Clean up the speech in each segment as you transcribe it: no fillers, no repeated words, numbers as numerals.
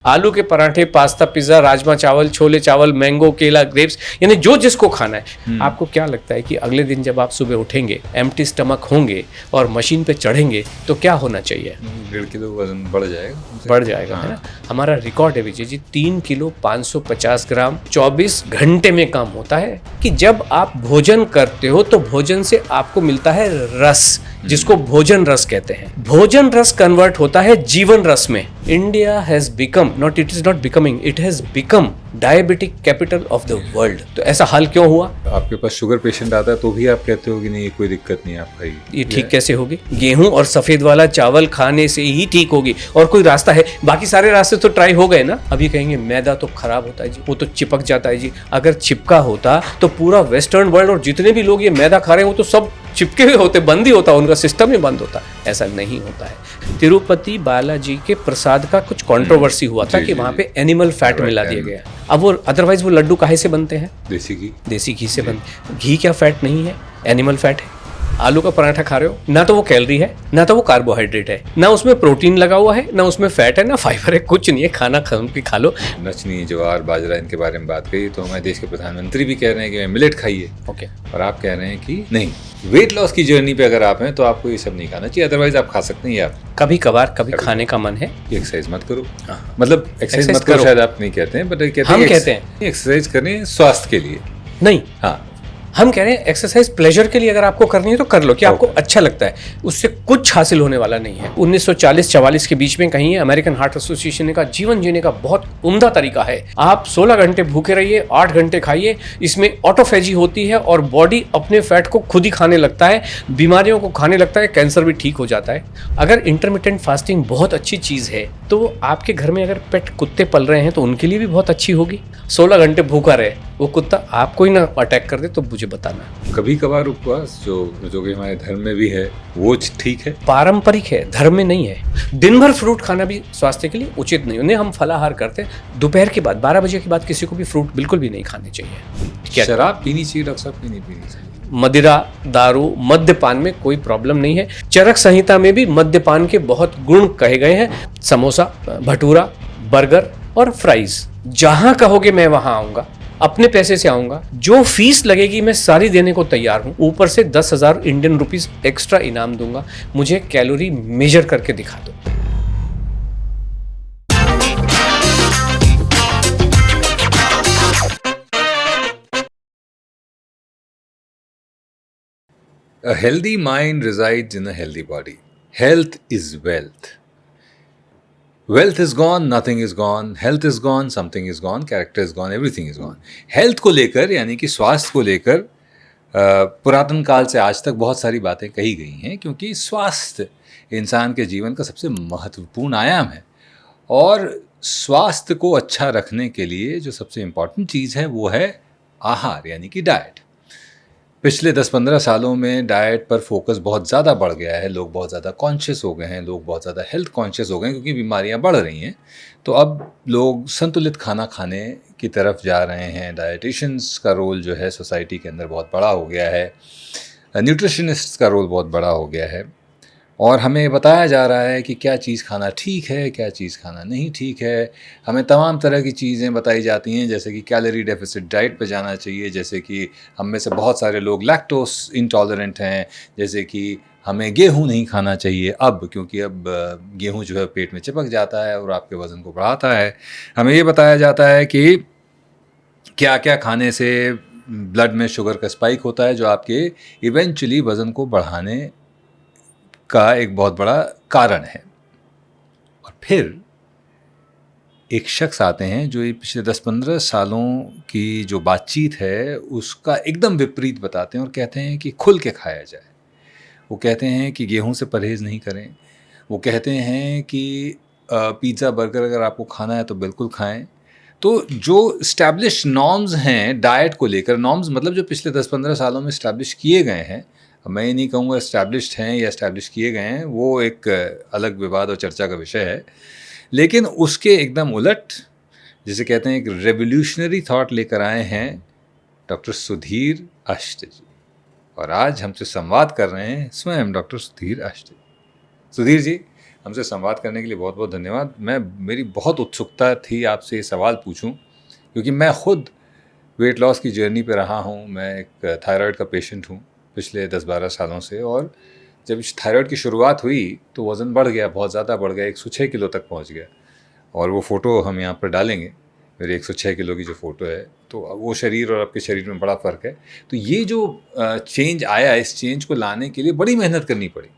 आलू के पराठे, पास्ता, पिज्जा, राजमा चावल, छोले चावल, मैंगो, केला, ग्रेप्स, यानी जो जिसको खाना है। आपको क्या लगता है कि अगले दिन जब आप सुबह उठेंगे, एम्प्टी स्टमक होंगे और मशीन पे चढ़ेंगे तो क्या होना चाहिए? 1.5 किलो वजन बढ़ जाएगा। बढ़ जाएगा, है ना। हमारा रिकॉर्ड है विजय जी, 3 किलो 550 ग्राम 24 घंटे में काम होता है। कि जब आप भोजन करते हो तो भोजन से आपको मिलता है रस, जिसको भोजन रस कहते हैं। भोजन रस कन्वर्ट होता है जीवन रस में। India has become, not it is not becoming, it has become diabetic capital of the world. तो ऐसा हाल क्यों हुआ? आपके पास शुगर पेशेंट आता है तो भी आप कहते हो कि नहीं कोई दिक्कत नहीं, आप खाइए। ये ठीक कैसे होगी? गेहूं और सफेद वाला चावल खाने से ही ठीक होगी। और कोई रास्ता है? बाकी सारे रास्ते तो ट्राई हो गए ना। अभी कहेंगे मैदा तो खराब होता है जी, वो तो चिपक जाता है जी। अगर चिपका होता तो पूरा वेस्टर्न वर्ल्ड और जितने भी लोग ये मैदा खा रहे हैं वो तो सब चिपके हुए होते, बंद ही होता, उनका सिस्टम ही बंद होता। ऐसा नहीं होता है। तिरुपति बालाजी के प्रसाद का कुछ कंट्रोवर्सी हुआ था कि वहां पे एनिमल फैट मिला दिया गया। अब वो अदरवाइज वो लड्डू काहे से बनते हैं? देसी घी। देसी घी से बनते। घी क्या फैट नहीं है? एनिमल फैट है। आलू का पराठा खा रहे हो, ना तो वो कैलोरी है, ना तो वो कार्बोहाइड्रेट है, ना उसमें प्रोटीन लगा हुआ है, ना उसमें फैट है, ना फाइबर है, कुछ नहीं है। खाना खा लो। नचनी, ज्वार, बाजरा, इनके बारे में बात कही तो हमारे देश के प्रधानमंत्री भी कह रहे हैं कि मिलेट खाइए। ओके। और आप कह रहे हैं कि नहीं, वेट लॉस की जर्नी पे अगर आप हैं तो आपको ये सब नहीं खाना चाहिए, अदरवाइज आप खा सकते हैं। आप कभी कभार कभी खाने का मन है, एक्सरसाइज मत करो। मतलब एक्सरसाइज मत करो। करो शायद आप नहीं कहते हैं, बट हम कहते हैं एक्सरसाइज करें स्वास्थ्य के लिए। नहीं, हाँ, हम कह रहे हैं एक्सरसाइज प्लेजर के लिए अगर आपको करनी है तो कर लो, कि आपको अच्छा लगता है, उससे कुछ हासिल होने वाला नहीं है। 1940-44 के बीच में कहीं अमेरिकन हार्ट एसोसिएशन ने कहा जीवन जीने का बहुत उम्दा तरीका है, आप 16 घंटे भूखे रहिए, 8 घंटे खाइए। इसमें ऑटोफेजी होती है और बॉडी अपने फैट को खुद ही खाने लगता है, बीमारियों को खाने लगता है, कैंसर भी ठीक हो जाता है। अगर इंटरमिटेंट फास्टिंग बहुत अच्छी चीज़ है तो आपके घर में अगर पेट कुत्ते पल रहे हैं तो उनके लिए भी बहुत अच्छी होगी। 16 घंटे भूखा रहे, वो कुत्ता आपको ही ना अटैक कर दे तो मुझे बताना। कभी कभार उपवास जो कि हमारे धर्म में भी है वो ठीक है, पारंपरिक है, धर्म में नहीं है। दिन भर फ्रूट खाना भी स्वास्थ्य के लिए उचित नहीं। उन्हें हम फलाहार करते हैं, दोपहर के बाद 12 बजे के बाद किसी को भी फ्रूट बिल्कुल भी नहीं खाने चाहिए। क्या शराब पीनी चाहिए डॉक्टर साहब की नहीं पीनी चाहिए? मदिरा, दारू, मद्यपान में कोई प्रॉब्लम नहीं है। चरक संहिता में भी मद्यपान के बहुत गुण कहे गए हैं। समोसा, भटूरा, बर्गर और फ्राइज, जहां कहोगे मैं वहां आऊंगा, अपने पैसे से आऊंगा। जो फीस लगेगी मैं सारी देने को तैयार हूं, ऊपर से 10,000 इंडियन रुपीस एक्स्ट्रा इनाम दूंगा। मुझे कैलोरी मेजर करके दिखा दो। A healthy mind resides in a healthy body. Health is wealth. Wealth is gone, nothing is gone. Health is gone, something is gone. Character is gone, everything is gone. Health को लेकर यानी कि स्वास्थ्य को लेकर पुरातन काल से आज तक बहुत सारी बातें कही गई हैं, क्योंकि स्वास्थ्य इंसान के जीवन का सबसे महत्वपूर्ण आयाम है। और स्वास्थ्य को अच्छा रखने के लिए जो सबसे इम्पॉर्टेंट चीज़ है वो है आहार, यानी कि डाइट। पिछले 10-15 सालों में डाइट पर फोकस बहुत ज़्यादा बढ़ गया है। लोग बहुत ज़्यादा कॉन्शियस हो गए हैं, लोग बहुत ज़्यादा हेल्थ कॉन्शियस हो गए हैं, क्योंकि बीमारियां बढ़ रही हैं। तो अब लोग संतुलित खाना खाने की तरफ जा रहे हैं। डाइटिशियंस का रोल जो है सोसाइटी के अंदर बहुत बड़ा हो गया है, न्यूट्रिशनिस्ट का रोल बहुत बड़ा हो गया है, और हमें बताया जा रहा है कि क्या चीज़ खाना ठीक है, क्या चीज़ खाना नहीं ठीक है। हमें तमाम तरह की चीज़ें बताई जाती हैं, जैसे कि कैलोरी डेफिसिट डाइट पे जाना चाहिए, जैसे कि हम में से बहुत सारे लोग लैक्टोस इंटॉलरेंट हैं, जैसे कि हमें गेहूं नहीं खाना चाहिए अब, क्योंकि अब गेहूं जो है पेट में चिपक जाता है और आपके वज़न को बढ़ाता है। हमें ये बताया जाता है कि क्या क्या खाने से ब्लड में शुगर का स्पाइक होता है, जो आपके इवेंचुअली वज़न को बढ़ाने का एक बहुत बड़ा कारण है। और फिर एक शख्स आते हैं जो ये पिछले 10-15 सालों की जो बातचीत है उसका एकदम विपरीत बताते हैं और कहते हैं कि खुल के खाया जाए। वो कहते हैं कि गेहूं से परहेज़ नहीं करें। वो कहते हैं कि पिज़्ज़ा, बर्गर अगर आपको खाना है तो बिल्कुल खाएं। तो जो इस्टेब्लिश नॉर्म्स हैं डाइट को लेकर, नॉर्म्स मतलब जो पिछले 10-15 सालों में इस्टेब्लिश किए गए हैं, मैं ये नहीं कहूँगा इस्टेब्लिश्ड हैं या इस्टेब्लिश किए गए हैं, वो एक अलग विवाद और चर्चा का विषय है, लेकिन उसके एकदम उलट, जिसे कहते हैं एक रेवोल्यूशनरी थॉट लेकर आए हैं डॉक्टर सुधीर अष्ट जी। और आज हमसे संवाद कर रहे हैं स्वयं डॉक्टर सुधीर अष्ट जी। सुधीर जी, हमसे संवाद करने के लिए बहुत बहुत धन्यवाद। मेरी बहुत उत्सुकता थी आपसे ये सवाल पूछूं, क्योंकि मैं खुद वेट लॉस की जर्नी पे रहा हूं। मैं एक थायराइड का पेशेंट हूं पिछले 10-12 सालों से, और जब इस थायराइड की शुरुआत हुई तो वज़न बढ़ गया, बहुत ज़्यादा बढ़ गया, 106 किलो तक पहुंच गया। और वो फ़ोटो हम यहाँ पर डालेंगे, मेरे 106 किलो की जो फ़ोटो है, तो वो शरीर और आपके शरीर में बड़ा फ़र्क है। तो ये जो चेंज आया, इस चेंज को लाने के लिए बड़ी मेहनत करनी पड़ी।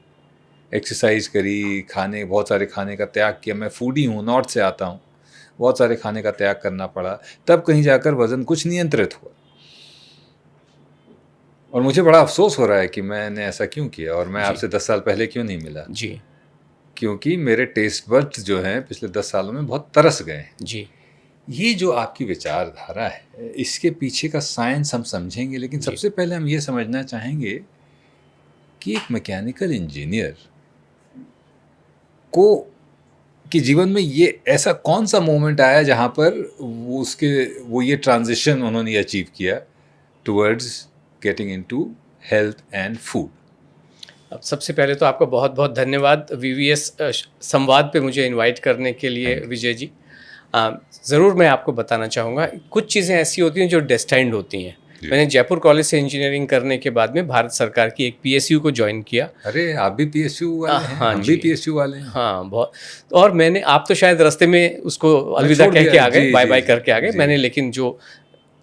एक्सरसाइज करी, खाने, बहुत सारे खाने का त्याग किया। मैं फूडी हूँ, नॉर्थ से आता हूँ, बहुत सारे खाने का त्याग करना पड़ा, तब कहीं जाकर वज़न कुछ नियंत्रित हुआ। और मुझे बड़ा अफसोस हो रहा है कि मैंने ऐसा क्यों किया, और मैं आपसे 10 साल पहले क्यों नहीं मिला जी। क्योंकि मेरे टेस्ट बड्स जो हैं पिछले 10 सालों में बहुत तरस गए हैं जी। ये जो आपकी विचारधारा है, इसके पीछे का साइंस हम समझेंगे, लेकिन सबसे पहले हम ये समझना चाहेंगे कि एक मैकेनिकल इंजीनियर को कि जीवन में ये ऐसा कौन सा मोमेंट आया जहाँ पर वो ये ट्रांजिशन उन्होंने अचीव किया towards getting into health and food. अब सबसे पहले तो आपका बहुत बहुत धन्यवाद VVS संवाद पे मुझे इनवाइट करने के लिए विजय जी। ज़रूर मैं आपको बताना चाहूँगा, कुछ चीज़ें ऐसी होती हैं जो डेस्टाइंड होती हैं। मैंने जयपुर कॉलेज से इंजीनियरिंग करने के बाद में भारत सरकार की एक PSU को ज्वाइन किया। अरे आप भी PSU वाले हैं? हाँ हम जी, भी PSU वाले हैं। हाँ बहुत। और मैंने, आप तो शायद रास्ते में उसको अलविदा कह के आ गए, बाय बाय करके आ गए। मैंने लेकिन जो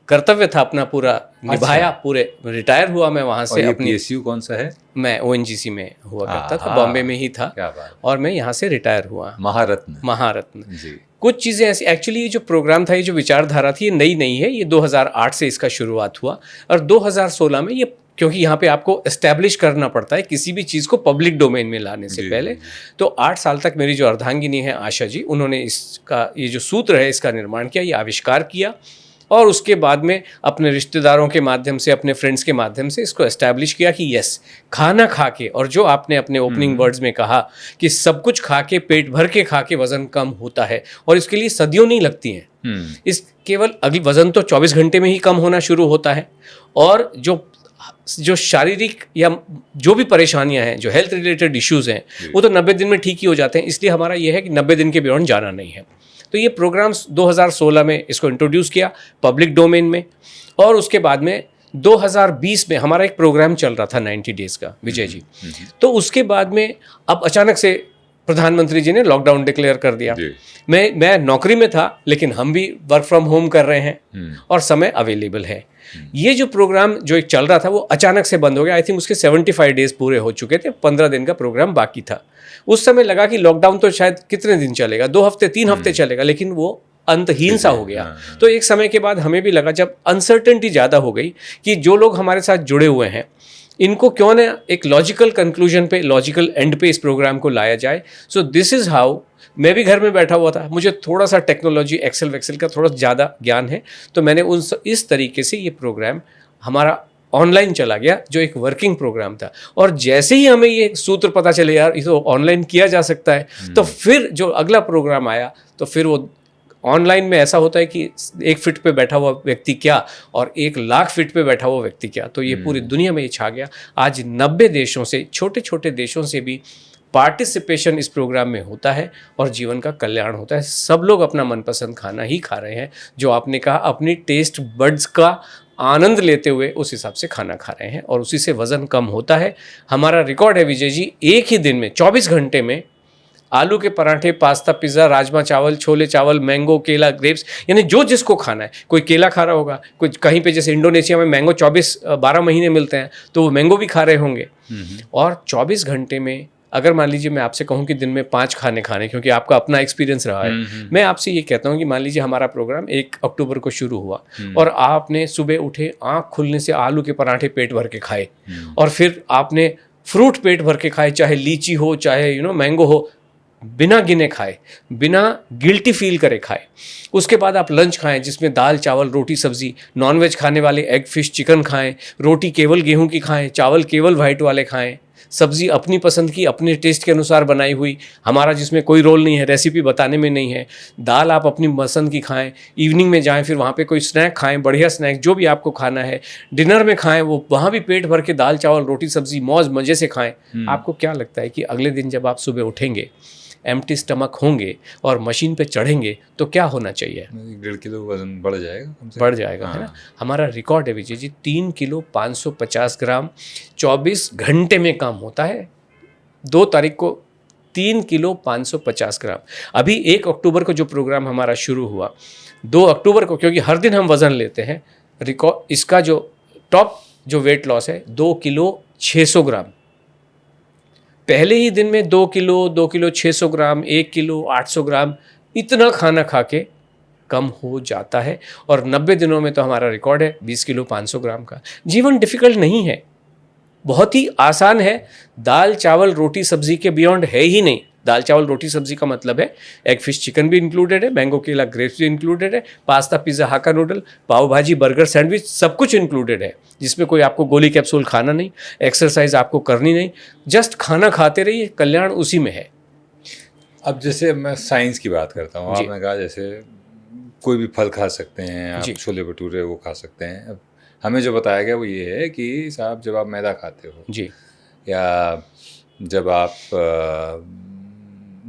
कर्तव्य था अपना पूरा निभाया, पूरे रिटायर हुआ मैं वहाँ से। अपनी PSU कौन सा है? मैं ONGC में हुआ करता था, बॉम्बे में ही था। क्या बात। और मैं यहाँ से रिटायर हुआ। महारत्न जी। कुछ चीज़ें ऐसी, एक्चुअली ये जो प्रोग्राम था, ये जो विचारधारा थी, ये नई नहीं है। ये 2008 से इसका शुरुआत हुआ, और 2016 में ये, क्योंकि यहाँ पे आपको एस्टैब्लिश करना पड़ता है किसी भी चीज़ को पब्लिक डोमेन में लाने से पहले। तो 8 साल तक मेरी जो अर्धांगिनी है आशा जी, उन्होंने इसका ये जो सूत्र है इसका निर्माण किया, ये आविष्कार किया, और उसके बाद में अपने रिश्तेदारों के माध्यम से, अपने फ्रेंड्स के माध्यम से इसको एस्टैब्लिश किया कि यस, खाना खा के, और जो आपने अपने ओपनिंग वर्ड्स में कहा कि सब कुछ खा के, पेट भर के खा के वज़न कम होता है, और इसके लिए सदियों नहीं लगती हैं। इस केवल अगली वज़न तो 24 घंटे में ही कम होना शुरू होता है, और जो शारीरिक या जो भी परेशानियां हैं, जो हेल्थ रिलेटेड इश्यूज़ हैं, वो तो 90 दिन में ठीक ही हो जाते हैं। इसलिए हमारा ये है कि 90 दिन के बियॉन्ड जाना नहीं है। तो ये प्रोग्राम्स 2016 में इसको इंट्रोड्यूस किया पब्लिक डोमेन में, और उसके बाद में 2020 में हमारा एक प्रोग्राम चल रहा था 90 डेज़ का, विजय जी। तो उसके बाद में अब अचानक से प्रधानमंत्री जी ने लॉकडाउन डिक्लेयर कर दिया। मैं नौकरी में था, लेकिन हम भी वर्क फ्रॉम होम कर रहे हैं, और समय अवेलेबल है। ये जो प्रोग्राम जो एक चल रहा था, वो अचानक से बंद हो गया। आई थिंक उसके 75 डेज पूरे हो चुके थे, 15 दिन का प्रोग्राम बाकी था। उस समय लगा कि लॉकडाउन तो शायद कितने दिन चलेगा, 2 हफ्ते 3 हफ्ते चलेगा, लेकिन वो अंतहीन सा हो गया। तो एक समय के बाद हमें भी लगा, जब अनसर्टेनिटी ज़्यादा हो गई, कि जो लोग हमारे साथ जुड़े हुए हैं, इनको क्यों ना एक लॉजिकल कंक्लूजन पे, लॉजिकल एंड पे इस प्रोग्राम को लाया जाए। सो दिस इज़ हाउ, मैं भी घर में बैठा हुआ था, मुझे थोड़ा सा टेक्नोलॉजी, एक्सेल वैक्सेल का थोड़ा ज़्यादा ज्ञान है, तो मैंने इस तरीके से ये प्रोग्राम हमारा ऑनलाइन चला गया, जो एक वर्किंग प्रोग्राम था। और जैसे ही हमें ये सूत्र पता चले, यार ये तो ऑनलाइन किया जा सकता है, तो फिर जो अगला प्रोग्राम आया, तो फिर वो ऑनलाइन में ऐसा होता है कि 1 फीट पे बैठा हुआ व्यक्ति क्या, और 1 लाख फीट पे बैठा हुआ व्यक्ति क्या, तो ये पूरी दुनिया में ये छा गया। आज 90 देशों से, छोटे छोटे देशों से भी पार्टिसिपेशन इस प्रोग्राम में होता है, और जीवन का कल्याण होता है। सब लोग अपना मनपसंद खाना ही खा रहे हैं, जो आपने कहा, अपनी टेस्ट बड्स का आनंद लेते हुए उस हिसाब से खाना खा रहे हैं, और उसी से वज़न कम होता है। हमारा रिकॉर्ड है विजय जी, एक ही दिन में 24 घंटे में आलू के पराठे, पास्ता, पिज़्ज़ा, राजमा चावल, छोले चावल, मैंगो, केला, ग्रेप्स, यानी जो जिसको खाना है। कोई केला खा रहा होगा, कोई कहीं पे जैसे इंडोनेशिया में मैंगो 12 महीने मिलते हैं, तो वो मैंगो भी खा रहे होंगे। और 24 घंटे में, अगर मान लीजिए मैं आपसे कहूं कि दिन में 5 खाने खाने, क्योंकि आपका अपना एक्सपीरियंस रहा है, मैं आपसे ये कहता हूं कि मान लीजिए हमारा प्रोग्राम 1 अक्टूबर को शुरू हुआ, और आपने सुबह उठे, आँख खुलने से आलू के पराठे पेट भर के खाए, और फिर आपने फ्रूट पेट भर के खाए, चाहे लीची हो, चाहे मैंगो हो, बिना गिने खाए, बिना गिल्टी फील करे खाए। उसके बाद आप लंच खाएं, जिसमें दाल, चावल, रोटी, सब्जी। नॉनवेज खाने वाले एग, फिश, चिकन खाएं। रोटी केवल गेहूं की खाएं, चावल केवल वाइट वाले खाएं। सब्जी अपनी पसंद की, अपने टेस्ट के अनुसार बनाई हुई, हमारा जिसमें कोई रोल नहीं है, रेसिपी बताने में नहीं है। दाल आप अपनी पसंद की खाएं। इवनिंग में जाएं, फिर वहाँ पे कोई स्नैक खाएं, बढ़िया स्नैक जो भी आपको खाना है। डिनर में खाएं, वो वहाँ भी पेट भर के दाल, चावल, रोटी, सब्जी मौज मज़े से खाएं। आपको क्या लगता है कि अगले दिन जब आप सुबह उठेंगे, एम्प्टी स्टमक होंगे और मशीन पे चढ़ेंगे तो क्या होना चाहिए? 1.5 किलो वजन बढ़ जाएगा कम से बढ़ जाएगा, है ना? हमारा रिकॉर्ड है विजय जी 3 किलो 550 ग्राम 24 घंटे में काम होता है। 2 तारीख को 3 किलो 550 ग्राम। अभी 1 अक्टूबर को जो प्रोग्राम हमारा शुरू हुआ, 2 अक्टूबर को, क्योंकि हर दिन हम वज़न लेते हैं, रिकॉर्ड इसका जो टॉप जो वेट लॉस है 2 किलो 600 ग्राम। पहले ही दिन में 2 किलो 600 ग्राम, 1 किलो 800 ग्राम, इतना खाना खा के कम हो जाता है। और 90 दिनों में तो हमारा रिकॉर्ड है 20 किलो 500 ग्राम का। जीवन डिफ़िकल्ट नहीं है, बहुत ही आसान है। दाल चावल रोटी सब्जी के बियॉन्ड है ही नहीं। दाल चावल रोटी सब्जी का मतलब है एग फिश चिकन भी इंक्लूडेड है, मैंगो केला ग्रेप्स भी इंक्लूडेड है, पास्ता पिज़्ज़ा हाका नूडल, पाव भाजी बर्गर सैंडविच सब कुछ इंक्लूडेड है, जिसमें कोई आपको गोली कैप्सूल खाना नहीं, एक्सरसाइज आपको करनी नहीं, जस्ट खाना खाते रहिए, कल्याण उसी में है। अब जैसे मैं साइंस की बात करता हूँ, आपने कहा जैसे कोई भी फल खा सकते हैं आप, छोले भटूरे वो खा सकते हैं। अब हमें जो बताया गया वो ये है कि साहब जब आप मैदा खाते हो जी, या जब आप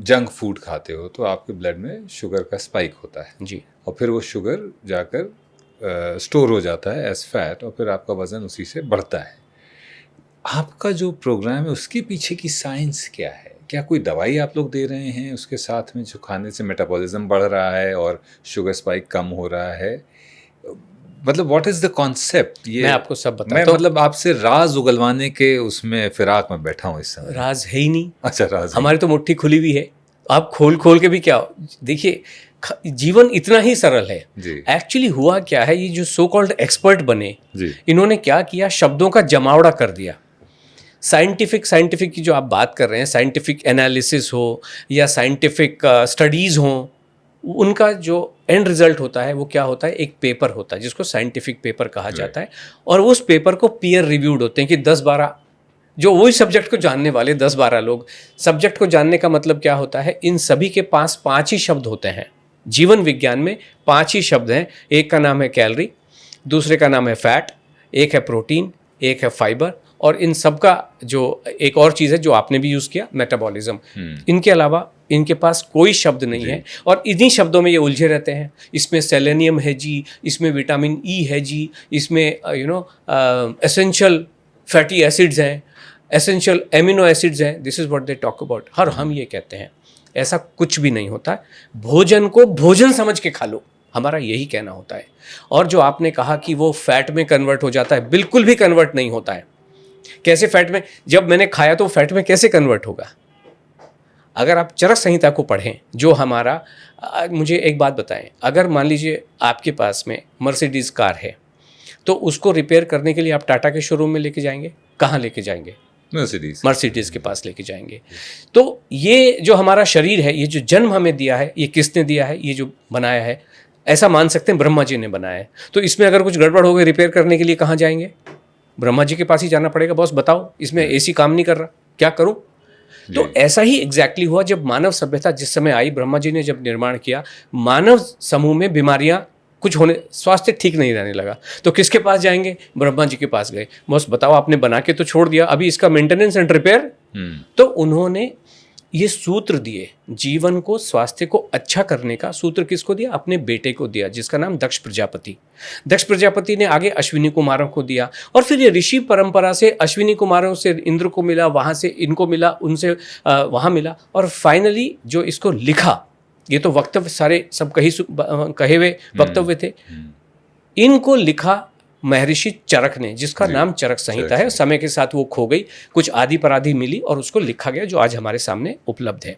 जंक फूड खाते हो तो आपके ब्लड में शुगर का स्पाइक होता है जी, और फिर वो शुगर जाकर स्टोर हो जाता है एज फैट और फिर आपका वज़न उसी से बढ़ता है। आपका जो प्रोग्राम है उसके पीछे की साइंस क्या है? क्या कोई दवाई आप लोग दे रहे हैं उसके साथ में जो खाने से मेटाबॉलिज्म बढ़ रहा है और शुगर स्पाइक कम हो रहा है? मतलब व्हाट इज द कॉन्सेप्ट? ये मैं आपको सब बताता मैं हूँ। मतलब आपसे राज उगलवाने के उसमें फिराक में बैठा हूँ इस समय। राज है ही नहीं। अच्छा, राज हमारी तो मुट्ठी खुली हुई है, आप खोल के भी क्या, देखिए जीवन इतना ही सरल है। एक्चुअली हुआ क्या है, ये जो सो कॉल्ड एक्सपर्ट बने जी, इन्होंने क्या किया, शब्दों का जमावड़ा कर दिया। साइंटिफिक की जो आप बात कर रहे हैं, साइंटिफिक एनालिसिस हो या साइंटिफिक स्टडीज़ हो, उनका जो एंड रिजल्ट होता है वो क्या होता है, एक पेपर होता है जिसको साइंटिफिक पेपर कहा जाता है। और उस पेपर को पीयर रिव्यूड होते हैं कि 10-12 जो वही सब्जेक्ट को जानने वाले 10-12 लोग। सब्जेक्ट को जानने का मतलब क्या होता है, इन सभी के पास 5 ही शब्द होते हैं। जीवन विज्ञान में 5 ही शब्द हैं। एक का नाम है कैलोरी, दूसरे का नाम है फैट, एक है प्रोटीन, एक है फाइबर, और इन सब का जो एक और चीज़ है जो आपने भी यूज़ किया, मेटाबॉलिज्म। इनके अलावा इनके पास कोई शब्द नहीं है और इन्हीं शब्दों में ये उलझे रहते हैं। इसमें सेलेनियम है जी, इसमें विटामिन ई है जी, इसमें एसेंशियल फैटी एसिड्स हैं, एसेंशियल एमिनो एसिड्स हैं। This is what they talk about. हर हम ये कहते हैं, ऐसा कुछ भी नहीं होता। भोजन को भोजन समझ के खा लो, हमारा यही कहना होता है। और जो आपने कहा कि वो फैट में कन्वर्ट हो जाता है, बिल्कुल भी कन्वर्ट नहीं होता है। कैसे फैट में, जब मैंने खाया तो फैट में कैसे कन्वर्ट होगा? अगर आप चरक संहिता को पढ़ें, जो हमारा, मुझे एक बात बताएं, अगर मान लीजिए आपके पास में मर्सिडीज़ कार है तो उसको रिपेयर करने के लिए आप टाटा के शोरूम में लेके जाएंगे, कहाँ लेके जाएंगे? मर्सिडीज़ के पास लेके जाएंगे। तो ये जो हमारा शरीर है, ये जो जन्म हमें दिया है, ये किसने दिया है? ये जो बनाया है, ऐसा मान सकते हैं ब्रह्मा जी ने बनाया है। तो इसमें अगर कुछ गड़बड़ हो गई, रिपेयर करने के लिए कहाँ जाएंगे? ब्रह्मा जी के पास ही जाना पड़ेगा। बॉस बताओ, इसमें एसी काम नहीं कर रहा, क्या करूं? तो ऐसा ही एग्जैक्टली हुआ जब मानव सभ्यता जिस समय आई, ब्रह्मा जी ने जब निर्माण किया, मानव समूह में बीमारियां कुछ होने, स्वास्थ्य ठीक नहीं रहने लगा, तो किसके पास जाएंगे? ब्रह्मा जी के पास गए। बॉस बताओ, आपने बना के तो छोड़ दिया, अभी इसका मेंटेनेंस एंड रिपेयर। तो उन्होंने ये सूत्र दिए, जीवन को, स्वास्थ्य को अच्छा करने का सूत्र किसको दिया? अपने बेटे को दिया, जिसका नाम दक्ष प्रजापति। दक्ष प्रजापति ने आगे अश्विनी कुमारों को दिया, और फिर ये ऋषि परंपरा से अश्विनी कुमारों से इंद्र को मिला, वहाँ से इनको मिला, उनसे वहाँ मिला, और फाइनली जो इसको लिखा, ये तो वक्तव्य सारे सब कहे हुए वक्तव्य थे, इनको लिखा महर्षि चरक ने, जिसका नाम चरक संहिता है। समय के साथ वो खो गई, कुछ आदि पराधि मिली और उसको लिखा गया, जो आज हमारे सामने उपलब्ध है।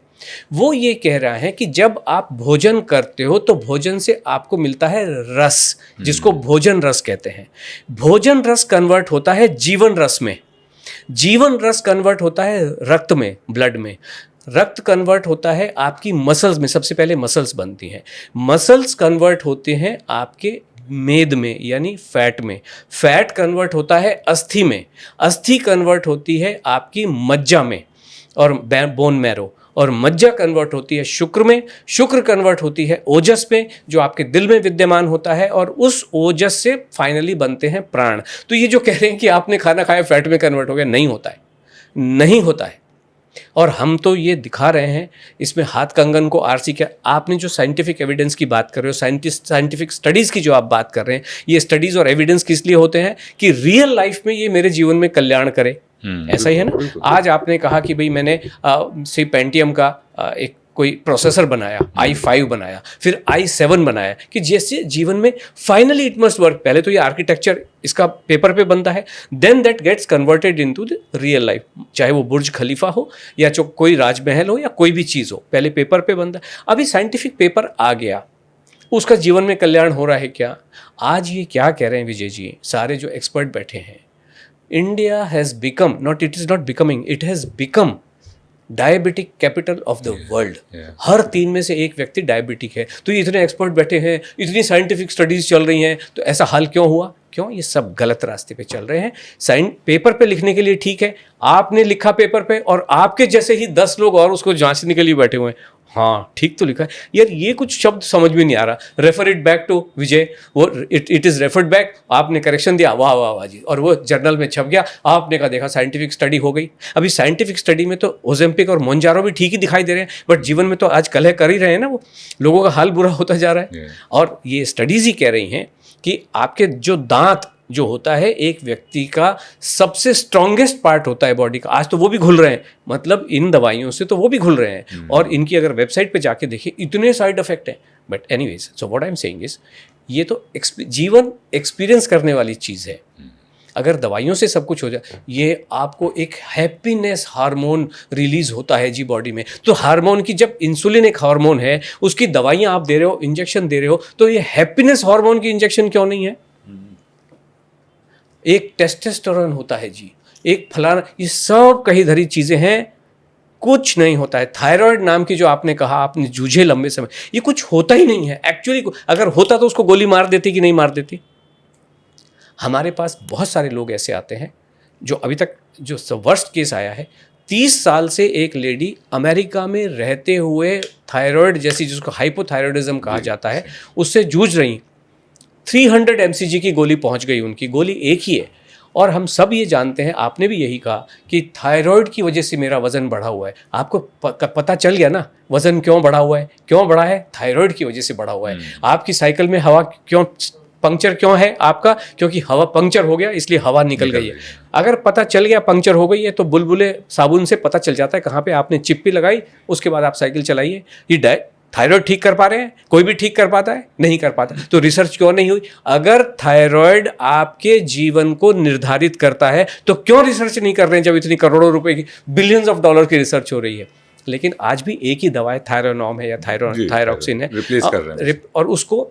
वो ये कह रहा है कि जब आप भोजन करते हो तो भोजन से आपको मिलता है रस, जिसको भोजन रस कहते हैं। भोजन रस कन्वर्ट होता है जीवन रस में, जीवन रस कन्वर्ट होता है रक्त में, ब्लड में, रक्त कन्वर्ट होता है आपकी मसल्स में, सबसे पहले मसल्स बनती हैं, मसल्स कन्वर्ट होते हैं आपके मेद में यानी फैट में, फैट कन्वर्ट होता है अस्थि में, अस्थि कन्वर्ट होती है आपकी मज्जा में और बोन मैरो, और मज्जा कन्वर्ट होती है शुक्र में, शुक्र कन्वर्ट होती है ओजस में, जो आपके दिल में विद्यमान होता है, और उस ओजस से फाइनली बनते हैं प्राण। तो ये जो कह रहे हैं कि आपने खाना खाया फैट में कन्वर्ट हो गया, नहीं होता है, नहीं होता है। और हम तो ये दिखा रहे हैं, इसमें हाथ कंगन को आरसी क्या, आपने जो साइंटिफिक एविडेंस की बात कर रहे हो, साइंटिफिक स्टडीज़ की जो आप बात कर रहे हैं, ये स्टडीज़ और एविडेंस किस लिए होते हैं कि रियल लाइफ में ये मेरे जीवन में कल्याण करे। ऐसा ही है ना। आज आपने कहा कि भाई मैंने से पेंटियम का एक कोई प्रोसेसर बनाया, i5 बनाया, फिर i7 बनाया, कि जैसे जीवन में फाइनली इट मस्ट वर्क। पहले तो ये आर्किटेक्चर इसका पेपर पे बनता है, then that gets converted into the real life. चाहे वो बुर्ज खलीफा हो या जो कोई राजमहल हो या कोई भी चीज़ हो, पहले पेपर पे बनता है। अभी साइंटिफिक पेपर आ गया, उसका जीवन में कल्याण हो रहा है क्या? आज ये क्या कह रहे हैं विजय जी, सारे जो एक्सपर्ट बैठे हैं, India has become, not it is not becoming, it has become diabetic capital of the world. हर 3 में से 1 व्यक्ति डायबिटिक है। तो ये इतने एक्सपर्ट बैठे हैं, इतनी साइंटिफिक स्टडीज चल रही हैं, तो ऐसा हाल क्यों हुआ? क्यों? ये सब गलत रास्ते पे चल रहे हैं। पेपर पे लिखने के लिए ठीक है, आपने लिखा पेपर पे और आपके जैसे ही 10 लोग और उसको जांचने के लिए बैठे हुए हैं। हाँ ठीक तो लिखा है यार, ये कुछ शब्द समझ में नहीं आ रहा। रेफर इट बैक टू विजय, वो इट इज़ रेफर्ड बैक, आपने करेक्शन दिया, वाह वाह वाह जी, और वो जर्नल में छप गया, आपने कहा देखा साइंटिफिक स्टडी हो गई। अभी साइंटिफिक स्टडी में तो ओजेम्पिक और मोंजारो भी ठीक ही दिखाई दे रहे हैं, बट जीवन में तो आज कलह कर ही रहे हैं ना, वो लोगों का हाल बुरा होता जा रहा है। और ये स्टडीज़ ही कह रही हैं कि आपके जो दांत जो होता है एक व्यक्ति का सबसे स्ट्रॉन्गेस्ट पार्ट होता है बॉडी का, आज तो वो भी घुल रहे हैं, मतलब इन दवाइयों से तो वो भी घुल रहे हैं। और इनकी अगर वेबसाइट पे जाके देखिए इतने साइड इफेक्ट हैं। But anyways, so what I am saying is, ये तो जीवन एक्सपीरियंस करने वाली चीज़ है। अगर दवाइयों से सब कुछ हो जाए, ये आपको एक हैप्पीनेस हार्मोन रिलीज होता है जी बॉडी में। तो हार्मोन की, जब इंसुलिन एक हार्मोन है, उसकी दवाइयाँ आप दे रहे हो, इंजेक्शन दे रहे हो, तो ये हैप्पीनेस हार्मोन की इंजेक्शन क्यों नहीं है? एक टेस्टोस्टेरोन होता है जी, एक फलाना, ये सब कहीं धरी चीज़ें हैं, कुछ नहीं होता है। थायराइड नाम की जो आपने कहा, आपने जूझे लंबे समय, ये कुछ होता ही नहीं है एक्चुअली। अगर होता तो उसको गोली मार देती कि नहीं मार देती? हमारे पास बहुत सारे लोग ऐसे आते हैं जो अभी तक, जो वर्स्ट केस आया है, 30 साल से एक लेडी अमेरिका में रहते हुए थायराइड जैसी, जिसको हाइपोथायराइडिज्म कहा जाता है, उससे जूझ रही। 300 mcg की गोली पहुंच गई, उनकी गोली एक ही है। और हम सब ये जानते हैं, आपने भी यही कहा कि थायराइड की वजह से मेरा वज़न बढ़ा हुआ है। आपको पता चल गया ना वज़न क्यों बढ़ा हुआ है? क्यों बढ़ा है? थायराइड की वजह से बढ़ा हुआ है। आपकी साइकिल में हवा क्यों पंक्चर क्यों है आपका? क्योंकि हवा पंक्चर हो गया, इसलिए हवा निकल गई है। अगर पता चल गया पंक्चर हो गई है, तो बुलबुले साबुन से पता चल जाता है कहाँ पे आपने चिप्पी लगाई, उसके बाद आप साइकिल चलाइए। ये थायराइड ठीक कर पा रहे हैं? कोई भी ठीक कर पाता है? नहीं कर पाता। तो रिसर्च क्यों नहीं हुई? अगर थायराइड आपके जीवन को निर्धारित करता है तो क्यों रिसर्च नहीं कर रहे हैं, जब इतनी करोड़ों रुपए की, बिलियंस ऑफ डॉलर की रिसर्च हो रही है? लेकिन आज भी एक ही दवा है, थायरोनॉम है या थायरॉक्सिन है, रिप्लेस कर रहे हैं, और उसको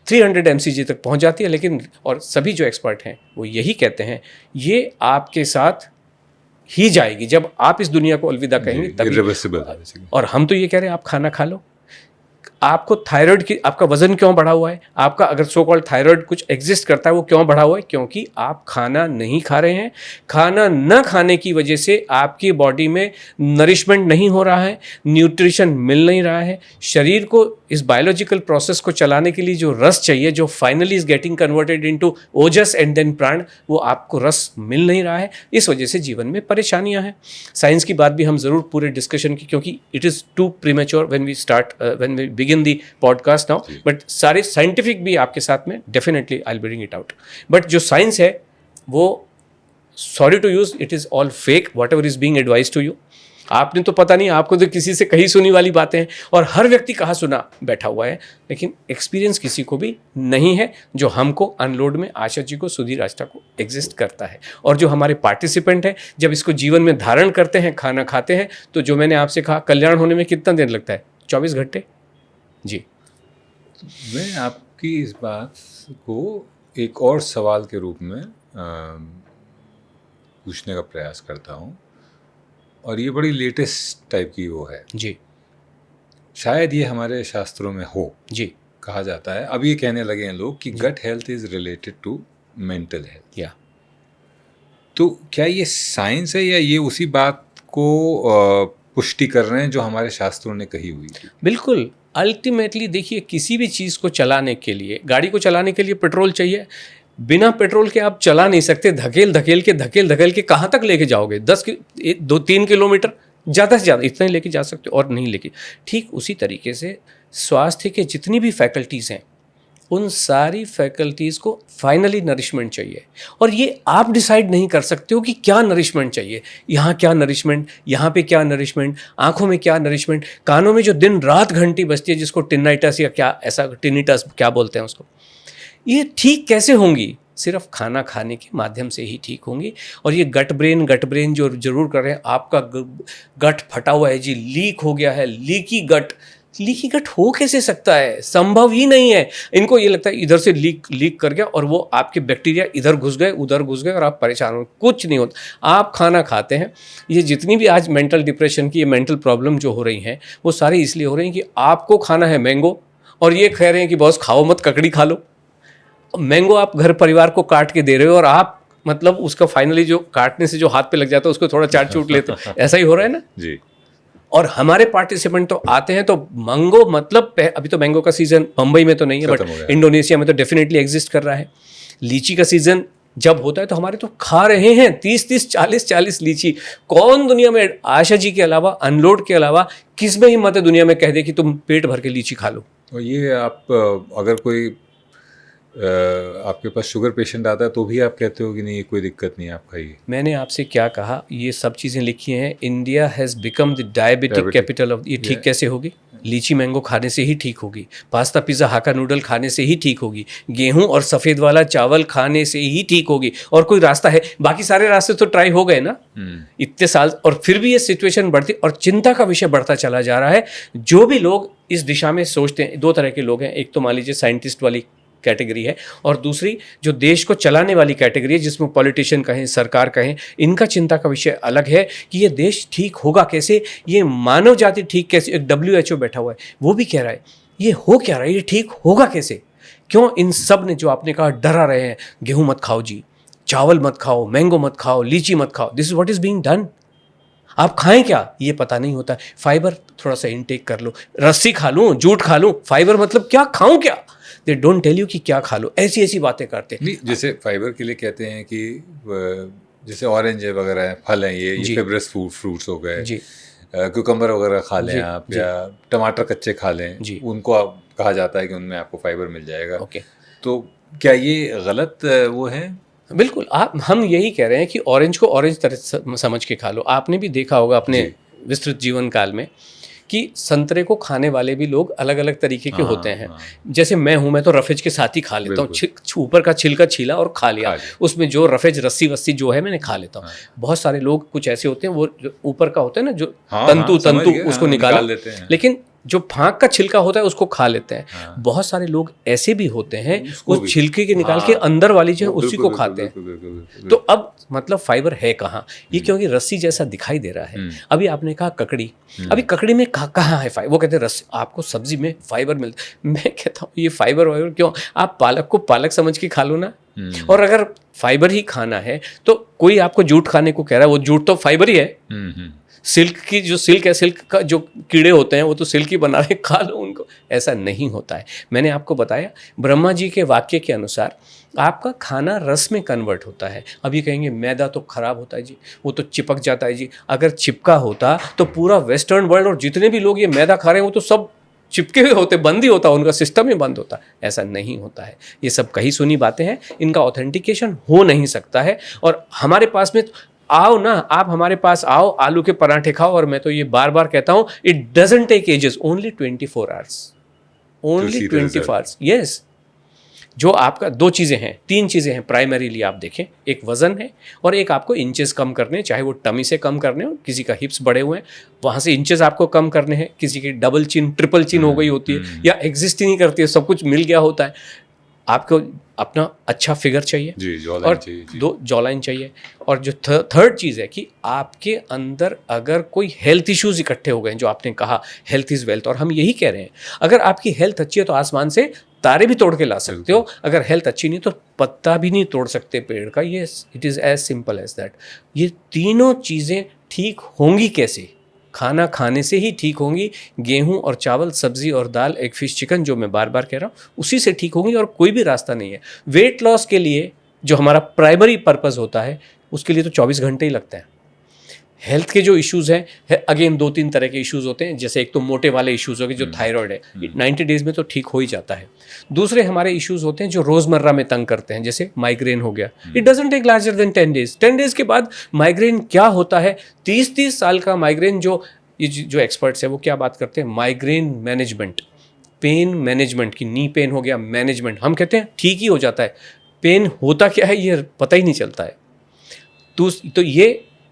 300 mcg तक पहुंच जाती है। लेकिन और सभी जो एक्सपर्ट हैं वो यही कहते हैं, ये आपके साथ ही जाएगी, जब आप इस दुनिया को अलविदा कहेंगे तभी। और हम तो ये कह रहे हैं आप खाना खा लो। आपको थायराइड की, आपका वजन क्यों बढ़ा हुआ है? आपका अगर सो कॉल्ड थायराइड कुछ एग्जिस्ट करता है, वो क्यों बढ़ा हुआ है? क्योंकि आप खाना नहीं खा रहे हैं। खाना न खाने की वजह से आपकी बॉडी में नरिशमेंट नहीं हो रहा है, न्यूट्रिशन मिल नहीं रहा है। शरीर को इस बायोलॉजिकल प्रोसेस को चलाने के लिए जो रस चाहिए, जो finally is getting converted into ojas and then prana, वो आपको रस मिल नहीं रहा है। इस वजह से जीवन में परेशानियां हैं। साइंस की बात भी हम ज़रूर पूरे डिस्कशन की, क्योंकि it is too premature when we begin the podcast now, but सारे साइंटिफिक भी आपके साथ में definitely I will bring it out. But जो साइंस है वो, sorry to use, it is all fake whatever is being advise to you. आपने तो पता नहीं, आपको तो किसी से कहीं सुनी वाली बातें हैं, और हर व्यक्ति कहाँ सुना बैठा हुआ है, लेकिन एक्सपीरियंस किसी को भी नहीं है जो हमको अनलोड में आशा जी को, सुधीर आष्टा को एग्जिस्ट करता है। और जो हमारे पार्टिसिपेंट हैं, जब इसको जीवन में धारण करते हैं, खाना खाते हैं, तो जो मैंने आपसे कहा, कल्याण होने में कितना दिन लगता है? 24 घंटे जी। मैं आपकी इस बात को एक और सवाल के रूप में पूछने का प्रयास करता हूँ, और ये बड़ी लेटेस्ट टाइप की वो है जी। शायद ये हमारे शास्त्रों में हो जी। कहा जाता है, अब ये कहने लगे हैं लोग कि gut health is related to mental health. या तो क्या ये साइंस है, या ये उसी बात को पुष्टि कर रहे हैं जो हमारे शास्त्रों ने कही हुई थी? बिल्कुल। अल्टीमेटली देखिए, किसी भी चीज़ को चलाने के लिए, गाड़ी को चलाने के लिए पेट्रोल चाहिए। बिना पेट्रोल के आप चला नहीं सकते। धकेल धकेल के कहाँ तक लेके जाओगे? 3 किलोमीटर ज़्यादा से ज़्यादा इतना ही लेके जा सकते हो और नहीं लेके। ठीक उसी तरीके से स्वास्थ्य के जितनी भी फैकल्टीज़ हैं, उन सारी फैकल्टीज़ को फाइनली नरिशमेंट चाहिए, और ये आप डिसाइड नहीं कर सकते हो कि क्या नरिशमेंट चाहिए। यहाँ क्या नरिशमेंट, यहाँ पे क्या नरिशमेंट, आँखों में क्या नरिशमेंट, कानों में जो दिन रात घंटी बजती है जिसको टिनाइटस या क्या ऐसा टिनिटस क्या बोलते हैं उसको, ये ठीक कैसे होंगी? सिर्फ खाना खाने के माध्यम से ही ठीक होंगी। और ये गट ब्रेन जो जरूर कर रहे हैं, आपका गट फटा हुआ है जी, लीक हो गया है, लीकी गट हो कैसे सकता है? संभव ही नहीं है। इनको ये लगता है इधर से लीक कर गया और वो आपके बैक्टीरिया इधर घुस गए उधर घुस गए और आप परेशान हो। कुछ नहीं होता। आप खाना खाते हैं, ये जितनी भी आज मेंटल डिप्रेशन की, ये मेंटल प्रॉब्लम जो हो रही हैं, वो सारी इसलिए हो रही हैं कि आपको खाना है मैंगो और ये कह रहे हैं कि बॉस खाओ मत, ककड़ी खा लो। मैंगो आप घर परिवार को काट के दे रहे हो और आप मतलब उसका फाइनली जो काटने से जो हाथ पे लग जाता है उसको थोड़ा चाट चूट लेते हो। ऐसा ही हो रहा है ना जी। और हमारे पार्टिसिपेंट तो आते हैं तो मैंगो मतलब अभी तो मैंगो का सीजन मुंबई में तो नहीं है, बट इंडोनेशिया में तो डेफिनेटली एग्जिस्ट कर रहा है। लीची का सीजन जब होता है तो हमारे तो खा रहे हैं 30-30 40-40 लीची। कौन दुनिया में आशा जी के अलावा, अनलोड के अलावा, किस में हिम्मत है दुनिया में कह दे कि तुम पेट भर के लीची खा लो? और ये आप अगर कोई आपके पास शुगर पेशेंट आता है तो भी आप कहते हो कि नहीं कोई दिक्कत नहीं, आप खाइए। मैंने आपसे क्या कहा, ये सब चीज़ें लिखी हैं। India has become the diabetic capital of, ये ठीक कैसे होगी? लीची मैंगो खाने से ही ठीक होगी, पास्ता पिज़्ज़ा हाका नूडल खाने से ही ठीक होगी, गेहूं और सफ़ेद वाला चावल खाने से ही ठीक होगी। और कोई रास्ता है? बाकी सारे रास्ते तो ट्राई हो गए ना इतने साल, और फिर भी ये सिचुएशन बढ़ती और चिंता का विषय बढ़ता चला जा रहा है। जो भी लोग इस दिशा में सोचते हैं, दो तरह के लोग हैं। एक तो मान लीजिए साइंटिस्ट वाली कैटेगरी है, और दूसरी जो देश को चलाने वाली कैटेगरी है, जिसमें पॉलिटिशियन कहें, सरकार कहें, इनका चिंता का विषय अलग है कि ये देश ठीक होगा कैसे, ये मानव जाति ठीक कैसे। एक WHO बैठा हुआ है, वो भी कह रहा है ये हो क्या रहा है, ये ठीक होगा कैसे? क्यों इन सब ने, जो आपने कहा, डरा रहे हैं, गेहूं मत खाओ जी, चावल मत खाओ, मैंगो मत खाओ, लीची मत खाओ। This is what is being done. आप खाएं क्या ये पता नहीं होता। फाइबर थोड़ा सा इनटेक कर लो, रस्सी खा लूं, जूट खा लूं, फाइबर मतलब क्या खाऊं क्या? दे डोंट टेल यू कि क्या खा लो, ऐसी ऐसी बातें करते हैं। जैसे फाइबर के लिए कहते हैं कि जैसे ऑरेंज वगैरह है, फल हैं, ये फाइबरस फ्रूट्स हो गए जी, कुकम्बर वगैरह खा लें आप, या टमाटर कच्चे खा लें, उनको आप कहा जाता है कि उनमें आपको फाइबर मिल जाएगा। ओके, तो क्या ये गलत वो है? बिल्कुल, हम यही कह रहे हैं कि ऑरेंज को ऑरेंज तरह समझ के खा लो। आपने भी देखा होगा अपने विस्तृत जीवन काल में कि संतरे को खाने वाले भी लोग अलग अलग तरीके के होते हैं। जैसे मैं हूँ, मैं तो रफेज के साथ ही खा लेता हूँ, ऊपर का छिलका छीला और खा लिया, उसमें जो रफेज रस्सी वस्सी जो है मैंने खा लेता हूँ। बहुत सारे लोग कुछ ऐसे होते हैं, वो ऊपर का होता है ना जो तंतु उसको निकाल लेते हैं, लेकिन जो फांक का छिलका होता है उसको खा लेते हैं। बहुत सारे लोग ऐसे भी होते हैं, उस छिलके के निकाल के अंदर वाली जो है उसी को खाते हैं। तो अब मतलब फाइबर है कहाँ? ये क्योंकि रस्सी जैसा दिखाई दे रहा है। अभी आपने कहा ककड़ी, अभी ककड़ी में कहाँ है फाइबर? वो कहते हैं रस्सी, आपको सब्जी में फाइबर मिलता है। मैं कहता हूँ ये फाइबर क्यों? आप पालक को पालक समझ के खा लो ना। और अगर फाइबर ही खाना है तो कोई आपको जूट खाने को कह रहा है, वो जूट तो फाइबर ही है। सिल्क की जो सिल्क है, सिल्क का जो कीड़े होते हैं वो तो सिल्क ही बना रहे, खा लो उनको। ऐसा नहीं होता है। मैंने आपको बताया ब्रह्मा जी के वाक्य के अनुसार आपका खाना रस में कन्वर्ट होता है। अभी कहेंगे मैदा तो खराब होता है जी, वो तो चिपक जाता है जी। अगर चिपका होता तो पूरा वेस्टर्न वर्ल्ड और जितने भी लोग ये मैदा खा रहे हैं वो तो सब चिपके हुए होते, बंद ही होता, उनका सिस्टम ही बंद होता। ऐसा नहीं होता है। ये सब कही सुनी बातें हैं, इनका ऑथेंटिकेशन हो नहीं सकता है। और हमारे पास में आओ ना, आप हमारे पास आओ, आलू के पराठे खाओ। और मैं तो ये बार बार कहता हूँ, it doesn't take ages, only 24 hours, only 24 hours. Yes, जो आपका दो चीज़ें हैं, तीन चीज़ें हैं प्राइमरीली आप देखें, एक वजन है और एक आपको इंचेस कम करने, चाहे वो टमी से कम करने हो, किसी का हिप्स बड़े हुए हैं वहाँ से इंचेस आपको कम करने हैं, किसी की डबल चिन ट्रिपल चिन हो गई होती है या एग्जिस्ट ही नहीं करती है, सब कुछ मिल गया होता है। आपको अपना अच्छा फिगर चाहिए जी, और दो जॉलाइन चाहिए। और जो थर्ड चीज़ है कि आपके अंदर अगर कोई हेल्थ इश्यूज इकट्ठे हो गए, जो आपने कहा हेल्थ इज़ वेल्थ, और हम यही कह रहे हैं, अगर आपकी हेल्थ अच्छी है तो आसमान से तारे भी तोड़ के ला सकते हो, अगर हेल्थ अच्छी नहीं तो पत्ता भी नहीं तोड़ सकते पेड़ का। ये it is as simple as that. ये तीनों चीज़ें ठीक होंगी कैसे? खाना खाने से ही ठीक होंगी। गेहूं और चावल, सब्जी और दाल, एग, फिश, चिकन, जो मैं बार बार कह रहा हूँ, उसी से ठीक होंगी और कोई भी रास्ता नहीं है। वेट लॉस के लिए जो हमारा प्राइमरी पर्पस होता है, उसके लिए तो 24 घंटे ही लगते हैं। हेल्थ के जो इश्यूज़ हैं अगेन 2-3 तरह के इश्यूज़ होते हैं। जैसे एक तो मोटे वाले इश्यूज़ हो गए, जो थायराइड है 90 डेज़ में तो ठीक हो ही जाता है। दूसरे हमारे इश्यूज़ होते हैं जो रोज़मर्रा में तंग करते हैं, जैसे माइग्रेन हो गया। It doesn't take larger than 10 days. 10 days के बाद माइग्रेन क्या होता है, 30-30 साल का माइग्रेन, जो एक्सपर्ट्स हैं वो क्या बात करते हैं, माइग्रेन मैनेजमेंट, पेन मैनेजमेंट की, नी पेन हो गया मैनेजमेंट, हम कहते हैं ठीक ही हो जाता है। पेन होता क्या है ये पता ही नहीं चलता है। तो ये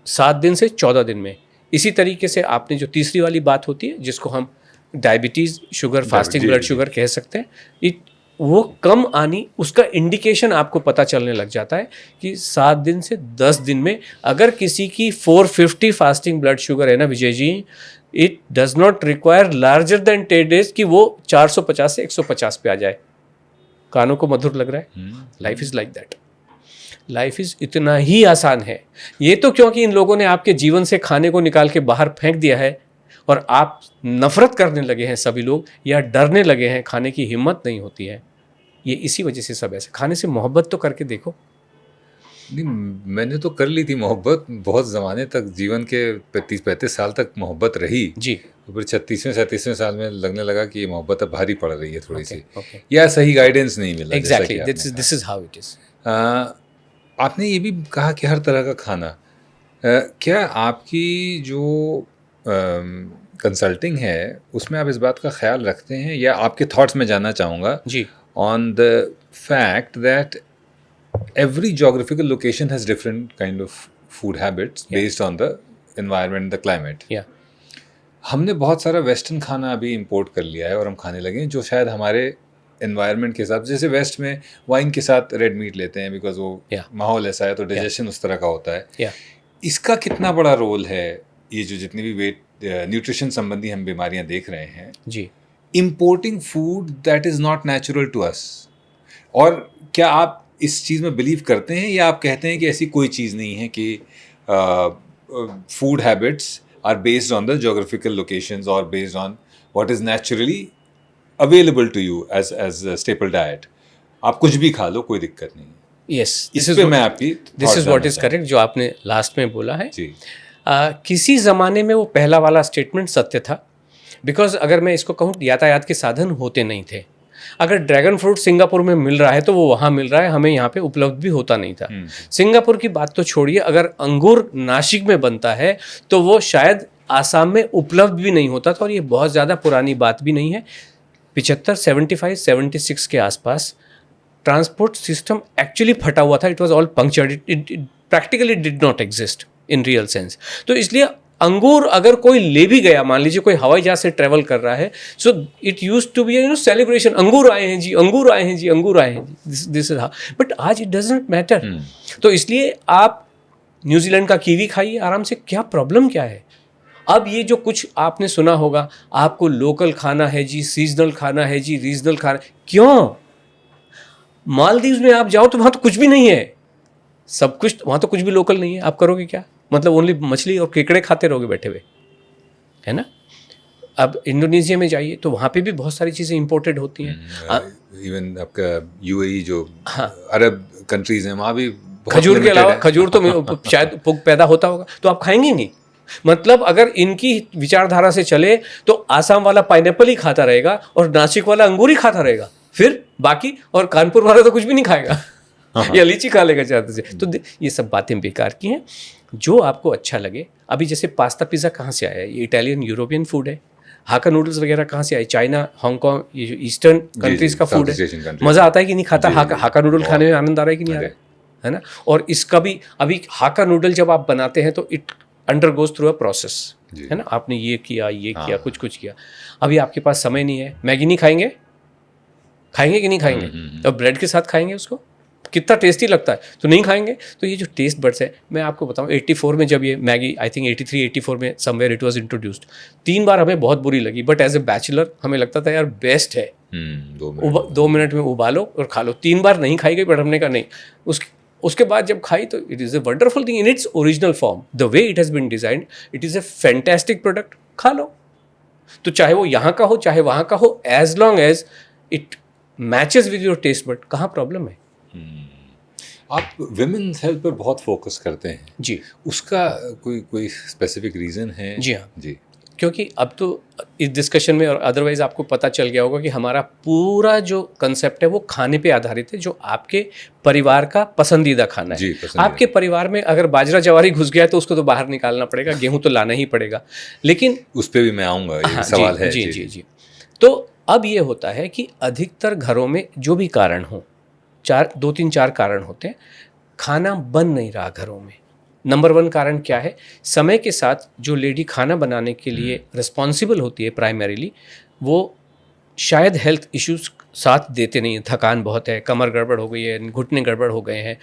7 दिन से 14 दिन में। इसी तरीके से आपने जो तीसरी वाली बात होती है, जिसको हम diabetes, sugar, fasting blood sugar कह सकते हैं, वो कम आनी, उसका इंडिकेशन आपको पता चलने लग जाता है कि 7 दिन से 10 दिन में अगर किसी की 450 फास्टिंग ब्लड शुगर है ना Vijay ji, it does not require larger than 10 days कि वो 450 से 150 पे आ जाए। कानों को मधुर लग रहा है? Life is like that. Life is इतना ही आसान है। ये तो क्योंकि इन लोगों ने आपके जीवन से खाने को निकाल के बाहर फेंक दिया है और आप नफरत करने लगे हैं सभी लोग, या डरने लगे हैं, खाने की हिम्मत नहीं होती है। ये इसी वजह से सब ऐसे। खाने से मोहब्बत तो करके देखो। नहीं, मैंने तो कर ली थी मोहब्बत बहुत ज़माने तक, जीवन के 35-35 साल तक मोहब्बत रही जी। तो फिर 36वें साल में लगने लगा कि ये मोहब्बत अब भारी पड़ रही है थोड़ी सी, okay. या सही गाइडेंस नहीं मिला। Exactly, this is how it is. आपने ये भी कहा कि हर तरह का खाना, क्या आपकी जो कंसल्टिंग है उसमें आप इस बात का ख्याल रखते हैं, या आपके थॉट्स में जानना चाहूँगा जी, on the fact that every geographical location has different kind of food habits based on the environment, the climate. हमने बहुत सारा वेस्टर्न खाना अभी इंपोर्ट कर लिया है और हम खाने लगे हैं, जो शायद हमारे एनवायरनमेंट के हिसाब से, जैसे वेस्ट में वाइन के साथ रेड मीट लेते हैं बिकॉज वो माहौल ऐसा है, तो डाइजेशन उस तरह का होता है। इसका कितना बड़ा रोल है ये जो जितनी भी वेट न्यूट्रिशन संबंधी हम बीमारियां देख रहे हैं जी, importing food that is not natural to us? और क्या आप इस चीज़ में बिलीव करते हैं, या आप कहते हैं कि ऐसी कोई चीज़ नहीं है कि food habits are based on the geographical locations और based on what is naturally available to you as staple diet, आप कुछ भी खा लो, कोई दिक्कत नहीं? यस, इस पे मैं आपकी this is what is correct जो आपने लास्ट में बोला है जी। किसी ज़माने में वो पहला वाला स्टेटमेंट सत्य था, बिकॉज अगर मैं इसको कहूँ, यातायात के साधन होते नहीं थे। अगर ड्रैगन फ्रूट सिंगापुर में मिल रहा है तो वो वहाँ मिल रहा है, हमें यहाँ पे उपलब्ध भी होता नहीं था। सिंगापुर की बात तो छोड़िए, अगर अंगूर नासिक में बनता है तो वो शायद आसाम में उपलब्ध भी नहीं होता था। और ये बहुत ज़्यादा पुरानी बात भी नहीं है, 75, 76 के आसपास ट्रांसपोर्ट सिस्टम एक्चुअली फटा हुआ था। It was all punctured, it practically did not exist in real sense. तो इसलिए अंगूर अगर कोई ले भी गया, मान लीजिए कोई हवाई जहाज से ट्रेवल कर रहा है, so it used to be celebration, अंगूर आए हैं जी, अंगूर आए हैं जी, अंगूर आए हैं जी, दिस इज हाउ। बट आज इट डजंट मैटर। तो इसलिए आप न्यूजीलैंड का कीवी खाइए आराम से, क्या प्रॉब्लम क्या है? अब ये जो कुछ आपने सुना होगा, आपको लोकल खाना है जी, सीजनल खाना है जी, रीजनल खाना, क्यों? मालदीव्स में आप जाओ तो वहाँ तो कुछ भी नहीं है, सब कुछ वहाँ तो कुछ भी लोकल नहीं है। आप करोगे क्या? मतलब ओनली मछली और केकड़े खाते रहोगे बैठे हुए, है ना? अब इंडोनेशिया में जाइए तो वहाँ पे भी बहुत सारी चीज़ें इंपोर्टेड होती हैं। इवन आपका यूएई जो अरब कंट्रीज हैं, वहाँ भी खजूर के अलावा, खजूर तो शायद पैदा होता होगा तो आप खाएंगे नहीं। मतलब अगर इनकी विचारधारा से चले तो आसाम वाला पाइनएप्पल ही खाता रहेगा और नासिक वाला अंगूर ही खाता रहेगा, फिर बाकी, और कानपुर वाला तो कुछ भी नहीं खाएगा या लीची खा लेगा ज़्यादा से। तो ये सब बातें बेकार की हैं। जो आपको अच्छा लगे, अभी जैसे पास्ता पिज़्ज़ा कहाँ से आया है? ये इटालियन यूरोपियन फूड है। हाका नूडल्स वगैरह कहाँ से आए? चाइना, हांगकांग, ये जो ईस्टर्न कंट्रीज का फूड है। मज़ा आता है कि नहीं? खाता हाका नूडल खाने में आनंद आ रहा है कि नहीं आ रहा है ना? और इसका भी अभी हाका नूडल जब आप बनाते हैं तो it undergoes through a process, है ना? आपने ये किया, ये किया, कुछ किया। अभी आपके पास समय नहीं है, मैगी नहीं खाएंगे, खाएंगे कि नहीं खाएंगे? तो ब्रेड के साथ खाएंगे उसको, कितना टेस्टी लगता है, तो नहीं खाएंगे। तो ये जो टेस्ट बड्स है, मैं आपको बताऊं, 84 में जब ये मैगी, आई थिंक 83-84 में समवेयर इट वाज इंट्रोड्यूस्ड, 3 बार हमें बहुत बुरी लगी, बट एज ए बैचलर हमें लगता था यार बेस्ट है। 2 मिनट में उबालो और खा लो। 3 बार नहीं खाई गई, बट हमने कहा नहीं। उसके बाद जब खाई तो it is a wonderful thing in its original form, the way it has been designed, it is a fantastic product. खा लो। तो चाहे वो यहाँ का हो चाहे वहाँ का हो, as long as it matches with your taste bud, कहाँ प्रॉब्लम है? आप विमेन्स हेल्थ पर बहुत फोकस करते हैं जी उसका कोई स्पेसिफिक रीज़न है? जी हाँ, जी क्योंकि अब तो इस डिस्कशन में और अदरवाइज आपको पता चल गया होगा कि हमारा पूरा जो कंसेप्ट है वो खाने पे आधारित है, जो आपके परिवार का पसंदीदा खाना है। जी, पसंदीदा। आपके परिवार में अगर बाजरा जवारी घुस गया है तो उसको तो बाहर निकालना पड़ेगा, गेहूं तो लाना ही पड़ेगा। लेकिन उस पर भी मैं आऊँगा, ये हाँ, सवाल है। जी जी जी। तो अब ये होता है कि अधिकतर घरों में जो भी कारण हो, 2-3-4 कारण होते हैं, खाना बन नहीं रहा घरों में। नंबर 1 कारण क्या है? समय के साथ जो लेडी खाना बनाने के लिए रिस्पॉन्सिबल होती है प्राइमरीली, वो शायद हेल्थ इश्यूज साथ देते नहीं हैं। थकान बहुत है, कमर गड़बड़ हो गई है, घुटने गड़बड़ हो गए हैं,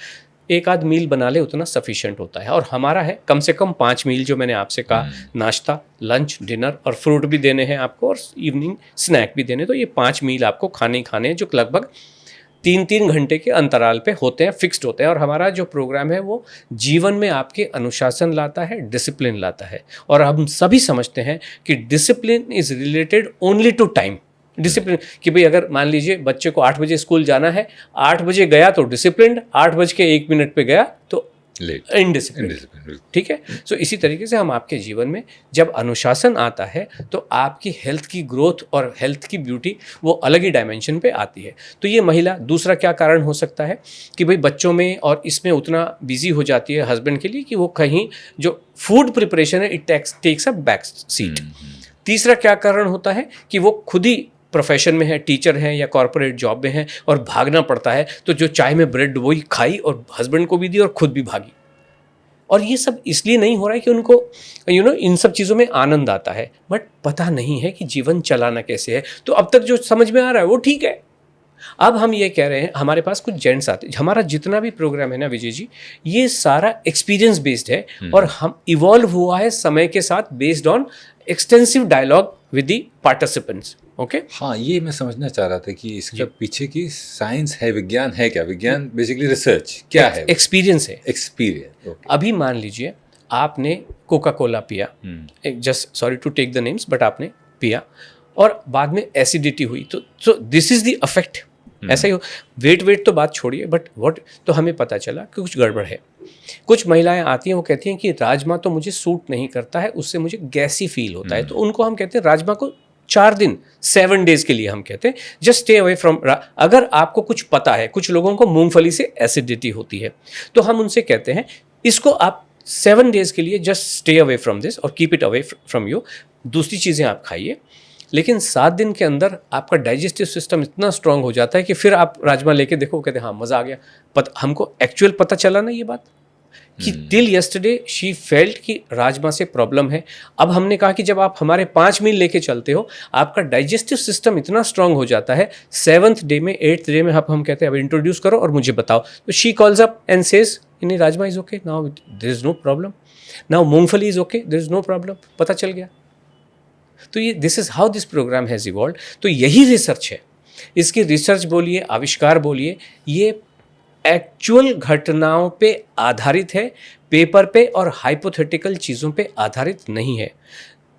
एक आध मील बना ले उतना सफिशिएंट होता है। और हमारा है कम से कम 5 मील, जो मैंने आपसे कहा, नाश्ता, लंच, डिनर और फ्रूट भी देने हैं आपको और इवनिंग स्नैक भी देने। तो ये 5 मील आपको खाने ही खाने हैं, जो लगभग 3-3 घंटे के अंतराल पे होते हैं, फिक्स्ड होते हैं। और हमारा जो प्रोग्राम है वो जीवन में आपके अनुशासन लाता है, डिसिप्लिन लाता है। और हम सभी समझते हैं कि discipline is related only to time. Discipline कि भाई अगर मान लीजिए बच्चे को 8 बजे स्कूल जाना है, 8 बजे गया तो डिसिप्लिन, 8:01 पे गया तो लेट, इनडिसिप्लिन। ठीक है। सो इसी तरीके से हम आपके जीवन में जब अनुशासन आता है तो आपकी हेल्थ की ग्रोथ और हेल्थ की ब्यूटी वो अलग ही डायमेंशन पे आती है। तो ये महिला, दूसरा क्या कारण हो सकता है कि भाई बच्चों में और इसमें उतना बिजी हो जाती है हस्बैंड के लिए कि वो कहीं जो फूड प्रिपरेशन है it takes a back seat. तीसरा क्या कारण होता है कि वो खुद ही प्रोफेशन में है, टीचर हैं या कॉर्पोरेट जॉब में है और भागना पड़ता है, तो जो चाय में ब्रेड वही खाई और हस्बैंड को भी दी और खुद भी भागी। और ये सब इसलिए नहीं हो रहा है कि उनको इन सब चीज़ों में आनंद आता है, बट पता नहीं है कि जीवन चलाना कैसे है। तो अब तक जो समझ में आ रहा है वो ठीक है। अब हम ये कह रहे हैं, हमारे पास कुछ जेंट्स आते हैं, हमारा जितना भी प्रोग्राम है ना विजय जी, ये सारा एक्सपीरियंस बेस्ड है और हम इवॉल्व हुआ है समय के साथ based on extensive dialogue with the participants. Okay, हाँ, ये मैं समझना चाह रहा था कि इसका पीछे की साइंस है, विज्ञान है क्या? विज्ञान बेसिकली रिसर्च क्या है? एक्सपीरियंस है। एक्सपीरियंस। अभी मान लीजिए आपने कोका कोला पिया, just sorry to take the names, but आपने पिया और बाद में एसिडिटी हुई, तो दिस इज द अफेक्ट। ऐसा ही हो, वेट तो बात छोड़िए, बट व्हाट, तो हमें पता चला कि कुछ गड़बड़ है। कुछ महिलाएं आती हैं, वो कहती हैं कि राजमा तो मुझे सूट नहीं करता है, उससे मुझे गैसी फील होता है। तो उनको हम कहते हैं राजमा को 4 दिन 7 डेज के लिए हम कहते हैं जस्ट स्टे अवे फ्रॉम। अगर आपको कुछ पता है, कुछ लोगों को मूंगफली से एसिडिटी होती है, तो हम उनसे कहते हैं इसको आप 7 डेज के लिए just stay away from this और keep it away from you. दूसरी चीज़ें आप खाइए, लेकिन 7 दिन के अंदर आपका डाइजेस्टिव सिस्टम इतना स्ट्रांग हो जाता है कि फिर आप राजमा लेके देखो, कहते हैं हाँ मज़ा आ गया। हमको एक्चुअल पता चला ना ये बात कि टिल यस्टरडे शी फेल्ट कि राजमा से प्रॉब्लम है। अब हमने कहा कि जब आप हमारे 5 मील लेके चलते हो, आपका डाइजेस्टिव सिस्टम इतना स्ट्रांग हो जाता है, 7th डे में 8th डे में हम कहते हैं अब इंट्रोड्यूस करो और मुझे बताओ। तो she calls up and says नहीं, rajma is okay now, there is no problem, now moongphali is okay, there is no problem. पता चल गया। तो ये this is how this program has evolved. तो यही रिसर्च है, इसकी रिसर्च बोलिए, आविष्कार बोलिए, ये एक्चुअल घटनाओं पे आधारित है, पेपर पे और हाइपोथेटिकल चीज़ों पे आधारित नहीं है।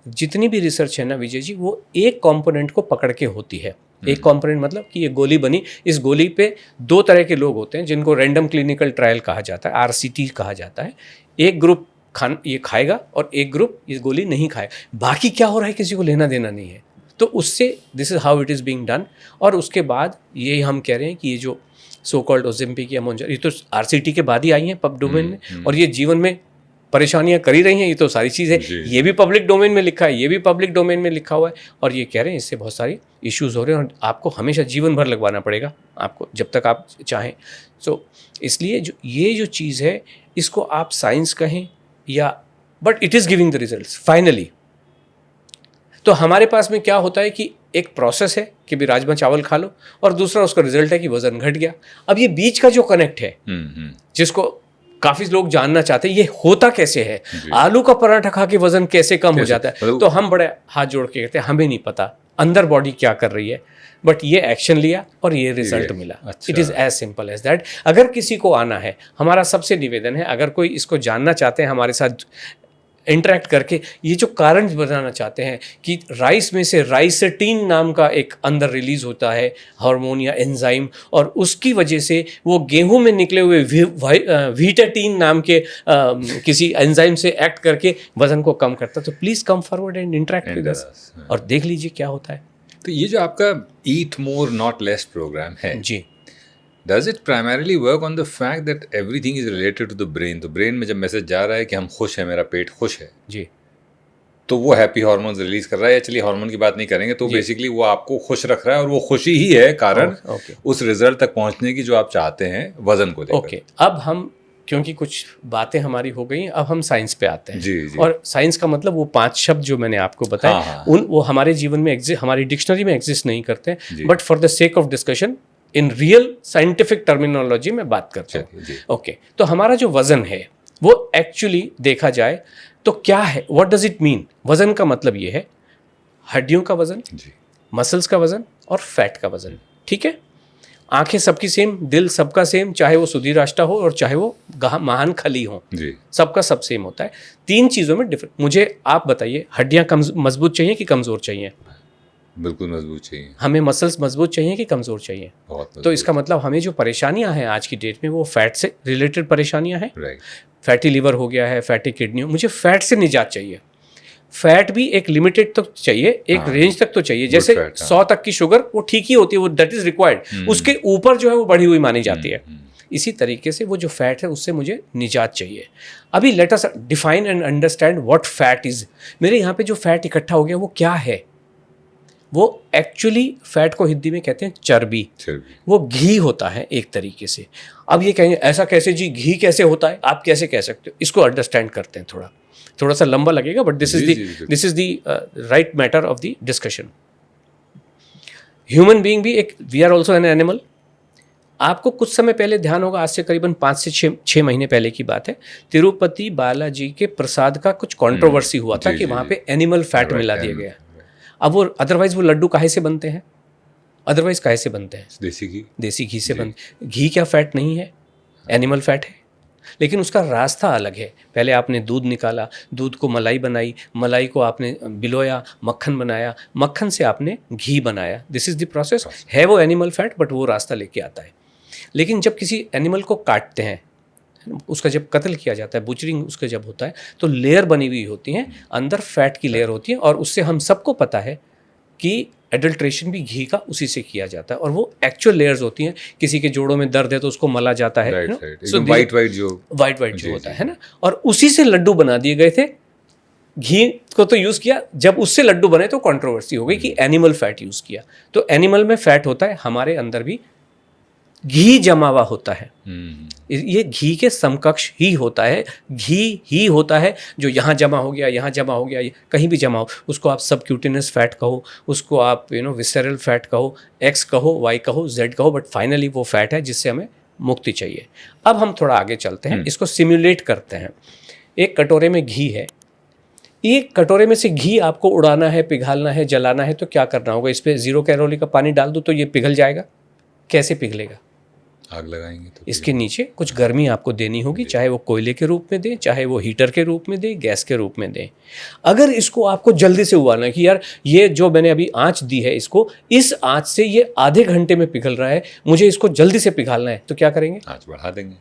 जितनी भी रिसर्च है ना विजय जी, वो एक कंपोनेंट को पकड़ के होती है। एक कंपोनेंट मतलब कि ये गोली बनी, इस गोली पे 2 तरह के लोग होते हैं जिनको रैंडम क्लिनिकल ट्रायल कहा जाता है, RCT कहा जाता है। एक ग्रुप ये खाएगा और एक ग्रुप ये गोली नहीं खाएगा। बाकी क्या हो रहा है किसी को लेना देना नहीं है। तो उससे this is how it is being done. और उसके बाद ये हम कह रहे हैं कि ये जो सो कॉल्ड ओजेम्पिक या मोंजर, ये तो RCT के बाद ही आई हैं पब डोमेन में, और ये जीवन में परेशानियां कर ही रही हैं। ये तो सारी चीज़ है, ये भी पब्लिक डोमेन में लिखा है, ये भी पब्लिक डोमेन में लिखा हुआ है, और ये कह रहे हैं इससे बहुत सारी इश्यूज़ हो रहे हैं और आपको हमेशा जीवन भर लगवाना पड़ेगा आपको, जब तक आप चाहें। सो इसलिए ये जो चीज़ है, इसको आप साइंस कहें या, but it is giving the results finally. तो हमारे पास में क्या होता है कि एक प्रोसेस है कि भी राजमा चावल खा लो, और दूसरा उसका रिजल्ट है कि वजन घट गया। अब ये बीच का जो कनेक्ट है, जिसको काफी लोग जानना चाहते हैं, ये होता कैसे है, आलू का पराठा खा के वजन कैसे कम हो जाता है, तो हम बड़े हाथ जोड़ के कहते हैं हमें नहीं पता अंदर बॉडी क्या कर रही है, बट ये एक्शन लिया और ये रिजल्ट मिला। It is as simple as that. अगर किसी को आना है, हमारा सबसे निवेदन है, अगर कोई इसको जानना चाहते हैं, हमारे साथ इंटरेक्ट करके ये जो कारण बताना चाहते हैं कि राइस में से राइसेटीन नाम का एक अंदर रिलीज होता है हार्मोन या एंजाइम, और उसकी वजह से वो गेहूं में निकले हुए वीटाटीन नाम के किसी एंजाइम से एक्ट करके वजन को कम करता है। तो please come forward and interact with us और देख लीजिए क्या होता है। तो ये जो आपका ईट मोर नॉट लेस प्रोग्राम है जी, Does it primarily work on the fact that everything is related to the brain? तो ब्रेन में जब मैसेज जा रहा है कि हम खुश हैं, मेरा पेट खुश है, जी, तो वो हैप्पी हार्मोन्स रिलीज कर रहा है, या चलिए हार्मोन की बात नहीं करेंगे, तो बेसिकली वो आपको खुश रख रहा है और वो खुशी ही है कारण ओके उस रिजल्ट तक पहुंचने की जो आप चाहते हैं वजन को लेकर। ओके। अब हम, क्योंकि कुछ बातें हमारी हो गई, अब हम साइंस पे आते हैं। जी जी। और साइंस का मतलब वो 5 शब्द जो मैंने आपको बताए, हाँ। वो हमारे जीवन में हमारी डिक्शनरी में एग्जिस्ट नहीं करते, जी। But for the sake of discussion in real scientific terminology में बात करते हैं। जी। ओके, तो हमारा जो वजन है वो एक्चुअली देखा जाए तो क्या है, व्हाट डज इट मीन? वजन का मतलब ये है हड्डियों का वजन, जी। मसल्स का वजन और फैट का वजन। ठीक है, आंखें सबकी सेम, दिल सबका सेम, चाहे वो सुधीराष्टा हो और चाहे वो महान खली हो, जी। सबका सब सेम होता है। 3 चीज़ों में डिफरेंट। मुझे आप बताइए, हड्डियाँ मजबूत चाहिए कि कमज़ोर चाहिए? बिल्कुल मजबूत चाहिए। हमें मसल्स मजबूत चाहिए कि कमज़ोर चाहिए? बहुत मजबूत। तो इसका मतलब हमें जो परेशानियां हैं आज की डेट में वो फैट से रिलेटेड परेशानियां हैं। राइट। फैटी लीवर हो गया है, फैटी किडनी, मुझे फैट से निजात चाहिए। फैट भी एक लिमिटेड तक चाहिए, एक रेंज तक तो चाहिए। जैसे fat, 100 तक की शुगर वो ठीक ही होती है, वो दैट इज रिक्वायर्ड। उसके ऊपर जो है वो बढ़ी हुई मानी जाती है। इसी तरीके से वो जो फैट है उससे मुझे निजात चाहिए। अभी let us define and understand what fat is. मेरे यहाँ पे जो फैट इकट्ठा हो गया वो क्या है? वो एक्चुअली फैट को हिंदी में कहते हैं चर्बी। वो घी होता है एक तरीके से। अब ये कहेंगे ऐसा कैसे जी, घी कैसे होता है, आप कैसे कह सकते हो? इसको अंडरस्टैंड करते हैं। थोड़ा सा लंबा लगेगा, but this is the right matter of the discussion. Human being भी एक, we are also an animal. आपको कुछ समय पहले ध्यान होगा, आज से करीबन 5 से 6 महीने पहले की बात है, तिरुपति बालाजी के प्रसाद का कुछ कंट्रोवर्सी हुआ था कि वहाँ पे एनिमल फैट मिला दिया गया। अब वो अदरवाइज वो लड्डू काहे से बनते हैं? अदरवाइज काहे से बनते हैं? देसी घी से बनते। घी क्या फैट नहीं है? एनिमल फैट है, लेकिन उसका रास्ता अलग है। पहले आपने दूध निकाला, दूध को मलाई बनाई, मलाई को आपने बिलोया, मक्खन बनाया, मक्खन से आपने घी बनाया। This is the process. है वो एनिमल फैट, बट वो रास्ता लेके आता है। लेकिन जब किसी एनिमल को काटते हैं, उसका जब कत्ल किया जाता है, बुचरिंग उसका जब होता है, तो लेयर बनी हुई होती हैं, अंदर फैट की लेयर होती है, और उससे हम सबको पता है कि एडल्ट्रेशन भी घी का उसी से किया जाता है, और वो एक्चुअल लेयर्स होती हैं। किसी के जोड़ों में दर्द है तो उसको मला जाता है, वाइट वाइट जो होता है ना, और उसी से लड्डू बना दिए गए थे। घी को तो यूज़ किया, जब उससे लड्डू बने तो कंट्रोवर्सी हो गई कि एनिमल फैट यूज़ किया। तो एनिमल में फैट होता है, हमारे अंदर भी घी जमा हुआ होता है। ये घी के समकक्ष ही होता है। घी ही होता है जो यहाँ जमा हो गया, यहाँ जमा हो गया, कहीं भी जमा हो, उसको आप सबक्यूटेनियस फैट कहो, उसको आप विसेरल फैट कहो, एक्स कहो, वाई कहो, जेड कहो, बट फाइनली वो फैट है जिससे हमें मुक्ति चाहिए। अब हम थोड़ा आगे चलते हैं, इसको सिमुलेट करते हैं। एक कटोरे में घी है, एक कटोरे में से घी आपको उड़ाना है, पिघालना है, जलाना है, तो क्या करना होगा? इस पर 0 कैलोरी का पानी डाल दो तो ये पिघल जाएगा। कैसे पिघलेगा? आग लगाएंगे तो इसके नीचे कुछ गर्मी आपको देनी होगी, चाहे वो कोयले के रूप में दें, चाहे वो हीटर के रूप में दें, गैस के रूप में दें। अगर इसको आपको जल्दी से उबालना है कि यार ये जो मैंने अभी आंच दी है, इसको इस आंच से ये आधे घंटे में पिघल रहा है, मुझे इसको जल्दी से पिघालना है, तो क्या करेंगे?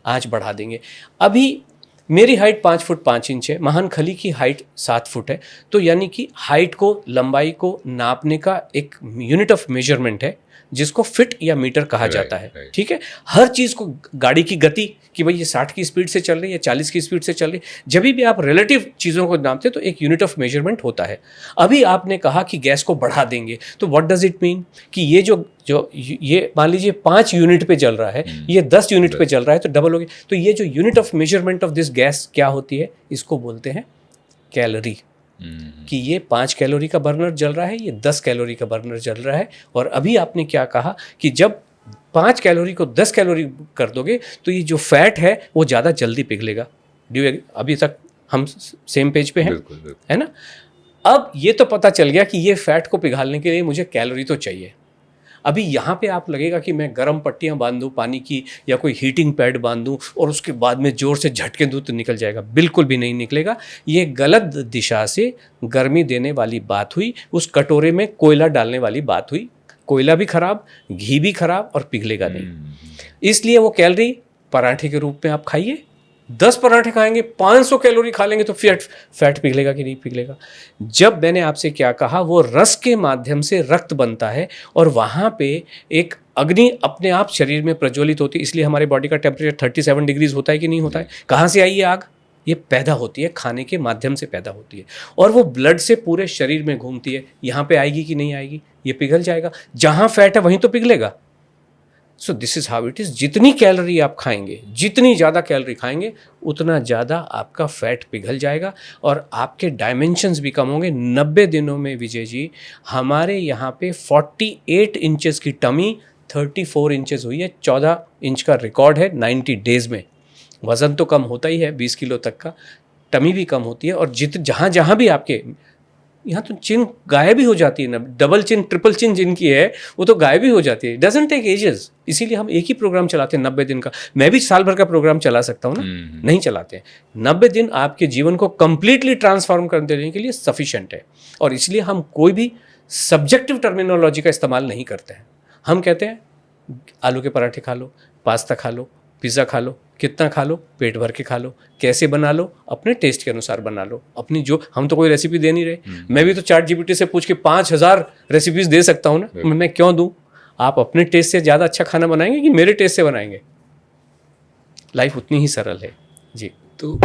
आंच बढ़ा देंगे। अभी मेरी हाइट 5 फुट 5 इंच है, महान खली की हाइट 7 फुट है, तो यानी कि हाइट को, लंबाई को नापने का एक यूनिट ऑफ मेजरमेंट है जिसको फिट या मीटर कहा जाता है। ठीक है, हर चीज़ को, गाड़ी की गति कि भाई ये 60 की स्पीड से चल रही है, 40 की स्पीड से चल रही है, जब भी आप रिलेटिव चीज़ों को नापते तो एक यूनिट ऑफ मेजरमेंट होता है। अभी आपने कहा कि गैस को बढ़ा देंगे, तो व्हाट डज इट मीन कि ये जो ये मान लीजिए 5 यूनिट पे चल रहा है, ये 10 यूनिट पे चल रहा है, तो डबल हो गया। तो ये जो unit of measurement of this gas क्या होती है? इसको बोलते हैं कैलोरी। कि ये 5 कैलोरी का बर्नर जल रहा है, ये 10 कैलोरी का बर्नर जल रहा है। और अभी आपने क्या कहा कि जब 5 कैलोरी को 10 कैलोरी कर दोगे तो ये जो फैट है वो ज़्यादा जल्दी पिघलेगा। अभी तक हम सेम पेज पे हैं? बिल्कुल। है ना? अब ये तो पता चल गया कि ये फैट को पिघालने के लिए मुझे कैलोरी तो चाहिए। अभी यहाँ पे आप लगेगा कि मैं गर्म पट्टियाँ बांध दूँ पानी की या कोई हीटिंग पैड बांध दूँ और उसके बाद में ज़ोर से झटके दूँ तो निकल जाएगा, बिल्कुल भी नहीं निकलेगा। ये गलत दिशा से गर्मी देने वाली बात हुई, उस कटोरे में कोयला डालने वाली बात हुई। कोयला भी खराब, घी भी खराब और पिघलेगा नहीं। इसलिए वो कैलोरी पराठे के रूप में आप खाइए। 10 पराठे खाएंगे 500 कैलोरी खा लेंगे तो फैट पिघलेगा कि नहीं पिघलेगा। जब मैंने आपसे क्या कहा, वो रस के माध्यम से रक्त बनता है और वहाँ पे एक अग्नि अपने आप शरीर में प्रज्वलित होती है। इसलिए हमारे बॉडी का टेम्परेचर 37 डिग्रीज होता है कि नहीं होता है। कहाँ से आई ये आग? ये पैदा होती है, खाने के माध्यम से पैदा होती है और वो ब्लड से पूरे शरीर में घूमती है। यहाँ पे आएगी कि नहीं आएगी? ये पिघल जाएगा। जहाँ फैट है वहीं तो पिघलेगा। So this is how it is. जितनी कैलोरी आप खाएंगे, जितनी ज़्यादा कैलोरी खाएंगे, उतना ज़्यादा आपका फैट पिघल जाएगा और आपके डायमेंशंस भी कम होंगे। 90 दिनों में विजय जी हमारे यहाँ पे 48 इंचेस की टमी 34 इंचेस हुई है। 14 इंच का रिकॉर्ड है 90 डेज़ में। वज़न तो कम होता ही है 20 किलो तक का, टमी भी कम होती है और जहाँ जहाँ भी आपके यहाँ तो चिन गायब ही हो जाती है ना। डबल चिन, ट्रिपल चिन जिनकी है वो तो गायब ही हो जाती है। Doesn't take ages. इसीलिए हम एक ही प्रोग्राम चलाते हैं 90 दिन का। मैं भी साल भर का प्रोग्राम चला सकता हूँ ना, नहीं चलाते हैं। 90 दिन आपके जीवन को कंप्लीटली ट्रांसफॉर्म कर देने के लिए सफिशेंट है और इसलिए हम कोई भी सब्जेक्टिव टर्मिनोलॉजी का इस्तेमाल नहीं करते हैं। हम कहते हैं आलू के पराठे खा लो, पास्ता खा लो, पिज़्ज़ा खा लो, कितना खा लो, पेट भर के खा लो, कैसे बना लो, अपने टेस्ट के अनुसार बना लो। अपनी जो हम तो कोई रेसिपी दे नहीं रहे। मैं भी तो चैट जीपीटी से पूछ के 5000 रेसिपीज दे सकता हूँ ना। मैं क्यों दूँ? आप अपने टेस्ट से ज़्यादा अच्छा खाना बनाएंगे कि मेरे टेस्ट से बनाएंगे? लाइफ उतनी ही सरल है जी। तो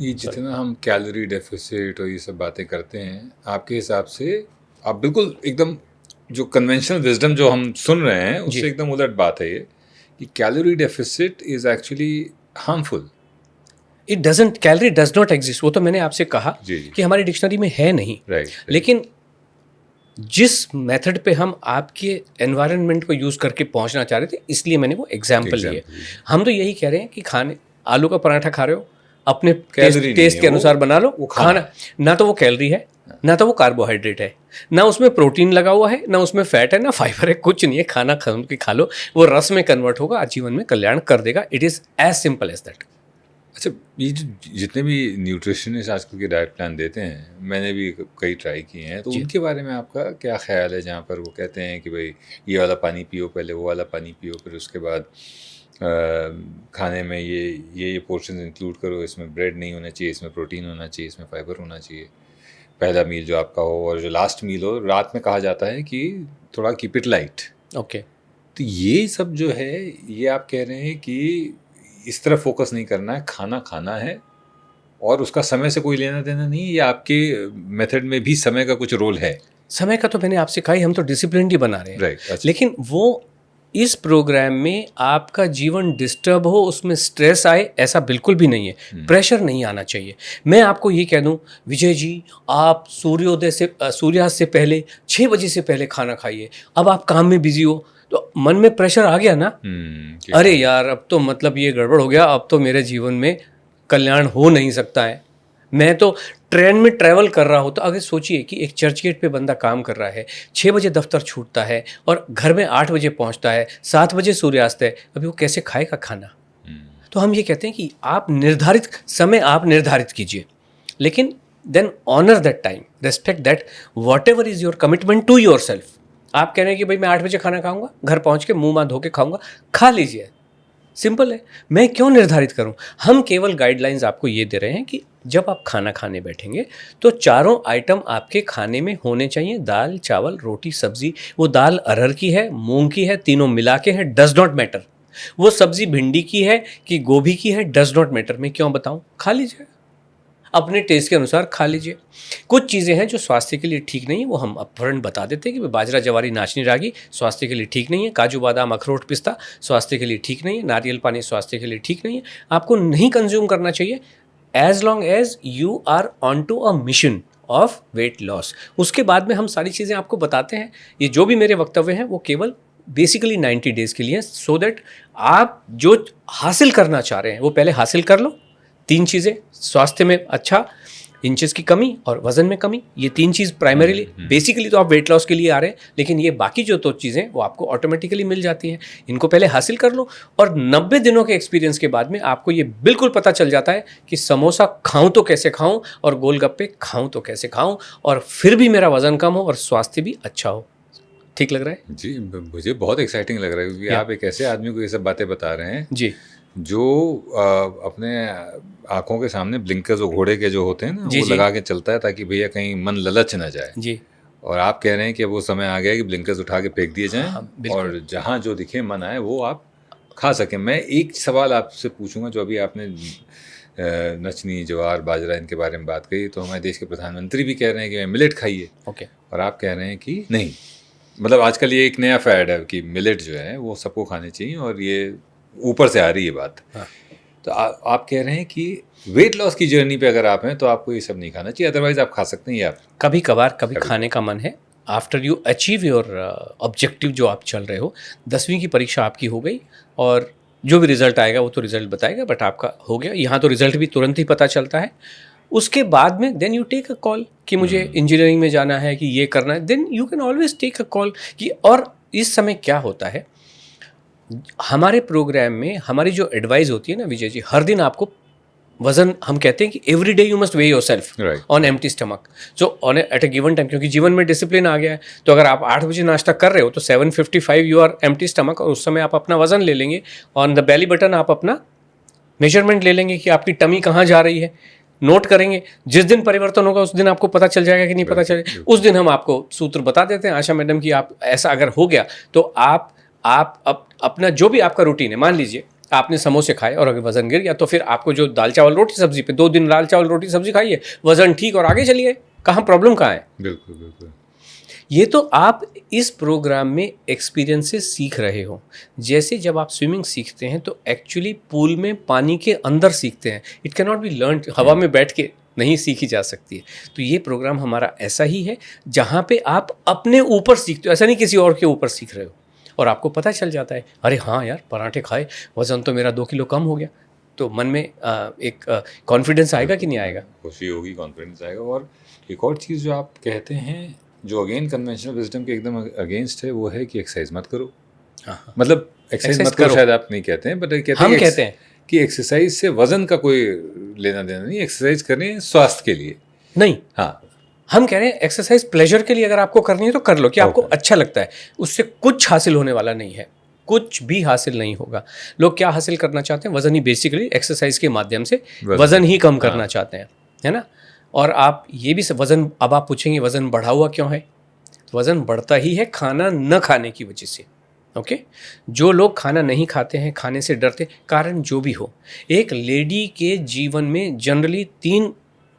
ये जितना हम कैलोरी डेफिसिट और ये सब बातें करते हैं, आपके हिसाब से आप बिल्कुल एकदम जो कन्वेंशनल विजडम जो हम सुन रहे हैं उससे एकदम उलट बात है ये कि calorie deficit is actually harmful. It doesn't, calorie does not exist. वो तो मैंने आपसे कहा कि हमारी डिक्शनरी में है नहीं। लेकिन जिस मेथड पे हम आपके एनवायरनमेंट को यूज़ करके पहुंचना चाह रहे थे, इसलिए मैंने वो एग्जाम्पल लिए। हम तो यही कह रहे हैं कि खाने, आलू का पराठा खा रहे हो, अपने टेस्ट के अनुसार बना लो। वो खाना ना तो वो कैलोरी है, ना तो वो कार्बोहाइड्रेट है, ना उसमें प्रोटीन लगा हुआ है, ना उसमें फैट है, ना फाइबर है, कुछ नहीं है। खाना खा लो, वो रस में कन्वर्ट होगा, आजीवन में कल्याण कर देगा। It is as simple as that. अच्छा, ये जो जितने भी न्यूट्रिशनिस्ट आजकल के डाइट प्लान देते हैं, मैंने भी कई ट्राई किए हैं, तो उनके बारे में आपका क्या ख्याल है? जहाँ पर वो कहते हैं कि भाई ये वाला पानी पियो पहले, वो वाला पानी पियो, फिर उसके बाद खाने में ये पोर्शन इंक्लूड करो, इसमें ब्रेड नहीं होना चाहिए, इसमें प्रोटीन होना चाहिए, इसमें फाइबर होना चाहिए, पहला मील जो आपका हो और जो लास्ट मील हो रात में कहा जाता है कि थोड़ा कीप इट लाइट। ओके। तो ये सब जो है, ये आप कह रहे हैं कि इस तरह फोकस नहीं करना है, खाना खाना है और उसका समय से कोई लेना देना नहीं है, या आपके मेथड में भी समय का कुछ रोल है? समय का तो मैंने आपसे कहा ही, हम तो डिसिप्लिन ही बना रहे हैं। राइट। लेकिन वो इस प्रोग्राम में आपका जीवन डिस्टर्ब हो, उसमें स्ट्रेस आए, ऐसा बिल्कुल भी नहीं है। प्रेशर नहीं आना चाहिए। मैं आपको ये कह दूं विजय जी, आप सूर्यास्त से पहले 6 बजे से पहले खाना खाइए। अब आप काम में बिजी हो तो मन में प्रेशर आ गया ना, अरे यार अब तो मतलब ये गड़बड़ हो गया, अब तो मेरे जीवन में कल्याण हो नहीं सकता है। मैं तो ट्रेन में ट्रैवल कर रहा हूँ, तो अगर सोचिए कि एक चर्च गेट पे बंदा काम कर रहा है, 6 बजे दफ्तर छूटता है और घर में 8 बजे पहुँचता है, 7 बजे सूर्यास्त है, अभी वो कैसे खाएगा खाना? तो हम ये कहते हैं कि आप निर्धारित समय आप निर्धारित कीजिए, लेकिन then honour that time, respect that, whatever is your commitment to yourself. आप कह रहे हैं कि भाई मैं 8 बजे खाना खाऊंगा, घर पहुँच के मुँह माँ धो के खाऊंगा, खा लीजिए, सिंपल है। मैं क्यों निर्धारित करूं? हम केवल गाइडलाइंस आपको ये दे रहे हैं कि जब आप खाना खाने बैठेंगे तो चारों आइटम आपके खाने में होने चाहिए, दाल, चावल, रोटी, सब्जी। वो दाल अरहर की है, मूंग की है, तीनों मिला के है, डज नॉट मैटर। वो सब्जी भिंडी की है कि गोभी की है, डज नॉट मैटर। मैं क्यों बताऊं? खा लीजिए, अपने टेस्ट के अनुसार खा लीजिए। कुछ चीज़ें हैं जो स्वास्थ्य के लिए ठीक नहीं है, वो हम अपफ्रंट बता देते हैं कि बाजरा, जवारी, नाचनी, रागी स्वास्थ्य के लिए ठीक नहीं है, काजू, बादाम, अखरोट, पिस्ता स्वास्थ्य के लिए ठीक नहीं है, नारियल पानी स्वास्थ्य के लिए ठीक नहीं है, आपको नहीं कंज्यूम करना चाहिए as long as you are on to a mission of weight loss. उसके बाद में हम सारी चीज़ें आपको बताते हैं। ये जो भी मेरे वक्तव्य हैं वो केवल बेसिकली 90 डेज़ के लिए, सो दैट आप जो हासिल करना चाह रहे हैं वो पहले हासिल कर लो। 3 चीज़ें, स्वास्थ्य में अच्छा, इंचेस की कमी और वजन में कमी, ये 3 चीज़ प्राइमरीली बेसिकली तो आप वेट लॉस के लिए आ रहे हैं, लेकिन ये बाकी जो तो चीज़ें वो आपको ऑटोमेटिकली मिल जाती हैं। इनको पहले हासिल कर लो और 90 दिनों के एक्सपीरियंस के बाद में आपको ये बिल्कुल पता चल जाता है कि समोसा खाऊं तो कैसे खाऊं और गोलगप्पे खाऊं तो कैसे खाऊं और फिर भी मेरा वजन कम हो और स्वास्थ्य भी अच्छा हो। ठीक लग रहा है जी? मुझे बहुत एक्साइटिंग लग रहा है, क्योंकि आप एक ऐसे आदमी को ये सब बातें बता रहे हैं जी जो अपने आंखों के सामने ब्लिंकर्स वो घोड़े के जो होते हैं ना, जी, वो जी। लगा के चलता है ताकि भैया कहीं मन ललच ना जाए। जी और आप कह रहे हैं कि वो समय आ गया है कि ब्लिंकर्स उठा के फेंक दिए जाएं, हाँ, बिल्कुल। और जहां जो दिखे मन आए वो आप खा सकें। मैं एक सवाल आपसे पूछूंगा, जो अभी आपने नचनी, ज्वार, बाजरा इनके बारे में बात कही, तो हमारे देश के प्रधानमंत्री भी कह रहे हैं कि मिलेट खाइए, ओके और आप कह रहे हैं कि नहीं। मतलब आजकल ये एक नया फैड है कि मिलेट जो है वो सबको खाने चाहिए, और ये ऊपर से आ रही है बात। हाँ। तो आप कह रहे हैं कि वेट लॉस की जर्नी पे अगर आप हैं तो आपको ये सब नहीं खाना चाहिए, अदरवाइज आप खा सकते हैं। ये आप कभी कभार कभी खाने का मन है, after you achieve your objective जो आप चल रहे हो। 10वीं की परीक्षा आपकी हो गई और जो भी रिजल्ट आएगा वो तो रिजल्ट बताएगा, बट आपका हो गया। यहाँ तो रिजल्ट भी तुरंत ही पता चलता है। उसके बाद में then you take a call कि मुझे इंजीनियरिंग में जाना है, कि ये करना है, then you can always take a call कि। और इस समय क्या होता है, हमारे प्रोग्राम में हमारी जो एडवाइस होती है ना विजय जी, हर दिन आपको वजन, हम कहते हैं कि every day you must weigh yourself Right. On empty stomach, जो on at a given time, क्योंकि जीवन में डिसिप्लिन आ गया है। तो अगर आप 8 बजे नाश्ता कर रहे हो तो 7:55 यू आर एम्प्टी स्टमक, और उस समय आप अपना वजन ले लेंगे। ऑन द बेली बटन आप अपना मेजरमेंट ले लेंगे कि आपकी टमी कहाँ जा रही है, नोट करेंगे। जिस दिन परिवर्तन होगा उस दिन आपको पता चल जाएगा कि नहीं पता चलेगा। उस दिन हम आपको सूत्र बता देते हैं आशा मैडम की, आप ऐसा अगर हो गया तो आप अपना जो भी आपका रूटीन है, मान लीजिए आपने समोसे खाए और अगर वजन गिर गया तो फिर आपको जो दाल चावल रोटी सब्जी पे 2 दिन दाल चावल रोटी सब्जी खाइए, वजन ठीक और आगे चलिए। कहाँ प्रॉब्लम कहाँ है? बिल्कुल बिल्कुल। ये तो आप इस प्रोग्राम में एक्सपीरियंस से सीख रहे हो। जैसे जब आप स्विमिंग सीखते हैं तो एक्चुअली पूल में पानी के अंदर सीखते हैं। It can not be learn, हवा में बैठ के नहीं सीखी जा सकती है। तो ये प्रोग्राम हमारा ऐसा ही है जहाँ पे आप अपने ऊपर सीखते हो, ऐसा नहीं किसी और के ऊपर सीख रहे हो। और आपको पता चल जाता है, अरे हाँ यार पराठे खाए, वज़न तो मेरा 2 किलो कम हो गया। तो मन में एक कॉन्फिडेंस आएगा कि नहीं आएगा? खुशी होगी, कॉन्फिडेंस आएगा। और एक और चीज़ जो आप कहते हैं, जो अगेन कन्वेंशनल विजडम के एकदम अगेंस्ट है, वो है कि एक्सरसाइज मत करो। हाँ, मतलब एक्सरसाइज मत करो शायद आप नहीं कहते हैं, बट हम कहते हैं कि एक्सरसाइज से वजन का कोई लेना देना नहीं, एक्सरसाइज करें स्वास्थ्य के लिए। नहीं, हाँ, हम कह रहे हैं एक्सरसाइज प्लेजर के लिए अगर आपको करनी है तो कर लो, कि आपको अच्छा लगता है। उससे कुछ हासिल होने वाला नहीं है, कुछ भी हासिल नहीं होगा। लोग क्या हासिल करना चाहते हैं? वजन ही, बेसिकली एक्सरसाइज के माध्यम से वजन ही कम करना चाहते हैं, है ना। और आप ये भी वजन, अब आप पूछेंगे वजन बढ़ा हुआ क्यों है? वजन बढ़ता ही है खाना न खाने की वजह से। ओके, जो लोग खाना नहीं खाते हैं, खाने से डरते, कारण जो भी हो, एक लेडी के जीवन में जनरली 3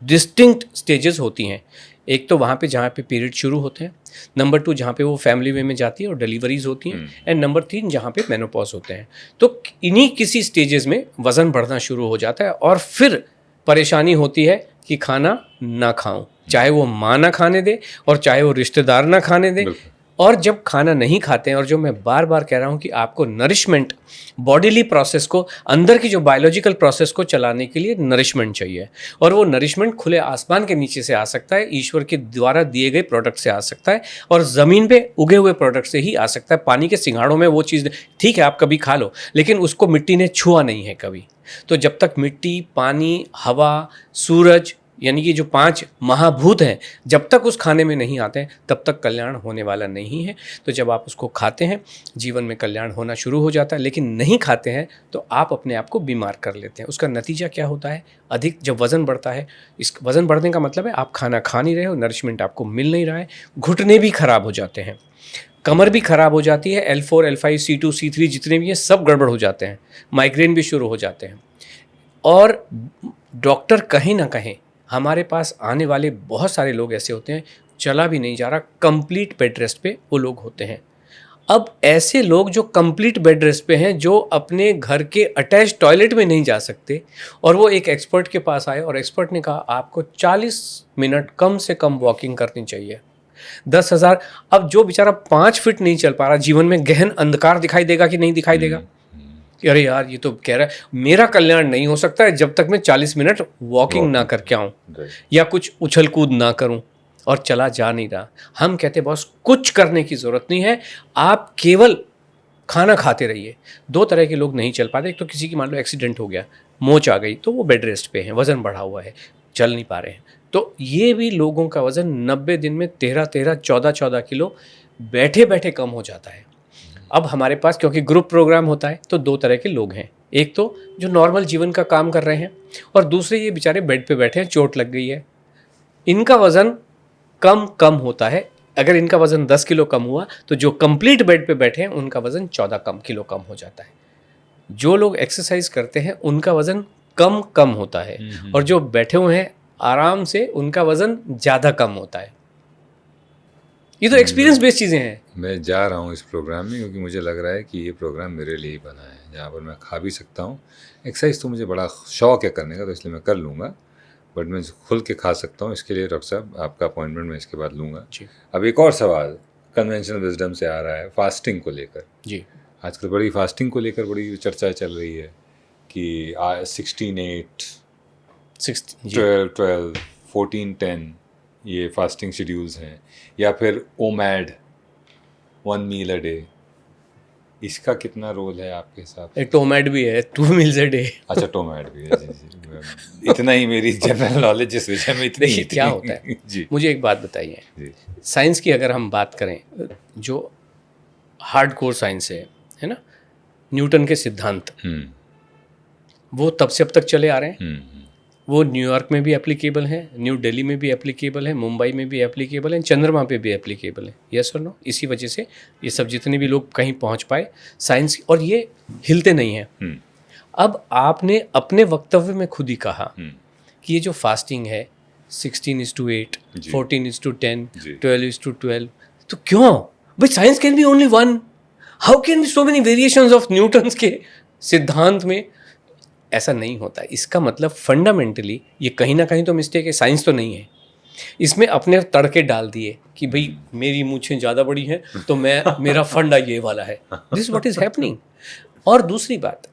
डिस्टिंक्ट स्टेजेस होती हैं। एक तो वहाँ पे जहाँ पे पीरियड शुरू होते हैं, नंबर 2 जहाँ पे वो फैमिली वे में जाती है और डिलीवरीज होती हैं, एंड नंबर 3 जहाँ पे मेनोपॉज होते हैं। तो इन्हीं किसी स्टेजेस में वज़न बढ़ना शुरू हो जाता है और फिर परेशानी होती है कि खाना ना खाऊं, चाहे वो माँ ना खाने दे और चाहे वो रिश्तेदार ना खाने दे। और जब खाना नहीं खाते हैं, और जो मैं बार बार कह रहा हूँ कि आपको नरिशमेंट, बॉडीली प्रोसेस को, अंदर की जो बायोलॉजिकल प्रोसेस को चलाने के लिए नरिशमेंट चाहिए, और वो नरिशमेंट खुले आसमान के नीचे से आ सकता है, ईश्वर के द्वारा दिए गए प्रोडक्ट से आ सकता है, और ज़मीन पे उगे हुए प्रोडक्ट से ही आ सकता है। पानी के सिंघाड़ों में वो चीज़ ठीक है, आप कभी खा लो, लेकिन उसको मिट्टी ने छुआ नहीं है कभी। तो जब तक मिट्टी, पानी, हवा, सूरज, यानी कि जो 5 महाभूत हैं, जब तक उस खाने में नहीं आते हैं तब तक कल्याण होने वाला नहीं है। तो जब आप उसको खाते हैं, जीवन में कल्याण होना शुरू हो जाता है। लेकिन नहीं खाते हैं तो आप अपने आप को बीमार कर लेते हैं। उसका नतीजा क्या होता है? अधिक जब वज़न बढ़ता है, इस वज़न बढ़ने का मतलब है आप खाना खा नहीं रहे हो, नरिशमेंट आपको मिल नहीं रहा है, घुटने भी खराब हो जाते हैं, कमर भी खराब हो जाती है, L4, L5, C2, C3 जितने भी हैं सब गड़बड़ हो जाते हैं, माइग्रेन भी शुरू हो जाते हैं। और डॉक्टर कहीं ना कहीं, हमारे पास आने वाले बहुत सारे लोग ऐसे होते हैं, चला भी नहीं जा रहा, कंप्लीट बेड रेस्ट पे वो लोग होते हैं। अब ऐसे लोग जो कंप्लीट बेड रेस्ट पे हैं, जो अपने घर के अटैच टॉयलेट में नहीं जा सकते, और वो एक एक्सपर्ट के पास आए और एक्सपर्ट ने कहा आपको 40 मिनट कम से कम वॉकिंग करनी चाहिए, 10,000। अब जो बेचारा 5 फीट नहीं चल पा रहा, जीवन में गहन अंधकार दिखाई देगा कि नहीं दिखाई देगा? कि अरे यार ये तो कह रहा है मेरा कल्याण नहीं हो सकता है जब तक मैं 40 मिनट वॉकिंग ना करके आऊँ या कुछ उछल कूद ना करूँ, और चला जा नहीं रहा। हम कहते बॉस कुछ करने की ज़रूरत नहीं है, आप केवल खाना खाते रहिए। दो तरह के लोग नहीं चल पाते, एक तो किसी की मान लो एक्सीडेंट हो गया, मोच आ गई, तो वो बेड रेस्ट पे हैं, वज़न बढ़ा हुआ है, चल नहीं पा रहे हैं, तो ये भी लोगों का वज़न 90 दिन में 13-13, 14-14 किलो बैठे बैठे कम हो जाता है। अब हमारे पास क्योंकि ग्रुप प्रोग्राम होता है तो दो तरह के लोग हैं, एक तो जो नॉर्मल जीवन का काम कर रहे हैं, और दूसरे ये बेचारे बेड पे बैठे हैं, चोट लग गई है, इनका वज़न कम होता है। अगर इनका वज़न 10 किलो कम हुआ तो जो कंप्लीट बेड पे बैठे हैं उनका वज़न 14 किलो कम हो जाता है। जो लोग एक्सरसाइज करते हैं उनका वज़न कम होता है, और जो बैठे हुए हैं आराम से उनका वज़न ज़्यादा कम होता है। ये तो एक्सपीरियंस बेस्ड चीज़ें हैं। मैं जा रहा हूँ इस प्रोग्राम में क्योंकि मुझे लग रहा है कि ये प्रोग्राम मेरे लिए ही बना है, जहाँ पर मैं खा भी सकता हूँ। एक्सरसाइज तो मुझे बड़ा शौक है करने का, तो इसलिए मैं कर लूँगा, बट मैं खुल के खा सकता हूँ। इसके लिए डॉक्टर साहब आपका अपॉइंटमेंट मैं इसके बाद लूँगा जी। अब एक और सवाल कन्वेंशनल विजडम से आ रहा है, फास्टिंग को लेकर। जी, आजकल बड़ी फास्टिंग को लेकर बड़ी चर्चा चल रही है कि 16-8, 12-12, 14-10 ये फास्टिंग शेड्यूल्स हैं, या फिर ओमैड 1 मील अ डे, इसका कितना रोल है आपके हिसाब से? एक टोमैट भी है 2 मील्स अ डे। अच्छा, टोमैड भी है, जी। इतना ही मेरी जनरल नॉलेज इस विषय में इतनी देखिए ही क्या थी। होता है, जी मुझे एक बात बताइए, जी साइंस की अगर हम बात करें, जो हार्ड कोर साइंस है ना, न्यूटन के सिद्धांत, वो तब से अब तक चले आ रहे हैं। वो न्यूयॉर्क में भी एप्लीकेबल है, न्यू दिल्ली में भी एप्लीकेबल है, मुंबई में भी एप्लीकेबल है, चंद्रमा पे भी एप्लीकेबल है। यस और नो? इसी वजह से ये सब जितने भी लोग कहीं पहुंच पाए साइंस, और ये हिलते नहीं हैं। अब आपने अपने वक्तव्य में खुद ही कहा कि ये जो फास्टिंग है 16:8, 14:10, 12:12, तो क्यों भाई? Science can be only one, how can be so many variations of Newton's के सिद्धांत में? ऐसा नहीं होता। इसका मतलब फंडामेंटली ये कहीं ना कहीं तो मिस्टेक है, साइंस तो नहीं है। इसमें अपने तड़के डाल दिए कि भाई मेरी मूछें ज़्यादा बड़ी हैं तो मेरा फंडा ये वाला है। This what is happening. और दूसरी बात,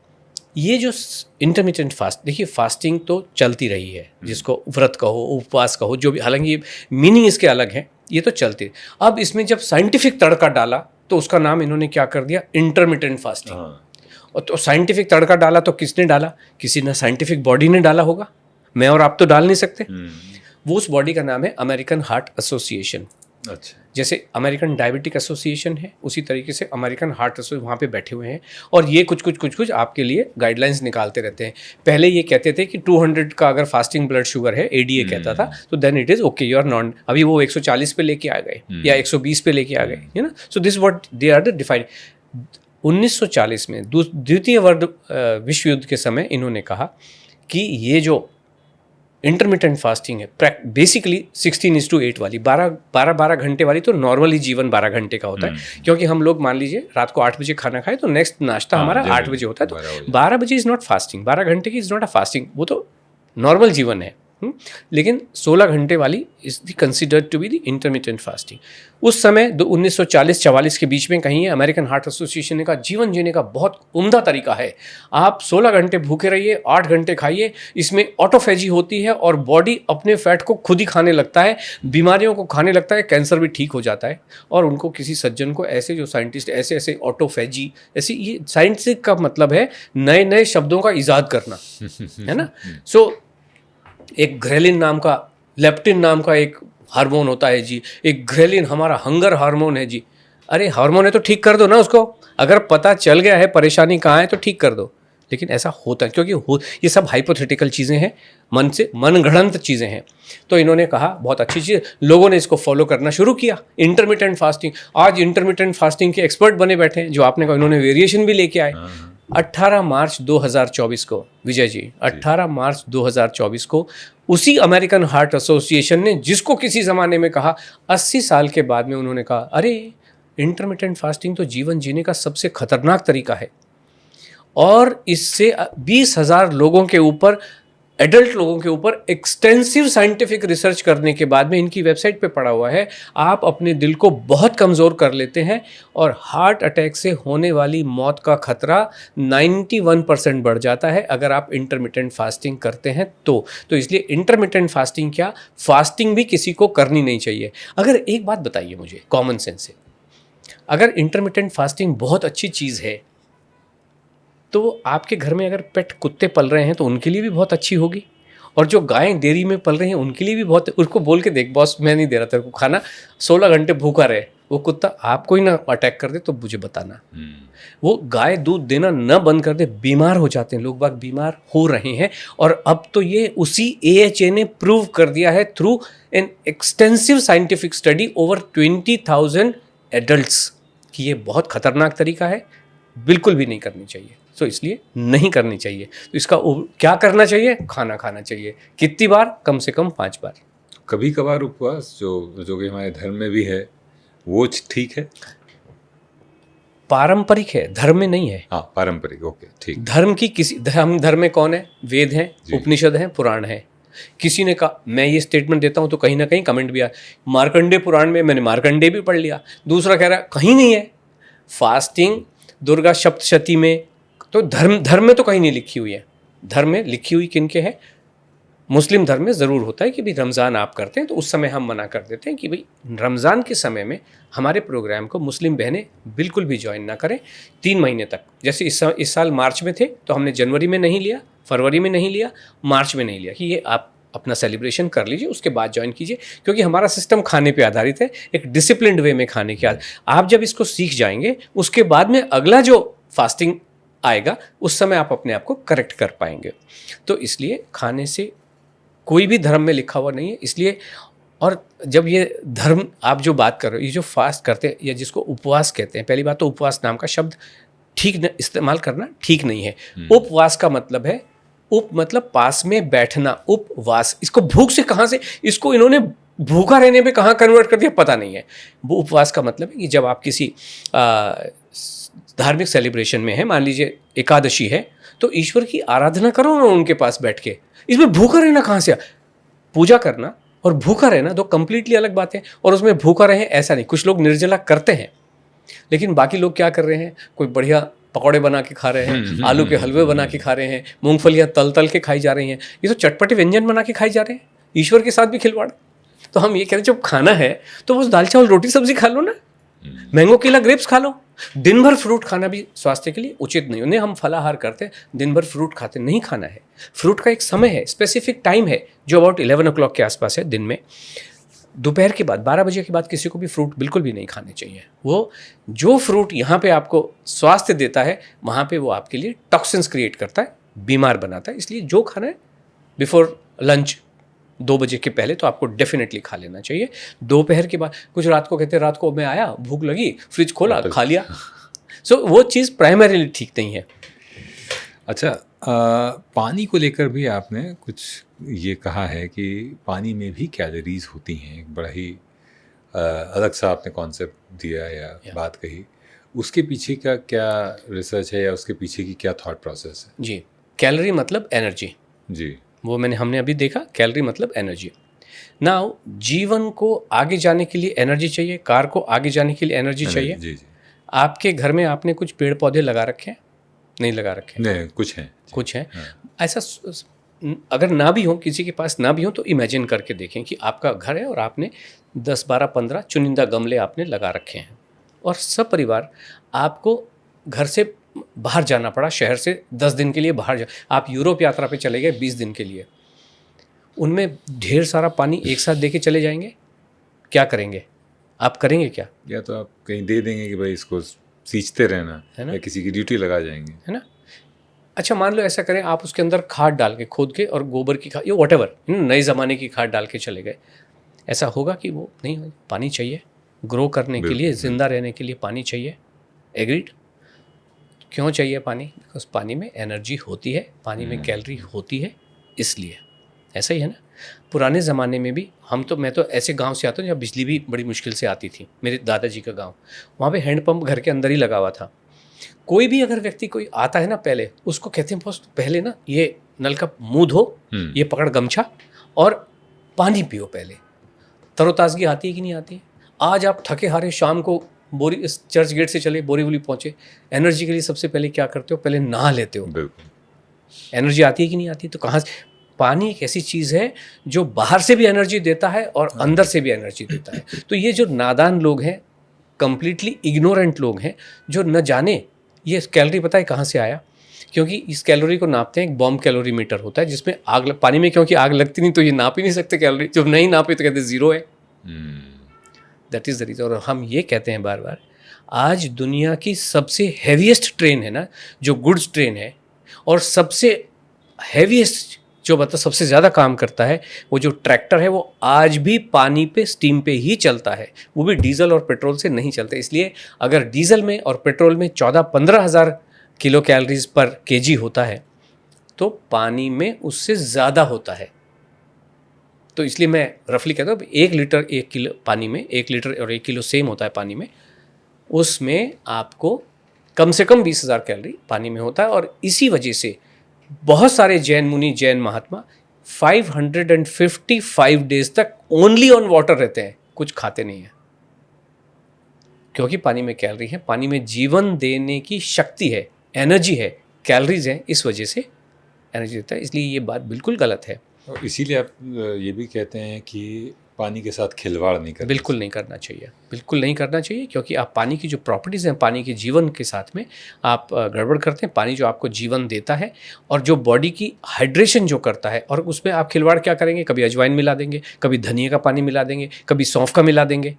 ये जो इंटरमिटेंट फास्ट, देखिए फास्टिंग तो चलती रही है, जिसको व्रत कहो, उपवास कहो, जो भी, हालांकि मीनिंग इसके अलग है, ये तो चलती। अब इसमें जब साइंटिफिक तड़का डाला तो उसका नाम इन्होंने क्या कर दिया? Intermittent fasting. और तो साइंटिफिक तड़का डाला तो किसने डाला? किसी ने साइंटिफिक बॉडी ने डाला होगा, मैं और आप तो डाल नहीं सकते। वो उस बॉडी का नाम है अमेरिकन हार्ट एसोसिएशन। अच्छा, जैसे अमेरिकन डायबिटिक एसोसिएशन है, उसी तरीके से अमेरिकन हार्ट एसोसिएशन वहाँ पे बैठे हुए हैं, और ये कुछ आपके लिए गाइडलाइंस निकालते रहते हैं। पहले ये कहते थे कि 200 का अगर फास्टिंग ब्लड शुगर है, एडीए कहता था, तो then it is okay, you are non. अभी वो 140 पे लेके आ गए या 120 पे लेके आ गए, है ना। So this what they are the defined. 1940 में द्वितीय विश्व युद्ध के समय इन्होंने कहा कि ये जो इंटरमिटेंट फास्टिंग है, बेसिकली 16:8 वाली, 12 घंटे वाली, तो नॉर्मली जीवन 12 घंटे का होता है। क्योंकि हम लोग मान लीजिए रात को 8 बजे खाना खाए तो नेक्स्ट नाश्ता हमारा 8 बजे होता है, तो 12 बजे इज़ नॉट फास्टिंग, 12 घंटे की इज़ नॉट अ फास्टिंग, वो तो नॉर्मल जीवन है। लेकिन 16 घंटे वाली is the considered to be the intermittent fasting. उस समय 1940-44 के बीच में कहीं अमेरिकन हार्ट एसोसिएशन ने कहा जीवन जीने का बहुत उम्दा तरीका है, आप 16 घंटे भूखे रहिए, 8 घंटे खाइए, इसमें ऑटोफेजी होती है और बॉडी अपने फैट को खुद ही खाने लगता है, बीमारियों को खाने लगता है, कैंसर भी ठीक हो जाता है। और उनको किसी सज्जन को ऐसे जो साइंटिस्ट ऐसे ऑटोफेजी, ऐसी, ये साइंटिस्ट का मतलब है नए नए शब्दों का ईजाद करना, है ना। सो एक ग्रेलिन नाम का, लेप्टिन नाम का एक हार्मोन होता है जी, एक ग्रेलिन हमारा हंगर हार्मोन है जी। अरे हार्मोन है तो ठीक कर दो ना उसको, अगर पता चल गया है परेशानी कहाँ है तो ठीक कर दो। लेकिन ऐसा होता है क्योंकि ये सब हाइपोथेटिकल चीज़ें हैं, मनगढ़ंत चीज़ें हैं। तो इन्होंने कहा बहुत अच्छी चीज़, लोगों ने इसको फॉलो करना शुरू किया, इंटरमिटेंट फास्टिंग। आज इंटरमिटेंट फास्टिंग के एक्सपर्ट बने बैठे हैं, जो आपने कहा, इन्होंने वेरिएशन भी लेके आए। 18 मार्च 2024 को, विजय जी, 18 मार्च 2024 को उसी अमेरिकन हार्ट एसोसिएशन ने, जिसको किसी ज़माने में कहा 80 साल के बाद में, उन्होंने कहा अरे इंटरमिटेंट फास्टिंग तो जीवन जीने का सबसे खतरनाक तरीका है, और इससे 20,000 लोगों के ऊपर एडल्ट लोगों के ऊपर एक्सटेंसिव साइंटिफिक रिसर्च करने के बाद में इनकी वेबसाइट पे पढ़ा हुआ है, आप अपने दिल को बहुत कमज़ोर कर लेते हैं और हार्ट अटैक से होने वाली मौत का खतरा 91% बढ़ जाता है अगर आप इंटरमिटेंट फास्टिंग करते हैं तो इसलिए इंटरमिटेंट फास्टिंग क्या, फास्टिंग भी किसी को करनी नहीं चाहिए। अगर एक बात बताइए मुझे कॉमन सेंस से, अगर इंटरमिटेंट फास्टिंग बहुत अच्छी चीज़ है तो आपके घर में अगर पेट कुत्ते पल रहे हैं तो उनके लिए भी बहुत अच्छी होगी, और जो गायें डेयरी में पल रही हैं उनके लिए भी बहुत, उसको बोल के देख बॉस मैं नहीं दे रहा तेरे को खाना, 16 घंटे भूखा रहे, वो कुत्ता आपको ही ना अटैक कर दे तो मुझे बताना। वो गाय दूध देना न बंद कर दे, बीमार हो जाते हैं, लोग बाग बीमार हो रहे हैं। और अब तो ये उसी AHA ने प्रूव कर दिया है through an extensive scientific study over 20,000 adults कि ये बहुत खतरनाक तरीका है, बिल्कुल भी नहीं करनी चाहिए। तो इसलिए नहीं करनी चाहिए। तो इसका क्या करना चाहिए, खाना खाना चाहिए। कितनी बार, कम से कम 5 बार। कभी कभार उपवास जो कि हमारे धर्म में भी है वो ठीक है, पारंपरिक है, धर्म में नहीं है। हाँ पारंपरिक, ओके ठीक। धर्म की किसी धर्म में कौन है, वेद हैं, उपनिषद हैं, पुराण है। किसी ने कहा, मैं ये स्टेटमेंट देता हूँ तो कहीं ना कहीं कमेंट भी आया, मार्कंडे पुराण में, मैंने मार्कंडे भी पढ़ लिया, दूसरा कह रहा कहीं नहीं है। फास्टिंग दुर्गा सप्तशती में, तो धर्म में तो कहीं नहीं लिखी हुई है। धर्म में लिखी हुई किनके है, मुस्लिम धर्म में ज़रूर होता है कि भाई रमज़ान आप करते हैं तो उस समय हम मना कर देते हैं कि भाई रमज़ान के समय में हमारे प्रोग्राम को मुस्लिम बहनें बिल्कुल भी ज्वाइन ना करें 3 महीने तक। जैसे इस साल मार्च में थे तो हमने जनवरी में नहीं लिया, फरवरी में नहीं लिया, मार्च में नहीं लिया कि ये आप अपना सेलिब्रेशन कर लीजिए, उसके बाद ज्वाइन कीजिए, क्योंकि हमारा सिस्टम खाने पे आधारित है, एक डिसिप्लिन्ड वे में खाने की आदत। आप जब इसको सीख जाएंगे उसके बाद में अगला जो फास्टिंग आएगा उस समय आप अपने आप को करेक्ट कर पाएंगे। तो इसलिए खाने से कोई भी धर्म में लिखा हुआ नहीं है। इसलिए, और जब ये धर्म आप जो बात कर रहे हो, ये जो फास्ट करते हैं या जिसको उपवास कहते हैं, पहली बात तो उपवास नाम का शब्द ठीक इस्तेमाल करना ठीक नहीं है। उपवास का मतलब है, उप मतलब पास में बैठना, उपवास। इसको भूख से कहाँ से, इसको इन्होंने भूखा रहने पे कहाँ कन्वर्ट कर दिया पता नहीं है। वो उपवास का मतलब है कि जब आप किसी धार्मिक सेलिब्रेशन में है, मान लीजिए एकादशी है, तो ईश्वर की आराधना करो ना उनके पास बैठ के। इसमें भूखा रहना कहाँ से? पूजा करना और भूखा रहना दो कंप्लीटली अलग बात है। और उसमें भूखा रहे ऐसा नहीं, कुछ लोग निर्जला करते हैं, लेकिन बाकी लोग क्या कर रहे हैं, कोई बढ़िया पकौड़े बना के खा रहे हैं, आलू के हलवे बना के खा रहे हैं, मूंगफलियाँ तल के खाई जा रही हैं। ये तो चटपटे व्यंजन बना के खाई जा रहे हैं, ईश्वर के साथ भी खिलवाड़। तो हम ये कह रहे हैं जब खाना है तो बस दाल चावल रोटी सब्जी खा लो ना, मैंगो केला ग्रेप्स खा लो। दिन भर फ्रूट खाना भी स्वास्थ्य के लिए उचित नहीं। उन्हें हम फलाहार करते हैं, दिन भर फ्रूट खाते नहीं खाना है। फ्रूट का एक समय है, स्पेसिफिक टाइम है जो अबाउट 11 o'clock के आसपास है दिन में। दोपहर के बाद 12 बजे के बाद किसी को भी फ्रूट बिल्कुल भी नहीं खाने चाहिए। वो जो फ्रूट यहाँ पे आपको स्वास्थ्य देता है वहाँ पे वो आपके लिए टॉक्सिन्स क्रिएट करता है, बीमार बनाता है। इसलिए जो खाना है बिफोर लंच 2 बजे के पहले तो आपको डेफिनेटली खा लेना चाहिए। दोपहर के बाद कुछ रात को कहते हैं, रात को मैं आया, भूख लगी, फ्रिज खोला, खा लिया। सो वो चीज़ प्राइमरीली ठीक नहीं है। अच्छा, पानी को लेकर भी आपने कुछ ये कहा है कि पानी में भी कैलोरीज होती हैं। एक बड़ा ही अलग सा आपने कॉन्सेप्ट दिया या बात कही, उसके पीछे का क्या रिसर्च है या उसके पीछे की क्या थॉट प्रोसेस है? जी, कैलोरी मतलब एनर्जी जी, वो हमने अभी देखा, कैलोरी मतलब एनर्जी। नाउ जीवन को आगे जाने के लिए एनर्जी चाहिए, कार को आगे जाने के लिए एनर्जी चाहिए। जी जी। आपके घर में आपने कुछ पेड़ पौधे लगा रखे हैं? नहीं लगा रखे? नहीं, कुछ हैं, कुछ हैं। ऐसा अगर ना भी हो, किसी के पास ना भी हो, तो इमेजिन करके देखें कि आपका घर है और आपने 10, 12, 15 चुनिंदा गमले आपने लगा रखे हैं और सब परिवार आपको घर से बाहर जाना पड़ा, शहर से 10 दिन के लिए बाहर आप यूरोप यात्रा पे चले गए 20 दिन के लिए, उनमें ढेर सारा पानी एक साथ दे के चले जाएंगे, क्या करेंगे? आप करेंगे क्या? या तो आप कहीं दे देंगे कि भाई इसको सींचते रहना है ना, या किसी की ड्यूटी लगा जाएंगे, है ना। अच्छा मान लो ऐसा करें, आप उसके अंदर खाद डाल के, खोद के, और गोबर की खाद, ये व्हाटएवर नए ज़माने की खाद डाल के चले गए, ऐसा होगा कि वो नहीं हो? पानी चाहिए ग्रो करने के लिए, ज़िंदा रहने के लिए पानी चाहिए। एग्रीड? क्यों चाहिए पानी? बिकॉज पानी में एनर्जी होती है, पानी में कैलोरी होती है, इसलिए। ऐसा ही है ना। पुराने ज़माने में भी मैं तो ऐसे गांव से आता हूँ जहाँ बिजली भी बड़ी मुश्किल से आती थी। मेरे दादाजी का गांव, वहाँ पे हैंडपम्प घर के अंदर ही लगा हुआ था। कोई भी अगर व्यक्ति कोई आता है ना, पहले उसको कहते हैं बॉस पहले ना ये नल का मुंह धो, ये पकड़ गमछा और पानी पियो पहले। तरोताजगी आती है कि नहीं आती है? आज आप थके हारे शाम को इस चर्च गेट से चले बोरीवली पहुंचे, एनर्जी के लिए सबसे पहले क्या करते हो? पहले नहा लेते हो। बिल्कुल। एनर्जी आती है कि नहीं आती? तो कहाँ से? पानी एक ऐसी चीज़ है जो बाहर से भी एनर्जी देता है और अंदर से भी एनर्जी देता है। तो ये जो नादान लोग हैं, कंप्लीटली इग्नोरेंट लोग हैं, जो न जाने ये कैलोरी पता है कहाँ से आया, क्योंकि इस कैलोरी को नापते हैं, एक बॉम्ब कैलोरी मीटर होता है जिसमें पानी में क्योंकि आग लगती नहीं तो ये नाप ही नहीं सकते कैलोरी, जब नहीं नापे तो कहते जीरो है। That is the reason. और हम ये कहते हैं बार बार, आज दुनिया की सबसे हैवीएस्ट ट्रेन है ना, जो गुड्स ट्रेन है, और सबसे हैवीएस्ट जो मतलब सबसे ज़्यादा काम करता है, वो जो ट्रैक्टर है, वो आज भी पानी पे, स्टीम पे ही चलता है, वो भी डीजल और पेट्रोल से नहीं चलता। इसलिए अगर डीजल में और पेट्रोल में 14-15 हज़ार किलो कैलोरीज पर केजी होता है, तो पानी में उससे ज़्यादा होता है। तो इसलिए मैं रफली कहता हूँ 1 लीटर 1 किलो पानी में, 1 लीटर और 1 किलो सेम होता है पानी में, उसमें आपको कम से कम 20,000 कैलोरी पानी में होता है। और इसी वजह से बहुत सारे जैन मुनि, जैन महात्मा 555 डेज तक ओनली ऑन वाटर रहते हैं, कुछ खाते नहीं हैं, क्योंकि पानी में कैलोरी है, पानी में जीवन देने की शक्ति है, एनर्जी है, कैलोरीज हैं, इस वजह से एनर्जी देता है। इसलिए ये बात बिल्कुल गलत है। और इसीलिए आप ये भी कहते हैं कि पानी के साथ खिलवाड़ नहीं करना, बिल्कुल नहीं करना चाहिए, बिल्कुल नहीं करना चाहिए, क्योंकि आप पानी की जो प्रॉपर्टीज़ हैं, पानी के जीवन के साथ में आप गड़बड़ करते हैं। पानी जो आपको जीवन देता है और जो बॉडी की हाइड्रेशन जो करता है, और उसमें आप खिलवाड़ क्या करेंगे? कभी अजवाइन मिला देंगे, कभी धनिया का पानी मिला देंगे, कभी सौंफ का मिला देंगे,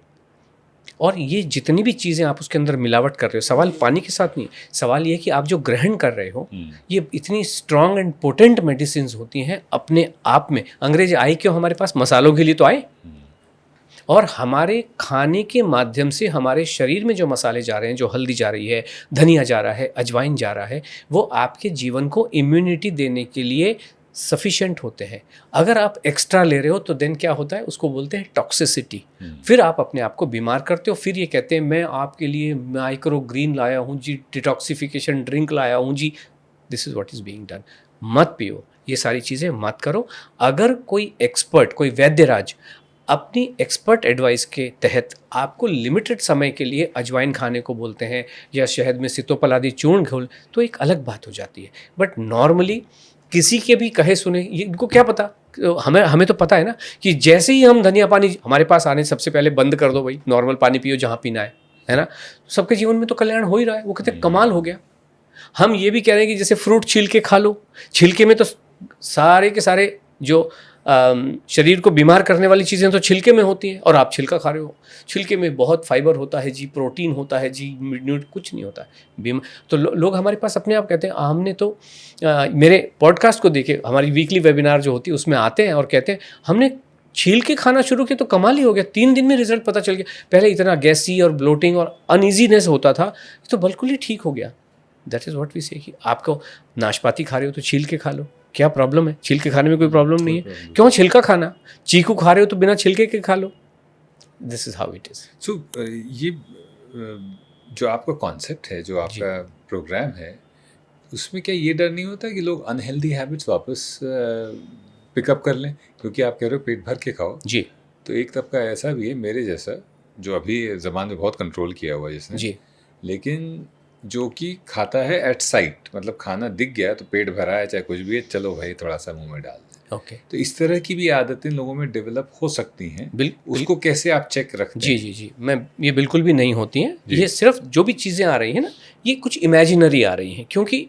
और ये जितनी भी चीज़ें आप उसके अंदर मिलावट कर रहे हो, सवाल पानी के साथ नहीं, सवाल ये कि आप जो ग्रहण कर रहे हो, ये इतनी स्ट्रॉन्ग एंड पोटेंट मेडिसिन होती हैं अपने आप में। अंग्रेज आए क्यों हमारे पास? मसालों के लिए तो आए, और हमारे खाने के माध्यम से हमारे शरीर में जो मसाले जा रहे हैं, जो हल्दी जा रही है, धनिया जा रहा है, अजवाइन जा रहा है, वो आपके जीवन को इम्यूनिटी देने के लिए सफिशिएंट होते हैं। अगर आप एक्स्ट्रा ले रहे हो तो देन क्या होता है? उसको बोलते हैं टॉक्सिसिटी। फिर आप अपने आप को बीमार करते हो। फिर ये कहते हैं मैं आपके लिए माइक्रो ग्रीन लाया हूँ जी, डिटॉक्सिफिकेशन ड्रिंक लाया हूँ जी। This is what is being done. मत पियो, ये सारी चीज़ें मत करो। अगर कोई एक्सपर्ट, कोई वैद्यराज अपनी एक्सपर्ट एडवाइस के तहत आपको लिमिटेड समय के लिए अजवाइन खाने को बोलते हैं, या शहद में सीतोपल आदि चूर्ण घोल, तो एक अलग बात हो जाती है। बट नॉर्मली किसी के भी कहे सुने, ये इनको क्या पता? हमें तो पता है ना कि जैसे ही हम धनिया पानी हमारे पास आने सबसे पहले बंद कर दो भाई, नॉर्मल पानी पियो जहाँ पीना है ना, सबके जीवन में तो कल्याण हो ही रहा है। वो कहते हैं कमाल हो गया। हम ये भी कह रहे हैं कि जैसे फ्रूट छील के खा लो, छिलके में तो सारे के सारे जो शरीर को बीमार करने वाली चीज़ें तो छिलके में होती हैं, और आप छिलका खा रहे हो। छिलके में बहुत फाइबर होता है जी, प्रोटीन होता है जी, कुछ नहीं होता है। तो लोग हमारे पास अपने आप कहते हैं, हमने तो मेरे पॉडकास्ट को देखे, हमारी वीकली वेबिनार जो होती है उसमें आते हैं और कहते हैं हमने छील के खाना शुरू किया तो कमाल ही हो गया, 3 दिन में रिजल्ट पता चल गया। पहले इतना गैसी और ब्लोटिंग और अनईजीनेस होता था, तो बिल्कुल ही ठीक हो गया। दैट इज़ व्हाट वी से कि आपको नाशपाती खा रहे हो तो छील के खा लो, क्या प्रॉब्लम है? छिलके खाने में कोई प्रॉब्लम नहीं है, क्यों छिलका खाना? चीकू खा रहे हो तो बिना छिलके के खा लो। This is how it is. So ये जो आपका कॉन्सेप्ट है, जो आपका प्रोग्राम है, उसमें क्या ये डर नहीं होता कि लोग अनहेल्दी हैबिट्स वापस पिकअप कर लें? क्योंकि आप कह रहे हो पेट भर के खाओ जी, तो एक तबका ऐसा भी है मेरे जैसा जो अभी ज़बान में बहुत कंट्रोल किया हुआ है जिसने जी, लेकिन जो कि खाता है एट साइट, मतलब खाना दिख गया तो पेट भरा है चाहे कुछ भी है, चलो भाई थोड़ा सा मुंह में डाल दें। ओके। तो इस तरह की भी आदतें लोगों में डेवलप हो सकती हैं, उसको कैसे आप चेक रखते हैं? जी जी जी, मैं ये बिल्कुल भी नहीं होती हैं। ये सिर्फ जो भी चीज़ें आ रही हैं ना, ये कुछ इमेजिनरी आ रही हैं, क्योंकि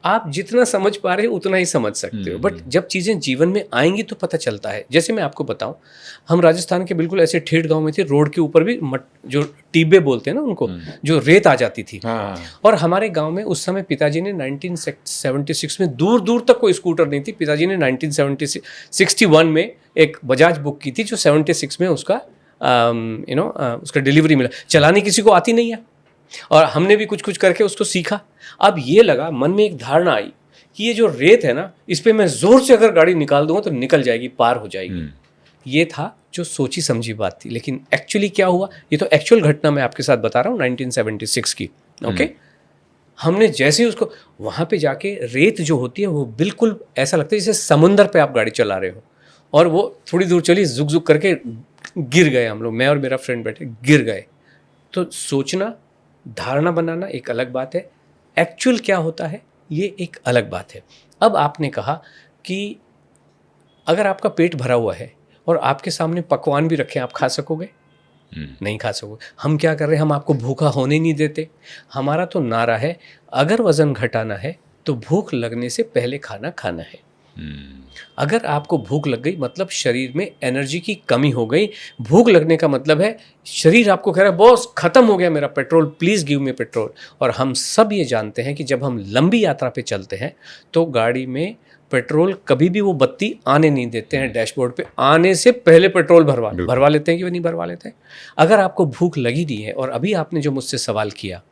आप जितना समझ पा रहे हो उतना ही समझ सकते हो, बट जब चीज़ें जीवन में आएंगी तो पता चलता है। जैसे मैं आपको बताऊं, हम राजस्थान के बिल्कुल ऐसे ठेठ गांव में थे, रोड के ऊपर भी जो टीबे बोलते हैं ना उनको, जो रेत आ जाती थी। और हमारे गांव में उस समय पिताजी ने 1976 में, दूर दूर तक कोई स्कूटर नहीं थी, पिताजी ने 1961 में एक बजाज बुक की थी, जो 76 में उसका उसका डिलीवरी मिला। चलानी किसी को आती नहीं है, और हमने भी कुछ कुछ करके उसको सीखा। अब ये लगा, मन में एक धारणा आई कि ये जो रेत है ना, इस पे मैं जोर से अगर गाड़ी निकाल दूंगा तो निकल जाएगी, पार हो जाएगी। ये था जो सोची समझी बात थी, लेकिन एक्चुअली क्या हुआ, ये तो एक्चुअल घटना मैं आपके साथ बता रहा हूँ 1976 की। ओके, हमने जैसे ही उसको वहाँ पे जाके, रेत जो होती है वो बिल्कुल ऐसा लगता है जैसे समुंदर पे आप गाड़ी चला रहे हो, और वो थोड़ी दूर चली, जुक जुक करके गिर गए हम लोग, मैं और मेरा फ्रेंड बैठे गिर गए। तो सोचना, धारणा बनाना एक अलग बात है, एक्चुअल क्या होता है ये एक अलग बात है। अब आपने कहा कि अगर आपका पेट भरा हुआ है और आपके सामने पकवान भी रखें, आप खा सकोगे? नहीं खा सकोगे। हम क्या कर रहे हैं, हम आपको भूखा होने नहीं देते। हमारा तो नारा है, अगर वज़न घटाना है तो भूख लगने से पहले खाना खाना है। अगर आपको भूख लग गई मतलब शरीर में एनर्जी की कमी हो गई। भूख लगने का मतलब है शरीर आपको कह रहा है बॉस खत्म हो गया मेरा petrol, please give me petrol. और हम सब ये जानते हैं कि जब हम लंबी यात्रा पे चलते हैं तो गाड़ी में पेट्रोल कभी भी वो बत्ती आने नहीं देते हैं, डैशबोर्ड पे आने से पहले पेट्रोल भरवा लेते हैं कि वो नहीं भरवा लेते हैं। अगर आपको भूख लगी नहीं है, और अभी आपने जो मुझसे सवाल किया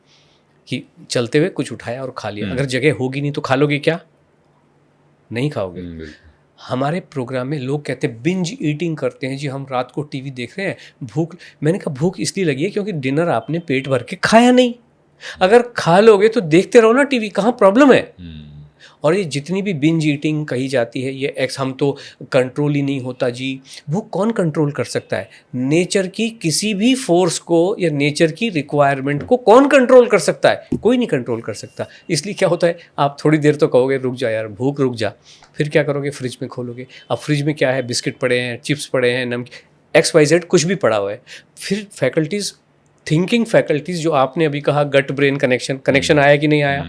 कि चलते हुए कुछ उठाया और खा लिया, अगर जगह होगी नहीं तो खा लोगे क्या? नहीं खाओगे। हमारे प्रोग्राम में लोग कहते हैं बिंज ईटिंग करते हैं जी, हम रात को टीवी देख रहे हैं, भूख। मैंने कहा भूख इसलिए लगी है क्योंकि डिनर आपने पेट भर के खाया नहीं। अगर खा लोगे तो देखते रहो ना टीवी, कहाँ प्रॉब्लम है? और ये जितनी भी बिंज ईटिंग कही जाती है, ये हम तो कंट्रोल ही नहीं होता जी। भूख कौन कंट्रोल कर सकता है? नेचर की किसी भी फोर्स को या नेचर की रिक्वायरमेंट को कौन कंट्रोल कर सकता है? कोई नहीं कंट्रोल कर सकता। इसलिए क्या होता है, आप थोड़ी देर तो कहोगे रुक जा यार, भूख रुक जा, फिर क्या करोगे, फ्रिज में खोलोगे। अब फ्रिज में क्या है, बिस्किट पड़े हैं, चिप्स पड़े हैं, नमकीन XYZ कुछ भी पड़ा हुआ है। फिर फैकल्टीज़, थिंकिंग फैकल्टीज़, जो आपने अभी कहा गट ब्रेन कनेक्शन आया कि नहीं आया?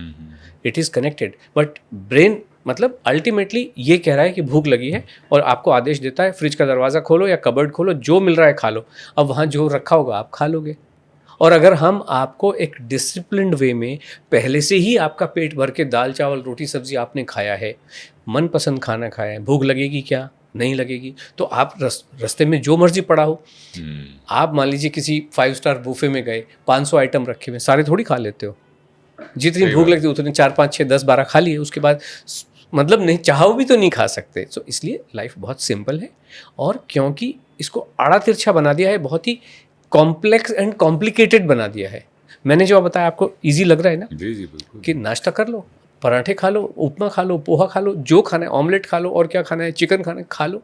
It is connected, but brain मतलब अल्टीमेटली ये कह रहा है कि भूख लगी है और आपको आदेश देता है फ्रिज का दरवाज़ा खोलो या कबर्ड खोलो, जो मिल रहा है खा लो। अब वहाँ जो रखा होगा आप खा लोगे। और अगर हम आपको एक डिसिप्लिन्ड वे में पहले से ही आपका पेट भर के दाल चावल रोटी सब्जी आपने खाया है, मनपसंद खाना खाया है, भूख लगेगी क्या? नहीं लगेगी। तो आप रास्ते में जो मर्जी पड़ा हो, आप मान लीजिए किसी 5 स्टार बुफे में गए, 500 आइटम रखे हुए, सारे थोड़ी खा लेते हो। जितनी भूख लगती है उतनी 4 5 6 10 12 खा लिए, उसके बाद मतलब नहीं चाहो भी तो नहीं खा सकते। तो इसलिए लाइफ बहुत सिंपल है, और क्योंकि इसको आड़ा तिरछा बना दिया है, बहुत ही कॉम्प्लेक्स एंड कॉम्प्लिकेटेड बना दिया है। मैंने जो बताया आपको इजी लग रहा है ना? जी बिल्कुल। कि नाश्ता कर लो, पराठे खा लो, उपमा खा लो, पोहा खा लो, जो खाना है, ऑमलेट खा लो, और क्या खाना है, चिकन खाना है, खा लो।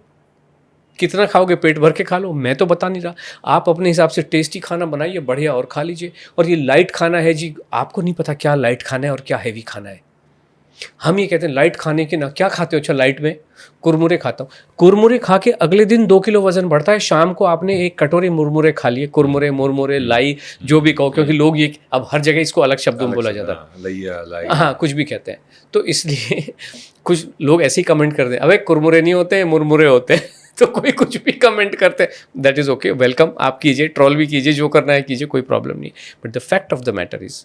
कितना खाओगे, पेट भर के खा लो, मैं तो बता नहीं रहा। आप अपने हिसाब से टेस्टी खाना बनाइए बढ़िया और खा लीजिए। और ये लाइट खाना है जी, आपको नहीं पता क्या लाइट खाना है और क्या हैवी खाना है। हम ये कहते हैं लाइट खाने के ना, क्या खाते हो? अच्छा लाइट में कुरमुरे खाता हूँ। कुरमुरे खा के अगले दिन 2 किलो वजन बढ़ता है। शाम को आपने 1 कटोरी मुरमुरे खा लिए, कुरमुरे मुरमुरे लाई जो भी कहो, क्योंकि लोग ये अब हर जगह इसको अलग शब्दों में बोला जाता है, लाई, हाँ कुछ भी कहते हैं। तो इसलिए कुछ लोग ऐसे ही कमेंट कर दें, अबे कुरमुरे नहीं होते मुरमुरे होते हैं। तो कोई कुछ भी कमेंट करते हैं, दैट इज़ ओके, वेलकम, आप कीजिए, ट्रोल भी कीजिए, जो करना है कीजिए, कोई प्रॉब्लम नहीं। But the fact of the matter is,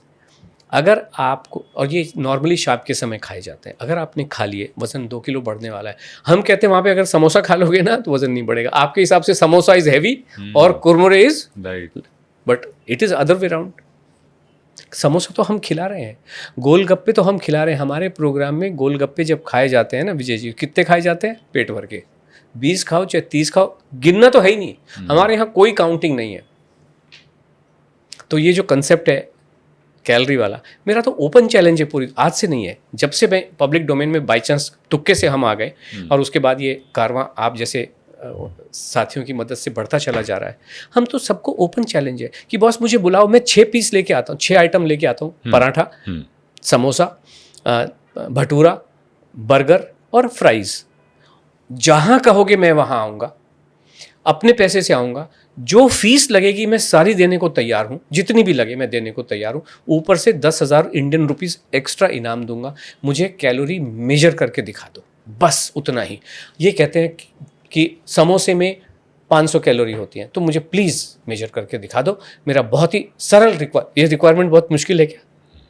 अगर आपको, और ये नॉर्मली शाम के समय खाए जाते हैं, अगर आपने खा लिए, वज़न 2 किलो बढ़ने वाला है। हम कहते हैं वहाँ पे अगर समोसा खा लोगे ना तो वज़न नहीं बढ़ेगा। आपके हिसाब से समोसा इज़ हैवी और kurmure is light, but it is other way round. Samosa तो हम खिला रहे हैं, गोलगप्पे तो हम खिला रहे हैं। हमारे प्रोग्राम में गोलगप्पे जब खाए जाते हैं ना विजय जी, कितने खाए जाते हैं? पेट भर के। 20 खाओ चाहे 30 खाओ, गिनना तो है ही नहीं। हमारे यहाँ कोई काउंटिंग नहीं है। तो ये जो कंसेप्ट है कैलोरी वाला, मेरा तो ओपन चैलेंज है, पूरी आज से नहीं है, जब से मैं पब्लिक डोमेन में बाई चांस तुक्के से हम आ गए, और उसके बाद ये कारवां आप जैसे साथियों की मदद से बढ़ता चला जा रहा है। हम तो सबको ओपन चैलेंज है कि बॉस मुझे बुलाओ, मैं 6 पीस लेके आता हूँ, 6 आइटम लेके आता हूँ, पराठा, समोसा, भटूरा, बर्गर और फ्राइज़। जहाँ कहोगे मैं वहाँ आऊँगा, अपने पैसे से आऊँगा, जो फीस लगेगी मैं सारी देने को तैयार हूँ, जितनी भी लगे मैं देने को तैयार हूँ। ऊपर से 10,000 इंडियन रुपीज़ एक्स्ट्रा इनाम दूंगा। मुझे कैलोरी मेजर करके दिखा दो, बस उतना ही। ये कहते हैं कि समोसे में 500 कैलोरी होती हैं, तो मुझे प्लीज़ मेजर करके दिखा दो। मेरा बहुत ही सरल ये रिक्वायरमेंट बहुत मुश्किल है क्या?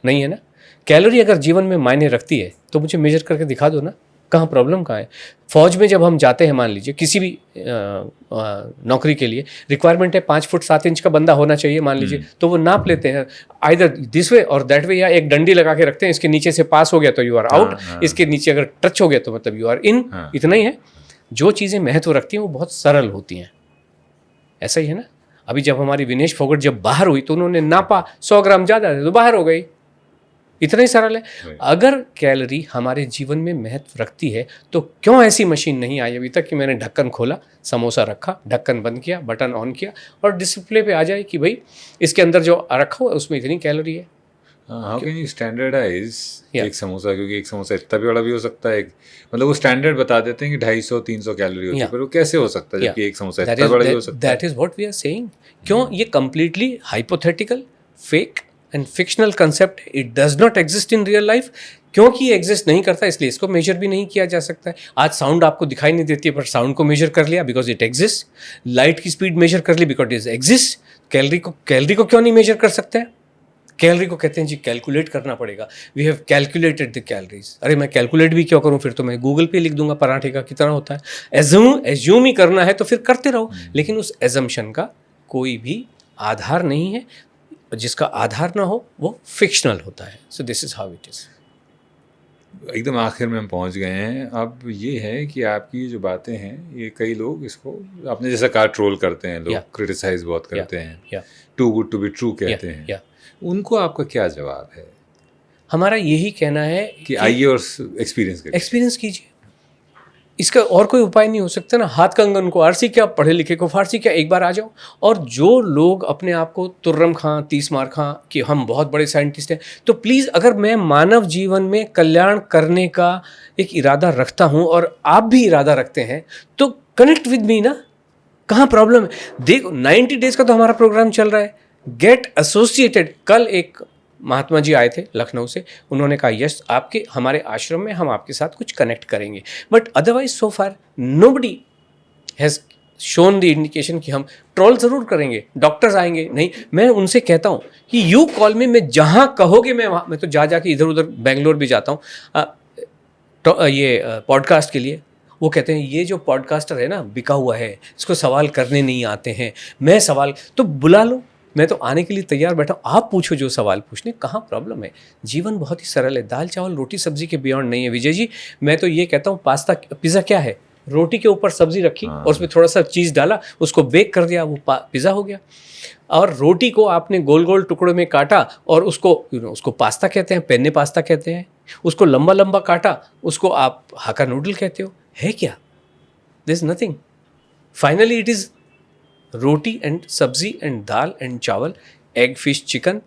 नहीं है ना। कैलोरी अगर जीवन में मायने रखती है तो मुझे मेजर करके दिखा दो ना, कहाँ प्रॉब्लम कहाँ है। फौज में जब हम जाते हैं, मान लीजिए किसी भी नौकरी के लिए रिक्वायरमेंट है 5 फुट 7 इंच का बंदा होना चाहिए, मान लीजिए, तो वो नाप लेते हैं आइदर दिस वे और दैट वे, या एक डंडी लगा के रखते हैं, इसके नीचे से पास हो गया तो यू आर आउट, इसके नीचे अगर टच हो गया तो मतलब यू आर इन। इतना ही है। जो चीज़ें महत्व रखती हैं वो बहुत सरल होती हैं। ऐसा ही है ना। अभी जब हमारी विनेश फोगट जब बाहर हुई तो उन्होंने नापा, 100 ग्राम ज़्यादा थे तो बाहर हो गई। इतना ही सरल है। Right. अगर कैलोरी हमारे जीवन में महत्व रखती है तो क्यों ऐसी मशीन नहीं आई अभी तक कि मैंने ढक्कन खोला, समोसा रखा, ढक्कन बंद किया, बटन ऑन किया और डिस्प्ले पे आ जाए कि भाई इसके अंदर जो रखा हुआ है उसमें इतनी कैलोरी है। How can you standardise Yeah. एक समोसा, क्योंकि एक समोसा इतना भी बड़ा भी हो सकता है, मतलब वो स्टैंडर्ड बता देते हैं कि 250-300 कैलोरी होती है, Yeah. पर वो कैसे हो सकता है Yeah. जबकि एक समोसा इतना बड़ा भी हो सकता है। That is what we are saying. क्यों ये completely hypothetical, fake and fictional concept है। It does not exist in real life. क्योंकि ये एग्जिस्ट नहीं करता इसलिए इसको मेजर भी नहीं किया जा सकता है। आज साउंड आपको दिखाई नहीं देती है पर साउंड को मेजर कर लिया बिकॉज इट एग्जिस्ट। लाइट की स्पीड मेजर कर ली बिकॉज इट एग्जिस्ट। कैलोरी को क्यों नहीं मेजर कर सकते हैं? कैलोरी को कहते हैं जी कैलकुलेट करना पड़ेगा। We have calculated the calories. अरे मैं कैलकुलेट भी क्यों करूं, फिर तो मैं गूगल पे लिख दूंगा पराठे का कितना होता है। एज्यूम ही करना है तो फिर करते रहो, लेकिन उस एजम्पशन का कोई भी आधार नहीं है। जिसका आधार ना हो वो फिक्शनल होता है। So this is how it is. एकदम आखिर में हम पहुंच गए हैं। अब ये है कि आपकी जो बातें हैं ये कई लोग इसको अपने जैसा कार ट्रोल करते हैं, लोग Yeah. क्रिटिसाइज बहुत करते हैं, या too good to be true कहते हैं। या उनको आपका क्या जवाब है हमारा यही कहना है कि आइए और एक्सपीरियंस करिए। एक्सपीरियंस कीजिए। इसका और कोई उपाय नहीं हो सकता ना। हाथ कंगन को आरसी क्या, पढ़े लिखे को फारसी क्या, एक बार आ जाओ। और जो लोग अपने आप को तुर्रम खां, 30 मार खां कि हम बहुत बड़े साइंटिस्ट हैं, तो प्लीज़ अगर मैं मानव जीवन में कल्याण करने का एक इरादा रखता हूँ और आप भी इरादा रखते हैं तो कनेक्ट विद मी ना। कहाँ प्रॉब्लम है? देखो 90 डेज का तो हमारा प्रोग्राम चल रहा है। Get associated. कल एक महात्मा जी आए थे लखनऊ से, उन्होंने कहा यस आपके हमारे आश्रम में हम आपके साथ कुछ कनेक्ट करेंगे, but otherwise so far nobody has shown the indication कि हम ट्रोल ज़रूर करेंगे, डॉक्टर्स आएंगे नहीं। मैं उनसे कहता हूँ कि यू कॉल मी, मैं जहाँ कहोगे मैं वहाँ, मैं तो जा के इधर उधर बेंगलोर भी जाता हूँ ये पॉडकास्ट के लिए। वो कहते हैं ये जो पॉडकास्टर है ना बिका हुआ है, इसको सवाल करने नहीं आते हैं। मैं सवाल तो बुला लो, मैं तो आने के लिए तैयार बैठा हूँ। आप पूछो जो सवाल पूछने, कहाँ प्रॉब्लम है? जीवन बहुत ही सरल है। दाल चावल रोटी सब्जी के बियॉन्ड नहीं है विजय जी। मैं तो ये कहता हूँ पास्ता पिज़्ज़ा क्या है? रोटी के ऊपर सब्जी रखी और उसमें थोड़ा सा चीज़ डाला, उसको बेक कर दिया, वो पिज़्ज़ा हो गया। और रोटी को आपने गोल गोल टुकड़ों में काटा और उसको पास्ता कहते हैं, पेन्ने पास्ता कहते हैं। उसको लंबा लंबा काटा, उसको आप हाका नूडल कहते हो। है क्या? There is nothing. Finally it is roti and sabzi and dal and chawal, egg fish chicken,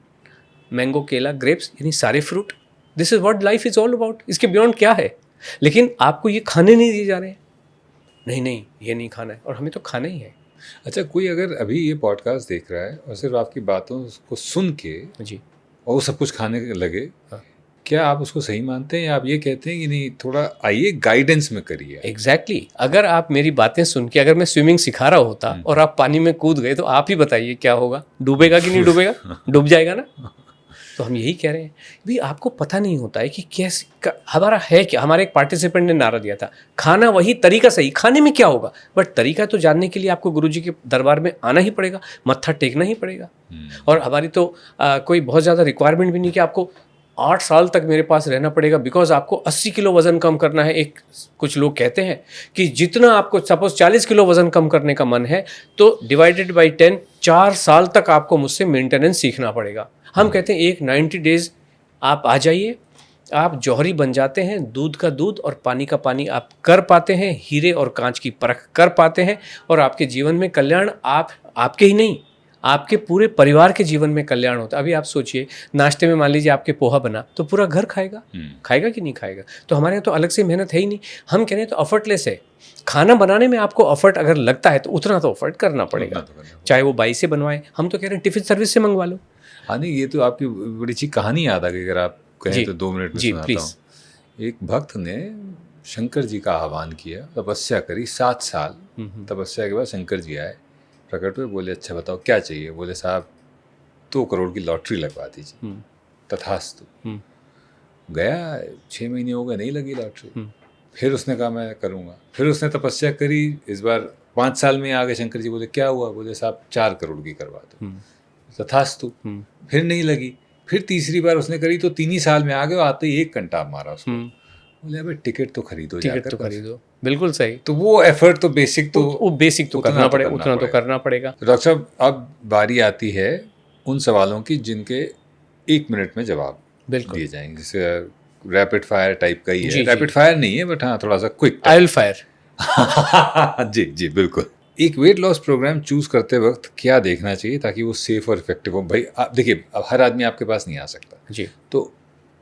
mango kela grapes, यानी सारे fruit. This is what life is all about. इसके बियॉन्ड क्या है? लेकिन आपको ये खाने नहीं दिए जा रहे हैं। नहीं ये नहीं खाना है, और हमें तो खाना ही है। अच्छा, कोई अगर अभी ये पॉडकास्ट देख रहा है और सिर्फ आपकी बातों को सुन के जी और वो सब कुछ खाने लगे, हाँ। क्या आप उसको सही मानते हैं या आप ये कहते हैं कि नहीं थोड़ा आइए गाइडेंस में करिए? एग्जैक्टली अगर आप मेरी बातें सुन के, अगर मैं स्विमिंग सिखा रहा होता और आप पानी में कूद गए तो आप ही बताइए क्या होगा? डूबेगा कि नहीं डूबेगा? डूब जाएगा ना। तो हम यही कह रहे हैं भी आपको पता नहीं होता है कि कैसे हमारा है क्या। हमारे एक पार्टिसिपेंट ने नारा दिया था, खाना वही तरीका सही, खाने में क्या होगा, बट तरीका तो जानने के लिए आपको गुरुजी के दरबार में आना ही पड़ेगा, मत्था टेकना ही पड़ेगा। और हमारी तो कोई बहुत ज़्यादा रिक्वायरमेंट भी नहीं कि आपको 8 साल तक मेरे पास रहना पड़ेगा बिकॉज आपको 80 किलो वज़न कम करना है। कुछ लोग कहते हैं कि जितना आपको सपोज 40 किलो वज़न कम करने का मन है तो डिवाइडेड बाई 10, 4 साल तक आपको मुझसे मेंटेनेंस सीखना पड़ेगा। हम कहते हैं एक 90 डेज आप आ जाइए, आप जौहरी बन जाते हैं, दूध का दूध और पानी का पानी आप कर पाते हैं, हीरे और कांच की परख कर पाते हैं, और आपके जीवन में कल्याण आपके ही नहीं, आपके पूरे परिवार के जीवन में कल्याण होता है। अभी आप सोचिए, नाश्ते में मान लीजिए आपके पोहा बना तो पूरा घर खाएगा, खाएगा कि नहीं खाएगा? तो हमारे यहाँ तो अलग से मेहनत है ही नहीं। हम कह रहे हैं तो एफर्टलेस है। खाना बनाने में आपको एफर्ट अगर लगता है तो उतना तो एफर्ट करना पड़ेगा, चाहे वो बाई से बनवाए। हम तो कह रहे हैं टिफिन सर्विस से मंगवा लो। हाँ नहीं, ये तो आपकी बड़ी अच्छी कहानी याद आ गई। अगर आप कहें तो 2 मिनट में सुनाता हूँ। एक भक्त ने शंकर जी का आह्वान किया, तपस्या करी 7 साल। तपस्या के बाद शंकर जी आए, प्रकट हुए, बोले अच्छा बताओ क्या चाहिए? बोले साहब 2 करोड़ की लॉटरी लगवा दीजिए। तथास्तु। गया, 6 महीने हो गए, नहीं लगी लॉटरी। फिर उसने कहा मैं करूँगा। फिर उसने तपस्या करी, इस बार 5 साल में आ गए। शंकर जी बोले क्या हुआ? बोले साहब 4 करोड़ की करवा दो। तथास्तु। फिर नहीं लगी। फिर तीसरी बार उसने करी तो 3 ही साल में आ गए, आते ही 1 घंटा मारा उसको। बोले अबे टिकट तो खरीदो, टिकट तो खरीदो। बिल्कुल सही। तो वो एफर्ट तो बेसिक तो वो बेसिक तो करना पड़ेगा, उतना तो करना पड़ेगा। डॉक्टर साहब अब बारी आती है उन सवालों की जिनके 1 मिनट में जवाब बिल्कुल। दिए जाएंगे, जैसे रैपिड फायर टाइप का ही जी, है। जी। रैपिड फायर नहीं है, बट हाँ थोड़ा सा क्विक आई विल फायर। जी जी बिल्कुल। एक वेट लॉस प्रोग्राम चूज करते वक्त क्या देखना चाहिए ताकि वो सेफ और इफेक्टिव हो? भाई आप देखिए, अब हर आदमी आपके पास नहीं आ सकता, जी। तो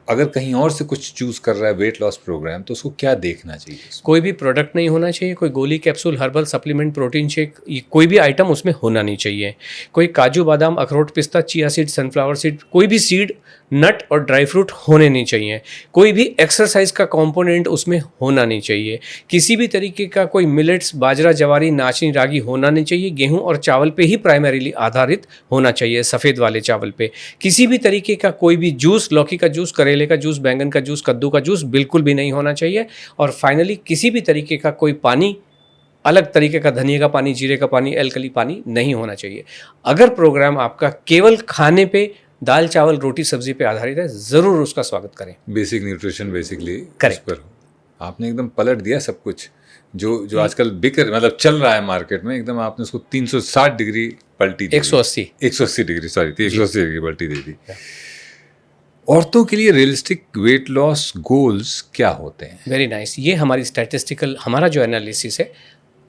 अगर कहीं और से कुछ चूज कर रहा है वेट लॉस प्रोग्राम, तो उसको क्या देखना चाहिए? कोई भी प्रोडक्ट नहीं होना चाहिए, कोई गोली, capsule, herbal supplement, protein shake, कोई भी आइटम उसमें होना नहीं चाहिए। कोई काजू, बादाम, अखरोट, पिस्ता, चिया सीड, सनफ्लावर सीड, कोई भी सीड, नट और ड्राई फ्रूट होने नहीं चाहिए। कोई भी एक्सरसाइज का कंपोनेंट उसमें होना नहीं चाहिए। किसी भी तरीके का कोई मिलेट्स, बाजरा, जवारी, नाचनी, रागी होना नहीं चाहिए। गेहूं और चावल पे ही प्राइमरीली आधारित होना चाहिए, सफ़ेद वाले चावल पे। किसी भी तरीके का कोई भी जूस, लौकी का जूस, करेले का जूस, बैंगन का जूस, कद्दू का जूस बिल्कुल भी नहीं होना चाहिए। और फाइनली किसी भी तरीके का कोई पानी, अलग तरीके का धनिया का पानी, जीरे का पानी, एल्कली पानी नहीं होना चाहिए। अगर प्रोग्राम आपका केवल खाने पे, दाल चावल रोटी सब्जी पे आधारित है, ज़रूर उसका स्वागत करें। Basic nutrition basically Correct. पर हो। आपने एकदम पलट दिया सब कुछ जो आजकल बिक मतलब चल रहा है मार्केट में, एकदम आपने उसको 360 डिग्री पलटी दी। 180 डिग्री, सॉरी 180 डिग्री पलटी दे दी। औरतों के लिए रियलिस्टिक वेट लॉस गोल्स क्या होते हैं? Very nice. ये हमारी स्टैटिस्टिकल, हमारा जो एनालिसिस है,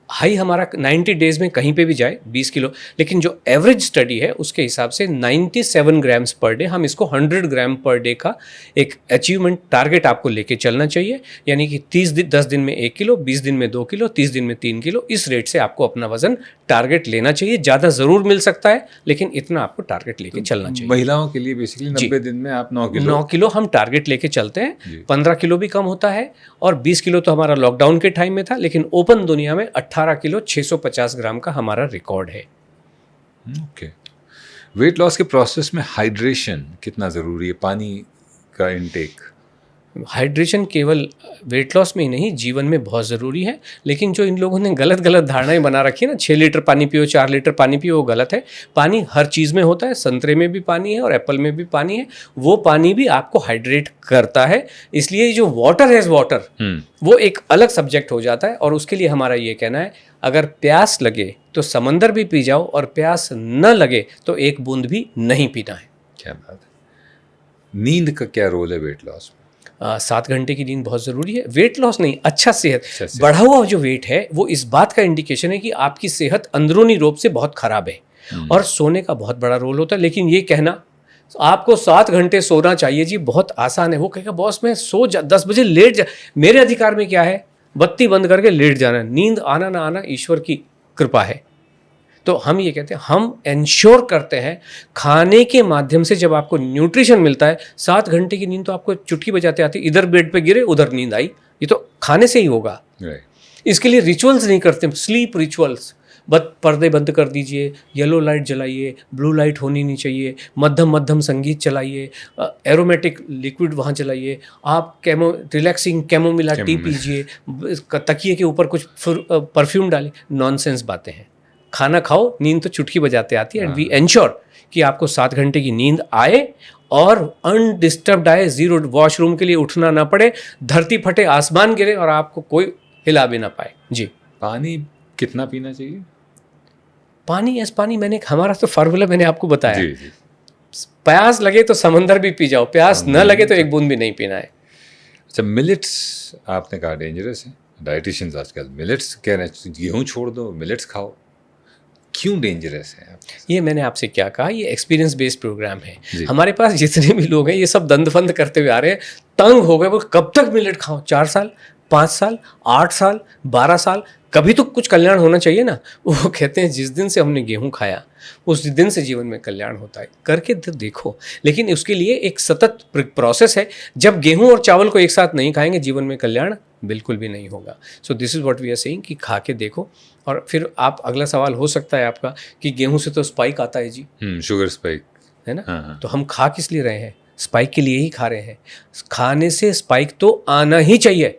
हाई हमारा 90 डेज में कहीं पे भी जाए 20 किलो, लेकिन जो एवरेज स्टडी है उसके हिसाब से 97 ग्राम्स पर डे, हम इसको 100 ग्राम पर डे का एक अचीवमेंट टारगेट आपको लेके चलना चाहिए। यानी कि 10 दिन में 1 किलो, 20 दिन में 2 किलो, 30 दिन में 3 किलो, इस रेट से आपको अपना वजन टारगेट लेना चाहिए। ज़्यादा ज़रूर मिल सकता है, लेकिन इतना आपको टारगेट लेके चलना चाहिए। महिलाओं के लिए बेसिकली 90 दिन में आप 9 किलो हम टारगेट लेके चलते हैं। 15 किलो भी कम होता है, और 20 किलो तो हमारा लॉकडाउन के टाइम में था, लेकिन ओपन दुनिया में 18 किलो 650 ग्राम का हमारा रिकॉर्ड है। ओके। वेट लॉस के प्रोसेस में हाइड्रेशन कितना ज़रूरी है, पानी का इनटेक? हाइड्रेशन केवल वेट लॉस में ही नहीं, जीवन में बहुत ज़रूरी है। लेकिन जो इन लोगों ने गलत धारणाएं बना रखी है ना, 6 लीटर पानी पियो, 4 लीटर पानी पियो, वो गलत है। पानी हर चीज़ में होता है, संतरे में भी पानी है और एप्पल में भी पानी है। वो पानी भी आपको हाइड्रेट करता है। इसलिए जो वाटर हैज़ वाटर, वो एक अलग सब्जेक्ट हो जाता है। और उसके लिए हमारा ये कहना है, अगर प्यास लगे तो समंदर भी पी जाओ, और प्यास न लगे तो एक बूंद भी नहीं पीना है। क्या बात है। नींद का क्या रोल है वेट लॉस में? 7 घंटे की नींद बहुत ज़रूरी है। वेट लॉस नहीं, अच्छा सेहत। बढ़ा हुआ जो वेट है वो इस बात का इंडिकेशन है कि आपकी सेहत अंदरूनी रूप से बहुत ख़राब है। और सोने का बहुत बड़ा रोल होता है। लेकिन ये कहना आपको 7 घंटे सोना चाहिए जी, बहुत आसान है। वो कहेगा बॉस मैं 10 बजे लेट जा, मेरे अधिकार में क्या है? बत्ती बंद करके लेट जाना। नींद आना ना आना ईश्वर की कृपा है। तो हम ये कहते हैं, हम इंश्योर करते हैं खाने के माध्यम से जब आपको न्यूट्रिशन मिलता है, 7 घंटे की नींद तो आपको चुटकी बजाते आती, इधर बेड पे गिरे उधर नींद आई, ये तो खाने से ही होगा। इसके लिए रिचुअल्स नहीं करते, स्लीप रिचुअल्स। पर्दे बंद कर दीजिए, येलो लाइट जलाइए, ब्लू लाइट होनी नहीं चाहिए, मध्यम संगीत चलाइए, एरोमेटिक लिक्विड वहाँ चलाइए, आप रिलैक्सिंग कैमोमिला टी पीजिए, तकिए के ऊपर कुछ परफ्यूम डालिए। नॉनसेंस बातें हैं। खाना खाओ, नींद तो चुटकी बजाते आती है। एंड वी एंश्योर कि आपको 7 घंटे की नींद आए और अनडिस्टर्ब्ड आए, जीरो वॉशरूम के लिए उठना ना पड़े, धरती फटे, आसमान गिरे और आपको कोई हिला भी ना पाए। जी। पानी कितना पीना चाहिए? पानी मैंने, हमारा तो फार्मूला मैंने आपको बताया। जी जी। प्यास लगे तो समंदर भी पी जाओ, प्यास न लगे तो एक बूंद भी नहीं पीना है। अच्छा, मिलेट्स आपने कहा डेंजरस है। डाइटिशियंस आजकल मिलेट्स कह रहे हैं गेहूं छोड़ दो, मिलेट्स खाओ। क्यों डेंजरस है? ये मैंने आपसे क्या कहा, ये एक्सपीरियंस बेस्ड प्रोग्राम है। हमारे पास जितने भी लोग हैं ये सब दंद-फंद करते हुए आ रहे हैं, तंग हो गए। वो कब तक मिलेट खाओ? 4 साल, 5 साल, 8 साल, 12 साल, कभी तो कुछ कल्याण होना चाहिए ना। वो कहते हैं जिस दिन से हमने गेहूं खाया उस दिन से जीवन में कल्याण होता है। करके देखो। लेकिन उसके लिए एक सतत प्रोसेस है। जब गेहूं और चावल को एक साथ नहीं खाएंगे, जीवन में कल्याण बिल्कुल भी नहीं होगा। So this is what we are saying कि खा के देखो। और फिर आप, अगला सवाल हो सकता है आपका कि गेहूं से तो स्पाइक आता है जी, शुगर स्पाइक है ना। हाँ। तो हम खा किस लिए रहे हैं? स्पाइक के लिए ही खा रहे हैं। खाने से स्पाइक तो आना ही चाहिए।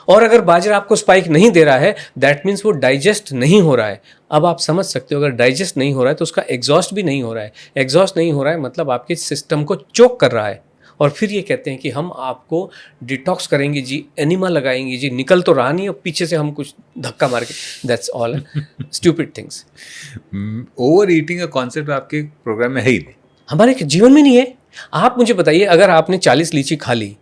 और अगर बाजरा आपको स्पाइक नहीं दे रहा है, दैट मीन्स वो डाइजेस्ट नहीं हो रहा है। अब आप समझ सकते हो, अगर डाइजेस्ट नहीं हो रहा है तो उसका एग्जॉस्ट भी नहीं हो रहा है। एग्जॉस्ट नहीं हो रहा है मतलब आपके सिस्टम को चोक कर रहा है। और फिर ये कहते हैं कि हम आपको डिटॉक्स करेंगे जी, एनिमा लगाएंगे जी, निकल तो रहा नहीं और पीछे से हम कुछ धक्का मार के, that's all stupid things. Over eating का कॉन्सेप्ट आपके प्रोग्राम में है ही नहीं, हमारे जीवन में नहीं है। आप मुझे बताइए, अगर आपने 40 लीची खा ली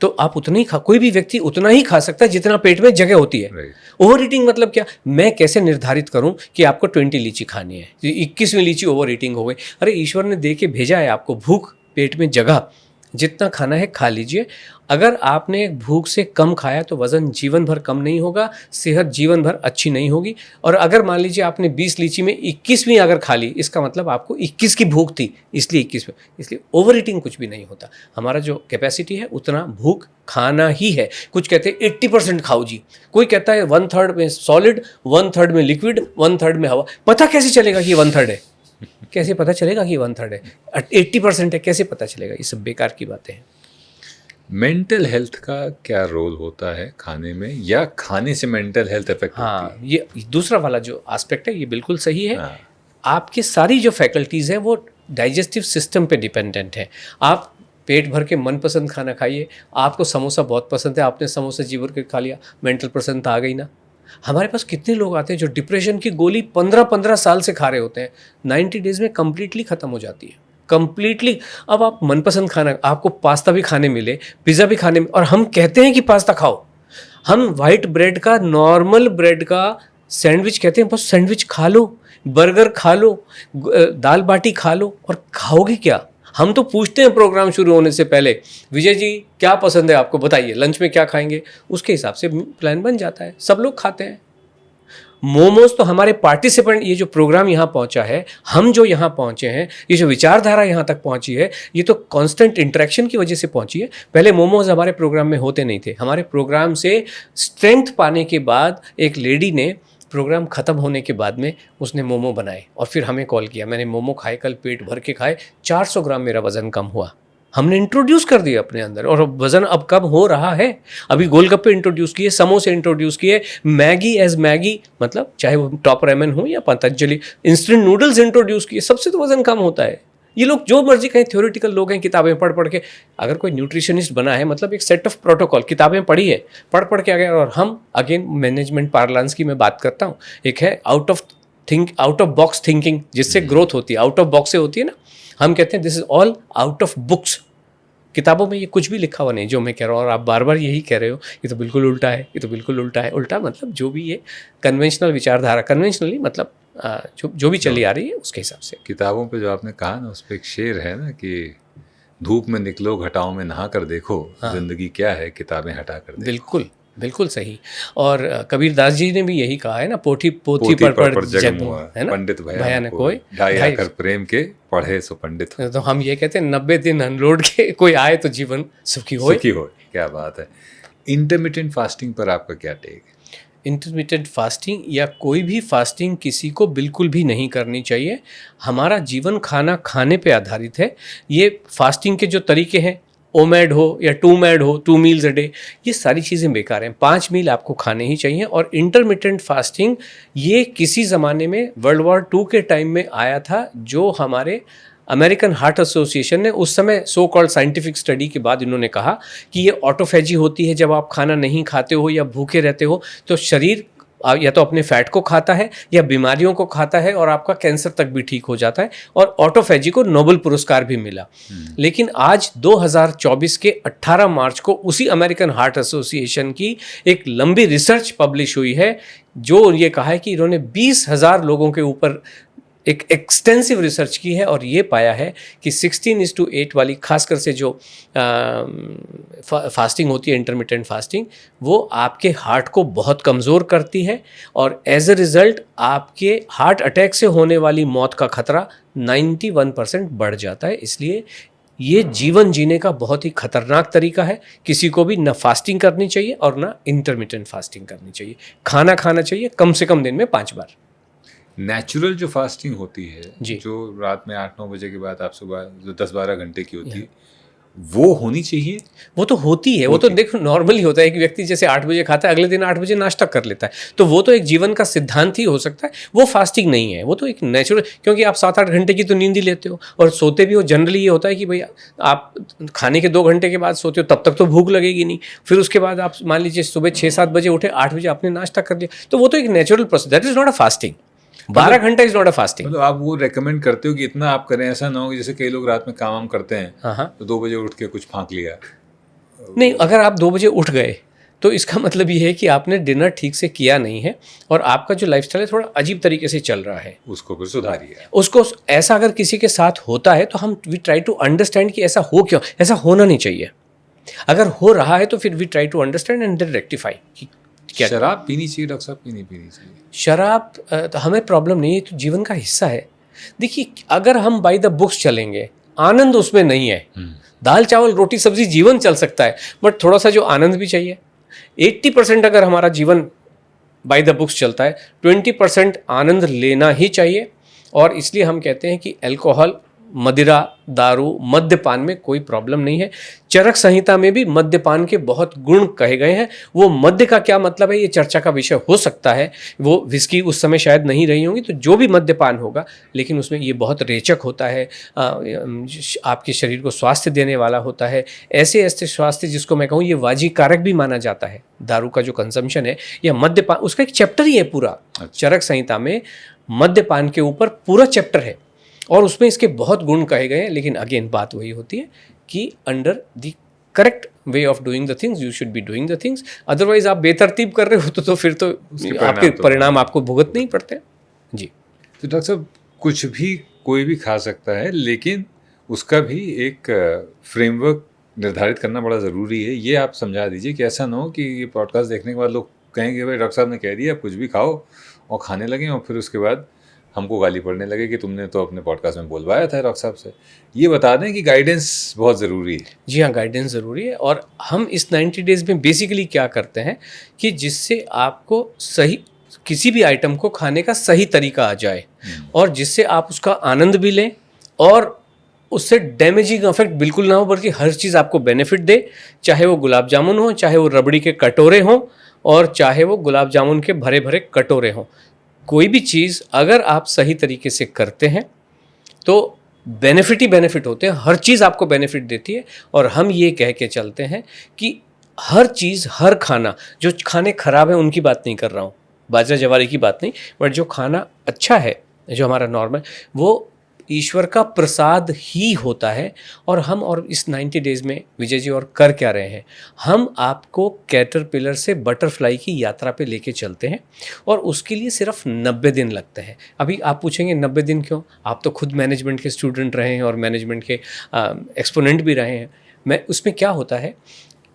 तो आप उतना ही कोई भी व्यक्ति उतना ही खा सकता है जितना पेट में जगह होती है। ओवर ईटिंग मतलब क्या? मैं कैसे निर्धारित करूं कि आपको 20 लीची खानी है, 21वीं लीची ओवर ईटिंग हो गई? अरे ईश्वर ने दे के भेजा है आपको भूख, पेट में जगह, जितना खाना है खा लीजिए। अगर आपने भूख से कम खाया तो वज़न जीवन भर कम नहीं होगा, सेहत जीवन भर अच्छी नहीं होगी। और अगर मान लीजिए आपने 20 लीची में 21वीं अगर खा ली, इसका मतलब आपको 21 की भूख थी, इसलिए 21 में। इसलिए ओवर ईटिंग कुछ भी नहीं होता। हमारा जो कैपेसिटी है उतना भूख खाना ही है। कुछ कहते हैं 80% खाओ जी, कोई कहता है 1/3 में सॉलिड, 1/3 में लिक्विड, 1/3 में हवा। पता कैसे चलेगा कि 1/3 है? कैसे पता चलेगा कि 1/3 है? 80% है, कैसे पता चलेगा? ये सब बेकार की बातें हैं। मेंटल हेल्थ का क्या रोल होता है खाने में, या खाने से मेंटल हेल्थ इफेक्ट होती है? हाँ, ये दूसरा वाला जो एस्पेक्ट है ये बिल्कुल सही है। हाँ। आपकी सारी जो फैकल्टीज़ हैं वो डाइजेस्टिव सिस्टम पे डिपेंडेंट है। आप पेट भर के मनपसंद खाना खाइए। आपको समोसा बहुत पसंद है, आपने समोसा जी भर के खा लिया, मेंटल पसंद आ गई ना। हमारे पास कितने लोग आते हैं जो डिप्रेशन की गोली 15-15 साल से खा रहे होते हैं, 90 डेज़ में कम्प्लीटली ख़त्म हो जाती है, कम्प्लीटली। अब आप मनपसंद खाना, आपको पास्ता भी खाने मिले, पिज़्ज़ा भी खाने, और हम कहते हैं कि पास्ता खाओ। हम वाइट ब्रेड का, नॉर्मल ब्रेड का सैंडविच कहते हैं, बस सैंडविच खा लो, बर्गर खा लो, दाल बाटी खा लो, और खाओगे क्या? हम तो पूछते हैं प्रोग्राम शुरू होने से पहले, विजय जी क्या पसंद है आपको, बताइए लंच में क्या खाएंगे? उसके हिसाब से प्लान बन जाता है, सब लोग खाते हैं। मोमोज तो हमारे पार्टिसिपेंट, ये जो प्रोग्राम यहाँ पहुँचा है, हम जो यहाँ पहुँचे हैं, ये जो विचारधारा यहाँ तक पहुँची है, ये तो कांस्टेंट इंटरेक्शन की वजह से पहुँची है। पहले मोमोज हमारे प्रोग्राम में होते नहीं थे। हमारे प्रोग्राम से स्ट्रेंथ पाने के बाद एक लेडी ने, प्रोग्राम ख़त्म होने के बाद में उसने मोमो बनाए और फिर हमें कॉल किया। मैंने मोमो खाए, कल पेट भर के खाए, 400 ग्राम मेरा वज़न कम हुआ। हमने इंट्रोड्यूस कर दिया अपने अंदर, और वज़न अब कम हो रहा है। अभी गोलगप्पे इंट्रोड्यूस किए, समोसे इंट्रोड्यूस किए, मैगी एज मैगी, मतलब चाहे वो टॉप रेमन हो या पतंजलि, इंस्टेंट नूडल्स इंट्रोड्यूस किए, सबसे तो वज़न कम होता है। ये लोग जो मर्जी कहें, थ्योरेटिकल लोग हैं, किताबें पढ़ पढ़ के। अगर कोई न्यूट्रिशनिस्ट बना है, मतलब एक सेट ऑफ प्रोटोकॉल, किताबें पढ़ी है, पढ़ पढ़ के आ गए। और हम अगेन मैनेजमेंट पार्लांस की मैं बात करता हूँ, एक है आउट ऑफ बॉक्स थिंकिंग, जिससे ग्रोथ होती है। आउट ऑफ बॉक्स से होती है ना, हम कहते हैं this is all out of books. किताबों में ये कुछ भी लिखा हुआ नहीं जो मैं कह रहा हूँ, और आप बार बार यही कह रहे हो, ये तो बिल्कुल उल्टा है, ये तो बिल्कुल उल्टा है। उल्टा मतलब जो भी ये कन्वेंशनल विचारधारा, कन्वेंशनली मतलब जो भी चली आ रही है उसके हिसाब से। किताबों पे जो आपने कहा ना, उस पर एक शेर है ना कि धूप में निकलो, घटाओं में नहा कर देखो, जिंदगी क्या है, किताबें हटा कर देखो। बिल्कुल बिल्कुल सही। और कबीर दास जी ने भी यही कहा है ना, पोथी पर जगमुआ, है ना, पंडित भया न कोई ढाई कर प्रेम के पढ़े सो पंडित। तो हम ये कहते हैं 90 दिन अनलोड के कोई आए तो जीवन सुखी हो। क्या बात है। इंटरमिटेंट फास्टिंग पर आपका क्या टेक? इंटरमिटेंट फास्टिंग या कोई भी फास्टिंग किसी को बिल्कुल भी नहीं करनी चाहिए। हमारा जीवन खाना खाने पे आधारित है। ये फास्टिंग के जो तरीके हैं, ओमैड हो या टू मैड हो, 2 मील्स अ डे, ये सारी चीज़ें बेकार हैं। 5 मील आपको खाने ही चाहिए। और इंटरमिटेंट फास्टिंग ये किसी ज़माने में वर्ल्ड वॉर 2 के टाइम में आया था, जो हमारे अमेरिकन हार्ट एसोसिएशन ने उस समय सो कॉल्ड साइंटिफिक स्टडी के बाद इन्होंने कहा कि ये ऑटोफेजी होती है। जब आप खाना नहीं खाते हो या भूखे रहते हो तो शरीर या तो अपने फैट को खाता है या बीमारियों को खाता है, और आपका कैंसर तक भी ठीक हो जाता है। और ऑटोफेजी को नोबेल पुरस्कार भी मिला। लेकिन आज 2024 के 18 मार्च को उसी अमेरिकन हार्ट एसोसिएशन की एक लंबी रिसर्च पब्लिश हुई है, जो ये कहा है कि इन्होंने 20,000 लोगों के ऊपर एक एक्सटेंसिव रिसर्च की है, और ये पाया है कि 16:8 वाली खासकर से जो फास्टिंग होती है, इंटरमिटेंट फास्टिंग, वो आपके हार्ट को बहुत कमज़ोर करती है, और एज अ रिज़ल्ट आपके हार्ट अटैक से होने वाली मौत का खतरा 91% बढ़ जाता है। इसलिए ये जीवन जीने का बहुत ही खतरनाक तरीका है। किसी को भी ना फास्टिंग करनी चाहिए और ना इंटरमिटेंट फास्टिंग करनी चाहिए। खाना खाना चाहिए कम से कम दिन में 5 बार। नेचुरल जो फास्टिंग होती है, जी, जो रात में 8-9 बजे के बाद आप सुबह जो 10-12 घंटे की होती है, वो होनी चाहिए। वो तो होती है। वो तो देखो नॉर्मली होता है कि व्यक्ति जैसे 8 बजे खाता है, अगले दिन 8 बजे नाश्ता कर लेता है, तो वो तो एक जीवन का सिद्धांत ही हो सकता है। वो फास्टिंग नहीं है, वो तो एक नेचुरल, क्योंकि आप 7-8 घंटे की तो नींद ही लेते हो और सोते भी हो। जनरली ये होता है कि भाई आप खाने के 2 घंटे के बाद सोते हो, तब तक तो भूख लगेगी नहीं। फिर उसके बाद आप मान लीजिए सुबह 6-7 बजे उठे, 8 बजे आपने नाश्ता कर लिया, तो वो तो एक natural process, that is not a fasting. 12 घंटा इज नॉट अ फास्टिंग। मतलब आप वो रेकमेंड करते हो कि इतना आप करें, ऐसा ना हो कि जैसे कई लोग रात में काम करते हैं, हाँ, तो 2 बजे उठ के कुछ फाँक लिया। नहीं, अगर आप 2 बजे उठ गए तो इसका मतलब ये है कि आपने डिनर ठीक से किया नहीं है और आपका जो लाइफस्टाइल है थोड़ा अजीब तरीके से चल रहा है। उसको फिर सुधारिए। उसको ऐसा अगर किसी के साथ होता है तो हम वी ट्राई टू अंडरस्टैंड कि ऐसा हो क्यों, ऐसा होना नहीं चाहिए। अगर हो रहा है तो फिर we try to understand and then rectify कि क्या। शराब पीनी चाहिए डॉक्टर साहब कि नहीं पीनी चाहिए? शराब तो हमें प्रॉब्लम नहीं है, तो जीवन का हिस्सा है। देखिए, अगर हम बाय द बुक्स चलेंगे, आनंद उसमें नहीं है। दाल चावल रोटी सब्जी जीवन चल सकता है, बट थोड़ा सा जो आनंद भी चाहिए। 80% अगर हमारा जीवन बाय द बुक्स चलता है, 20% आनंद लेना ही चाहिए। और इसलिए हम कहते हैं कि अल्कोहल, मदिरा, दारू, मद्यपान में कोई प्रॉब्लम नहीं है। चरक संहिता में भी मद्यपान के बहुत गुण कहे गए हैं। वो मद्य का क्या मतलब है, ये चर्चा का विषय हो सकता है। वो विस्की उस समय शायद नहीं रही होंगी, तो जो भी मद्यपान होगा, लेकिन उसमें ये बहुत रेचक होता है, आपके शरीर को स्वास्थ्य देने वाला होता है। ऐसे ऐसे स्वास्थ्य जिसको मैं कहूँ ये वाजी कारक भी माना जाता है। दारू का जो कंजम्पशन है या मद्यपान, उसका एक चैप्टर ही है पूरा। चरक संहिता में मद्यपान के ऊपर पूरा चैप्टर है और उसमें इसके बहुत गुण कहे गए हैं। लेकिन अगेन बात वही होती है कि under the correct way of doing the things you should be doing the things. Otherwise आप बेतरतीब कर रहे हो तो फिर तो आपके परिणाम आपको भुगतने ही पड़ते हैं। जी, तो डॉक्टर साहब कुछ भी कोई भी खा सकता है, लेकिन उसका भी एक फ्रेमवर्क निर्धारित करना बड़ा ज़रूरी है। ये आप समझा दीजिए कि ऐसा ना हो कि ये पॉडकास्ट देखने के बाद लोग कहेंगे भाई डॉक्टर साहब ने कह दिया कुछ भी खाओ और खाने लगें, और फिर उसके बाद हमको गाली पड़ने लगे कि तुमने तो अपने पॉडकास्ट में बोलवाया था डॉक्टर साहब से। ये बता दें कि गाइडेंस बहुत ज़रूरी है। जी हाँ, गाइडेंस ज़रूरी है। और हम इस 90 डेज़ में बेसिकली क्या करते हैं कि जिससे आपको सही किसी भी आइटम को खाने का सही तरीका आ जाए और जिससे आप उसका आनंद भी लें और उससे डैमेजिंग इफेक्ट बिल्कुल ना हो, बल्कि हर चीज़ आपको बेनिफिट दे। चाहे वो गुलाब जामुन हो, चाहे वो रबड़ी के कटोरे हों, और चाहे वो गुलाब जामुन के भरे भरे कटोरे हों। कोई भी चीज़ अगर आप सही तरीके से करते हैं तो बेनिफिट ही बेनिफिट होते हैं। हर चीज़ आपको बेनिफिट देती है। और हम ये कह के चलते हैं कि हर चीज़, हर खाना, जो खाने खराब हैं उनकी बात नहीं कर रहा हूँ, बाजरा जवारी की बात नहीं, बट जो खाना अच्छा है, जो हमारा नॉर्मल, वो ईश्वर का प्रसाद ही होता है। और हम और इस 90 डेज़ में विजय जी और कर क्या रहे हैं, हम आपको कैटरपिलर से बटरफ्लाई की यात्रा पे लेके चलते हैं और उसके लिए सिर्फ 90 दिन लगते हैं। अभी आप पूछेंगे 90 दिन क्यों? आप तो खुद मैनेजमेंट के स्टूडेंट रहे हैं और मैनेजमेंट के एक्सपोनेंट भी रहे हैं। मैं उसमें क्या होता है,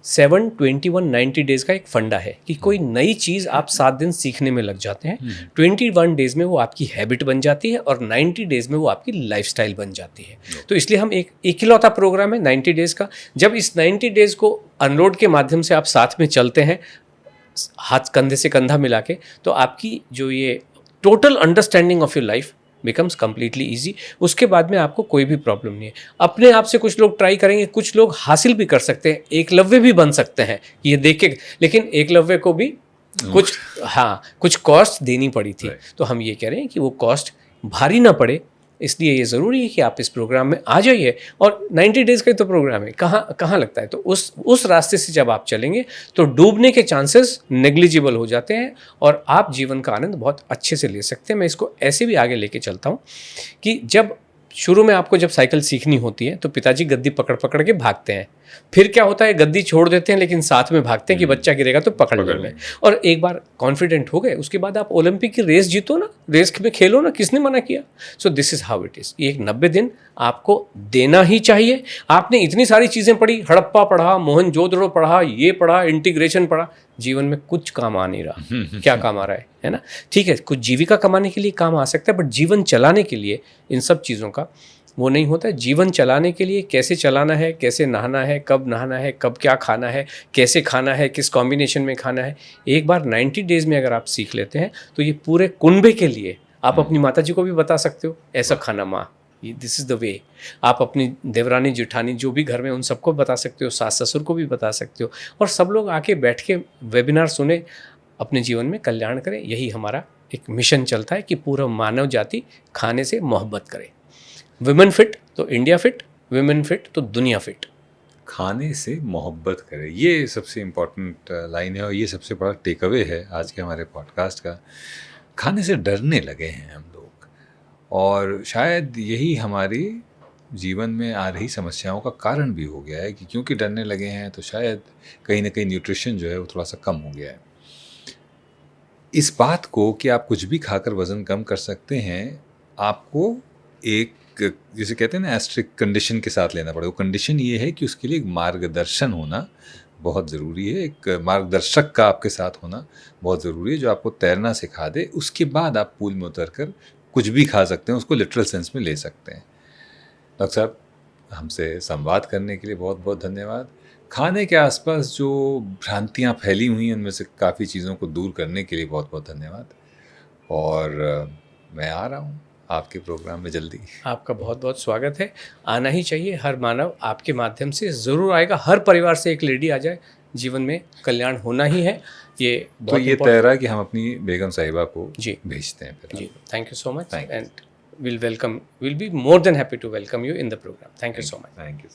7, 21, 90 डेज़ का एक फंडा है कि कोई नई चीज़ आप 7 दिन सीखने में लग जाते हैं, 21 डेज़ में वो आपकी हैबिट बन जाती है और 90 डेज़ में वो आपकी लाइफस्टाइल बन जाती है। तो इसलिए हम एक इकलौता प्रोग्राम है 90 डेज़ का। जब इस 90 डेज़ को अनलोड के माध्यम से आप साथ में चलते हैं, हाथ कंधे से कंधा मिला के, तो आपकी जो ये total understanding of your life becomes completely easy. उसके बाद में आपको कोई भी प्रॉब्लम नहीं है। अपने आप से कुछ लोग ट्राई करेंगे, कुछ लोग हासिल भी कर सकते हैं, एकलव्य भी बन सकते हैं ये देख के। लेकिन एकलव्य को भी कुछ कॉस्ट देनी पड़ी थी। तो हम ये कह रहे हैं कि वो कॉस्ट भारी ना पड़े, इसलिए ये ज़रूरी है कि आप इस प्रोग्राम में आ जाइए। और 90 डेज़ का ही तो प्रोग्राम है, कहाँ लगता है। तो उस रास्ते से जब आप चलेंगे तो डूबने के चांसेस नेग्लिजिबल हो जाते हैं और आप जीवन का आनंद बहुत अच्छे से ले सकते हैं। मैं इसको ऐसे भी आगे लेके चलता हूँ कि जब शुरू में आपको जब साइकिल सीखनी होती है तो पिताजी गद्दी पकड़ पकड़ के भागते हैं। फिर क्या होता है, गद्दी छोड़ देते हैं लेकिन साथ में भागते हैं कि बच्चा गिरेगा तो पकड़ लेंगे। और एक बार कॉन्फिडेंट हो गए, उसके बाद आप ओलंपिक की रेस जीतो ना, रेस में खेलो ना, किसने मना किया। सो this is how it is. ये 90 दिन आपको देना ही चाहिए। आपने इतनी सारी चीज़ें पढ़ी, हड़प्पा पढ़ा, मोहनजोदड़ो पढ़ा, ये पढ़ा, इंटीग्रेशन पढ़ा, जीवन में कुछ काम आ नहीं रहा। क्या काम आ रहा है ना। ठीक है, कुछ जीविका कमाने के लिए काम आ सकता है, बट जीवन चलाने के लिए इन सब चीज़ों का वो नहीं होता है। जीवन चलाने के लिए कैसे चलाना है, कैसे नहाना है, कब नहाना है, कब क्या खाना है, कैसे खाना है, किस कॉम्बिनेशन में खाना है, एक बार 90 डेज़ में अगर आप सीख लेते हैं तो ये पूरे कुनबे के लिए आप अपनी माता जी को भी बता सकते हो, ऐसा खाना माँ, दिस इज़ द वे। आप अपनी देवरानी जेठानी जो भी घर में उन सबको बता सकते हो, सास ससुर को भी बता सकते हो, और सब लोग आके बैठ के वेबिनार सुने, अपने जीवन में कल्याण करें। यही हमारा एक मिशन चलता है कि पूरा मानव जाति खाने से मोहब्बत करे। विमेन फिट तो इंडिया फिट, विमेन फिट तो दुनिया फिट। खाने से मोहब्बत करें, ये सबसे इम्पोर्टेंट लाइन है और ये सबसे बड़ा टेक अवे है आज के हमारे पॉडकास्ट का। खाने से डरने लगे हैं हम लोग, और शायद यही हमारी जीवन में आ रही समस्याओं का कारण भी हो गया है कि क्योंकि डरने लगे हैं तो शायद कहीं ना कहीं न्यूट्रिशन जो है वो थोड़ा सा कम हो गया है। इस बात को कि आप कुछ भी खाकर वज़न कम कर सकते हैं, आपको एक, जिसे कहते हैं ना, एस्ट्रिक कंडीशन के साथ लेना पड़ेगा। वो कंडीशन ये है कि उसके लिए एक मार्गदर्शन होना बहुत ज़रूरी है, एक मार्गदर्शक का आपके साथ होना बहुत ज़रूरी है जो आपको तैरना सिखा दे। उसके बाद आप पूल में उतर कर कुछ भी खा सकते हैं, उसको लिटरल सेंस में ले सकते हैं। डॉक्टर साहब, हमसे संवाद करने के लिए बहुत बहुत धन्यवाद। खाने के आसपास जो भ्रांतियाँ फैली हुई हैं उनमें से काफ़ी चीज़ों को दूर करने के लिए बहुत बहुत धन्यवाद। और मैं आ रहा हूँ आपके प्रोग्राम में जल्दी। आपका बहुत बहुत स्वागत है। आना ही चाहिए, हर मानव आपके माध्यम से ज़रूर आएगा। हर परिवार से एक लेडी आ जाए, जीवन में कल्याण होना ही है। ये तो बहुत ये तय रहा कि हम अपनी बेगम साहिबा को जी भेजते हैं फिर। जी, thank you so much Thank you. And we'll be more than happy to welcome you in the program. Thank you so much. Thank you.